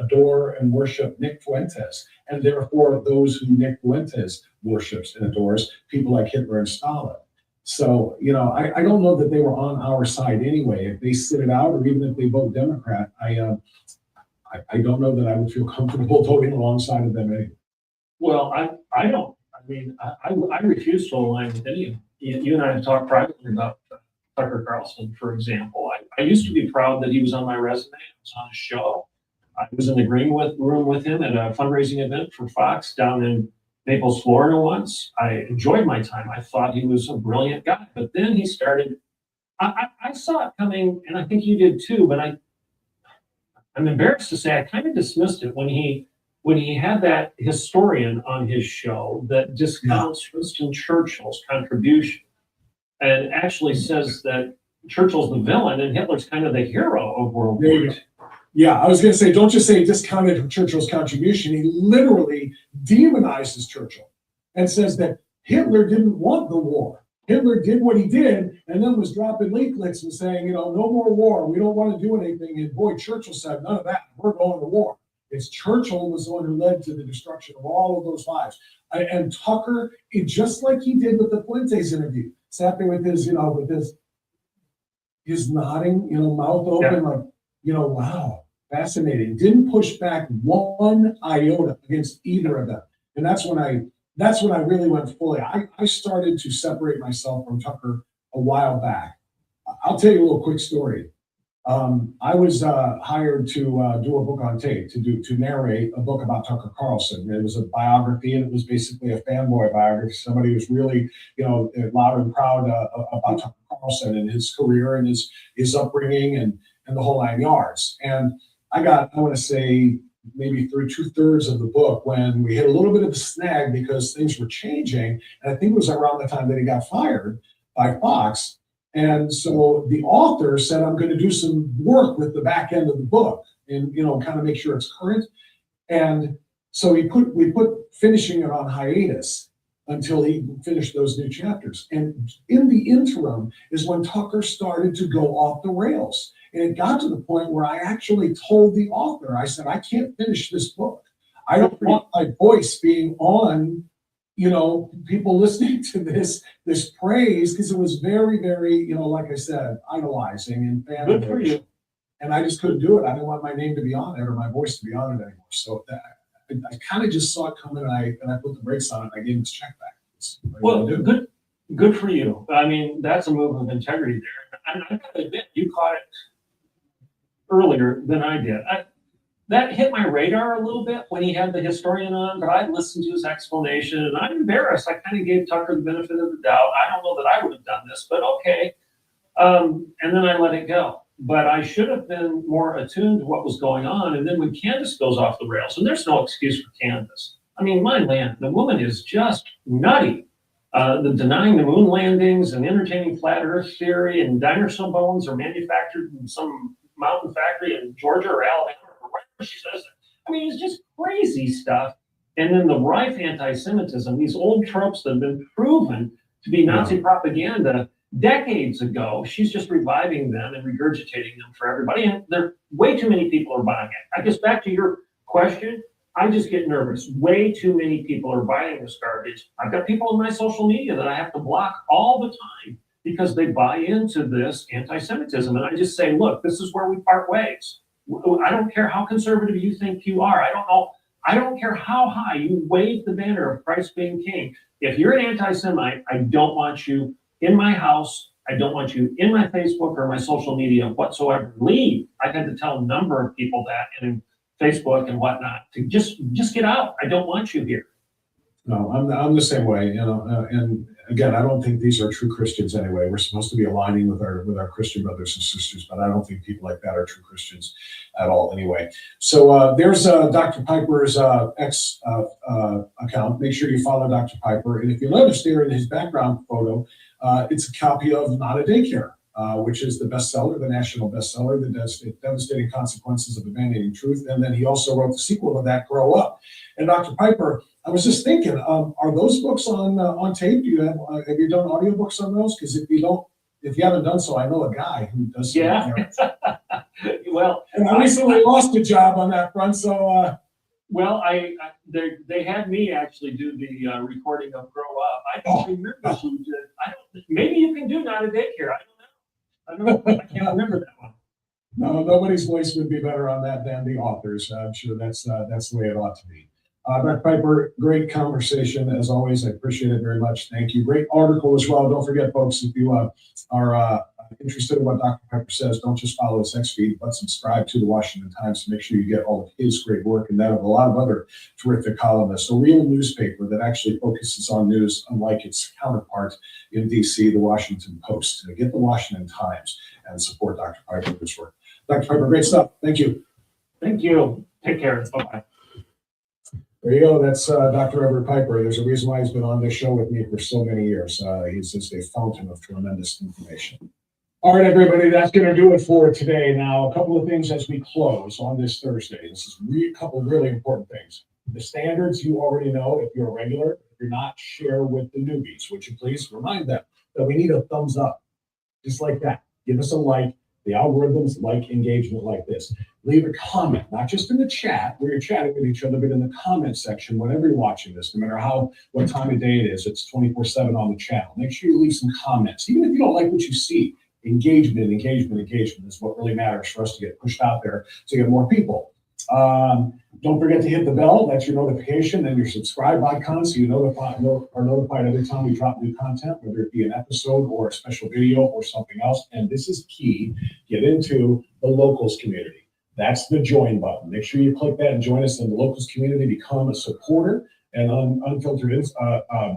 B: adore, and worship Nick Fuentes, and therefore those who Nick Fuentes worships and adores, people like Hitler and Stalin. So, I don't know that they were on our side anyway. If they sit it out, or even if they vote Democrat, I don't know that I would feel comfortable voting alongside of them anyway.
F: Well, I don't. I mean, I refuse to align with any of them. You and I have talked privately about Tucker Carlson, for example. I used to be proud that he was on my resume. I was on his show. I was in the green room with him at a fundraising event for Fox down in Naples, Florida once. I enjoyed my time. I thought he was a brilliant guy. But then he started, I saw it coming, and I think you did too, but I'm embarrassed to say I kind of dismissed it when he had that historian on his show that discounts Winston Churchill's contribution and actually says that Churchill's the villain and Hitler's kind of the hero of World War II.
B: Yeah, I was going to say, don't just say he discounted Churchill's contribution. He literally demonizes Churchill and says that Hitler didn't want the war. Hitler did what he did and then was dropping leaflets and saying, no more war. We don't want to do anything. And boy, Churchill said, none of that. We're going to war. It's Churchill was the one who led to the destruction of all of those lives. And Tucker, just like he did with the Fuentes interview, sat there with his, his nodding, mouth open, wow, fascinating. Didn't push back one iota against either of them. And that's when I really went fully. I started to separate myself from Tucker a while back. I'll tell you a little quick story. I was hired to do a book on tape, to narrate a book about Tucker Carlson. It was a biography, and it was basically a fanboy biography. Somebody who's really, loud and proud about Tucker Carlson and his career and his upbringing and the whole 9 yards. And I want to say, maybe through 2/3 of the book when we hit a little bit of a snag because things were changing. And I think it was around the time that he got fired by Fox. And so the author said, I'm going to do some work with the back end of the book and, kind of make sure it's current. And so we put finishing it on hiatus until he finished those new chapters. And in the interim is when Tucker started to go off the rails. And it got to the point where I actually told the author, I said, I can't finish this book. I don't want my voice being on, people listening to this praise, because it was very, very, like I said, idolizing and
F: Good for you.
B: And I just couldn't do it. I didn't want my name to be on it or my voice to be on it anymore. So I kind of just saw it coming, and I put the brakes on it. I gave him his check back.
F: Well, good for you. I mean, that's a move of integrity there. And I gotta admit, you caught it earlier than I did. That hit my radar a little bit when he had the historian on, but I listened to his explanation and I'm embarrassed. I kind of gave Tucker the benefit of the doubt. I don't know that I would have done this, but okay. And then I let it go. But I should have been more attuned to what was going on. And then when Candace goes off the rails, and there's no excuse for Candace. I mean, my land, the woman is just nutty. The denying the moon landings and entertaining flat earth theory and dinosaur bones are manufactured in some mountain factory in Georgia or Alabama or wherever she says it. I mean, it's just crazy stuff. And then the rife anti-Semitism, these old tropes that have been proven to be Nazi propaganda decades ago, she's just reviving them and regurgitating them for everybody. And there, way too many people are buying it. I guess back to your question, I just get nervous. Way too many people are buying this garbage. I've got people in my social media that I have to block all the time because they buy into this anti-Semitism. And I just say, look, this is where we part ways. I don't care how conservative you think you are. I don't care how high you wave the banner of Christ being king. If you're an anti-Semite, I don't want you in my house. I don't want you in my Facebook or my social media whatsoever. Leave. I've had to tell a number of people that in Facebook and whatnot to just get out. I don't want you here.
B: No, I'm the same way, and again, I don't think these are true Christians anyway. We're supposed to be aligning with our Christian brothers and sisters, but I don't think people like that are true Christians at all anyway. So there's Dr. Piper's X account. Make sure you follow Dr. Piper. And if you notice there in his background photo, it's a copy of Not a Daycare, which is the bestseller, the national bestseller, The Devastating Consequences of Abandoning Truth. And then he also wrote the sequel to that, Grow Up. And Dr. Piper, I was just thinking, are those books on tape? Do you have you done audiobooks on those? Because if you haven't done so, I know a guy who does.
F: Yeah. Well,
B: and I recently lost a job on that front, so.
F: Well, they had me actually do the recording of Grow Up. I don't remember who did. Maybe you can do Not a Daycare. I don't know. I can't remember that one.
B: No, nobody's voice would be better on that than the authors. I'm sure that's the way it ought to be. Dr. Piper, great conversation as always. I appreciate it very much. Thank you. Great article as well. Don't forget, folks, if you are interested in what Dr. Piper says, don't just follow his X feed, but subscribe to the Washington Times to make sure you get all of his great work and that of a lot of other terrific columnists. A real newspaper that actually focuses on news, unlike its counterpart in DC, the Washington Post. Get the Washington Times and support Dr. Piper's work. Dr. Piper, great stuff. Thank you.
F: Thank you. Take care. Bye-bye.
B: There you go. That's Dr. Everett Piper. There's a reason why he's been on this show with me for so many years. He's just a fountain of tremendous information. All right, everybody, that's going to do it for today. Now, a couple of things as we close on this Thursday. This is a couple of really important things. The standards you already know. If you're a regular, if you're not, share with the newbies. Would you please remind them that we need a thumbs up, just like that. Give us a like. The algorithms like engagement like this. Leave a comment, not just in the chat where you're chatting with each other, but in the comment section whenever you're watching this, no matter what time of day it is. It's 24/7 on the channel. Make sure you leave some comments, even if you don't like what you see. Engagement is what really matters for us to get pushed out there to get more people. Don't forget to hit the bell. That's your notification and your subscribe icon, so you are notified every time we drop new content, whether it be an episode or a special video or something else. And this is key. Get into the locals community. That's the join button. Make sure you click that and join us in the locals community. Become a supporter and unfiltered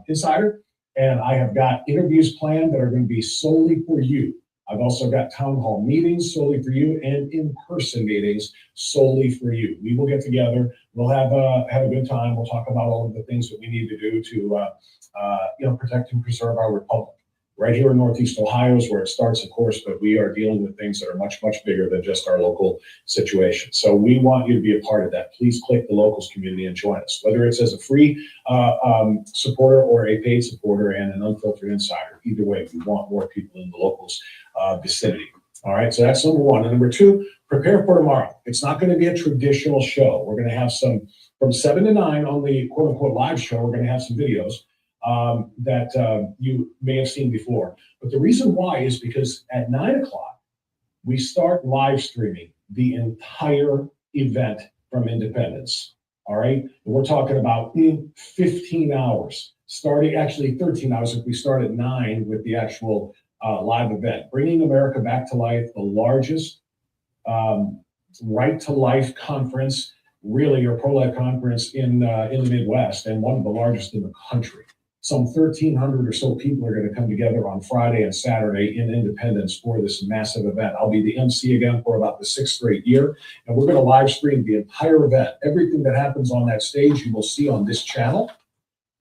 B: insider. And I have got interviews planned that are going to be solely for you. I've also got town hall meetings solely for you and in-person meetings solely for you. We will get together. We'll have a good time. We'll talk about all of the things that we need to do to protect and preserve our republic. Right here in Northeast Ohio is where it starts, of course, but we are dealing with things that are much, much bigger than just our local situation. So we want you to be a part of that. Please click the locals community and join us, whether it's as a free supporter or a paid supporter and an unfiltered insider. Either way, we want more people in the locals vicinity. All right, so that's number one. And number two, prepare for tomorrow. It's not going to be a traditional show. We're going to have some from 7 to 9 on the quote unquote live show. We're going to have some videos that you may have seen before. But the reason why is because at 9 o'clock, we start live streaming the entire event from Independence. All right, and we're talking about 15 hours, starting actually 13 hours if we start at 9 with the actual live event, bringing America back to life, the largest right to life conference, really, or pro-life conference in the Midwest, and one of the largest in the country. Some 1,300 or so people are going to come together on Friday and Saturday in Independence for this massive event. I'll be the MC again for about the 6th straight year, and we're going to live stream the entire event. Everything that happens on that stage you will see on this channel,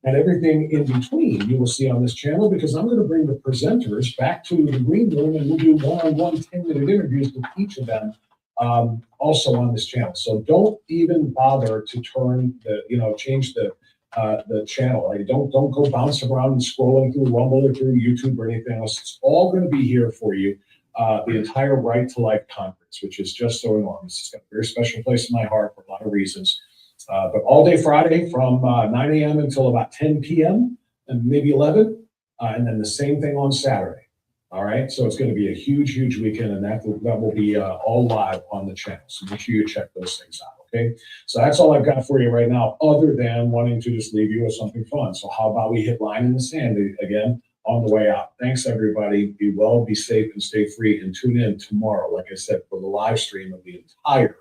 B: and everything in between you will see on this channel, because I'm going to bring the presenters back to the green room and we'll do one-on-one 10-minute interviews with each of them also on this channel. So don't even bother to change the channel. Like, don't go bouncing around and scrolling through Rumble or through YouTube or anything else. It's all going to be here for you. The entire Right to Life conference, which is just so enormous. It's got a very special place in my heart for a lot of reasons. But all day Friday from 9 a.m. until about 10 p.m. and maybe 11, and then the same thing on Saturday. All right, so it's going to be a huge, huge weekend, and that will be all live on the channel. So make sure you check those things out. Okay, so that's all I've got for you right now, other than wanting to just leave you with something fun. So how about we hit line in the sand again on the way out? Thanks, everybody. Be well, be safe, and stay free. And tune in tomorrow, like I said, for the live stream of the entire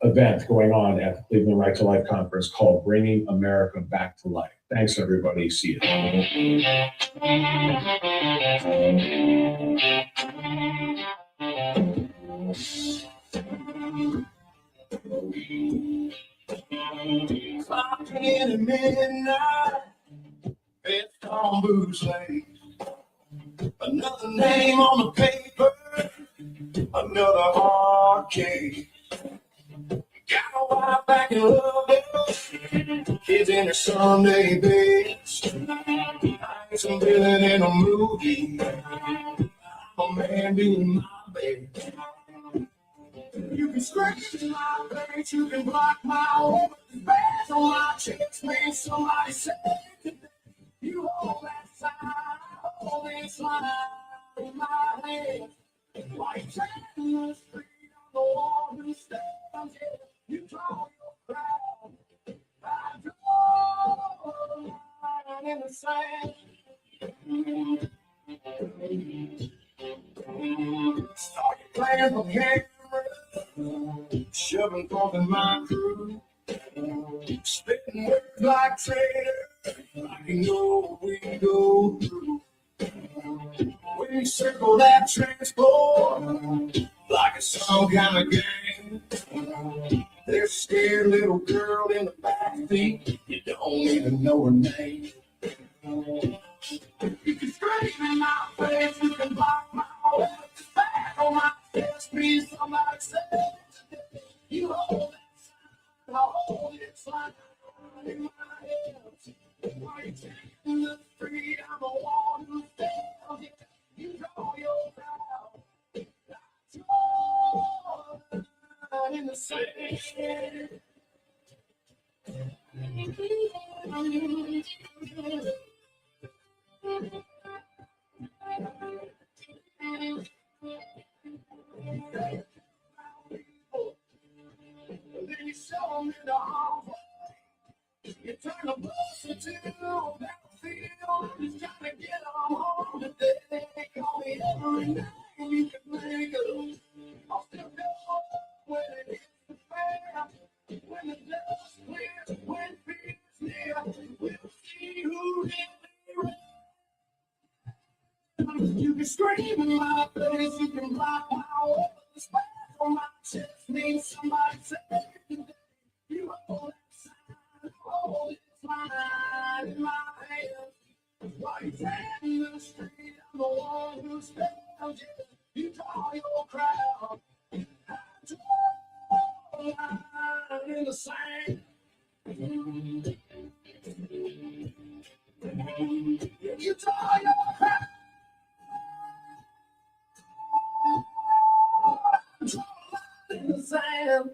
B: event going on at the Cleveland Right to Life Conference called Bringing America Back to Life. Thanks, everybody. See you.
A: Clock in at midnight, it's on Booze Lane. Another name on the paper, another hard case. Got a wife back in Lovedale, kids in their Sunday best. I ain't some villain in a movie, I'm a man doing my best. You can scratch my face, you can block my way, bash on my chest, man, somebody said you hold that sign, I hold this line in my hand. Like trapping the street, I'm the one who stands here. You draw your crowd, I draw a line in the sand. Started playing for camera, shoving forth in my crew, spitting words like traitor, like you know what we go through. We circle that transport like it's some kind of game. There's a scared little girl in the backseat, you don't even know her name. You can scream in my face, you can block my way, back on my chest, please somebody say you hold that sign, I hold it sign in my hands. While you're taking the street, I'm the one who tells you, you draw your crowd. I draw a line in the sand. Then you show every name you can think of. I'll still go when it hits the fan. When the dust clears, when fear's near, we'll see who really reigns. You can scream in my face, you can block my open the spot on my chest. Need somebody say you hold that sign, hold this line in my hand. While you're standing in the street, I'm the one who spells you. You draw your crowd. I draw a line in the sand. You draw your crowd. Draw a line in the sand.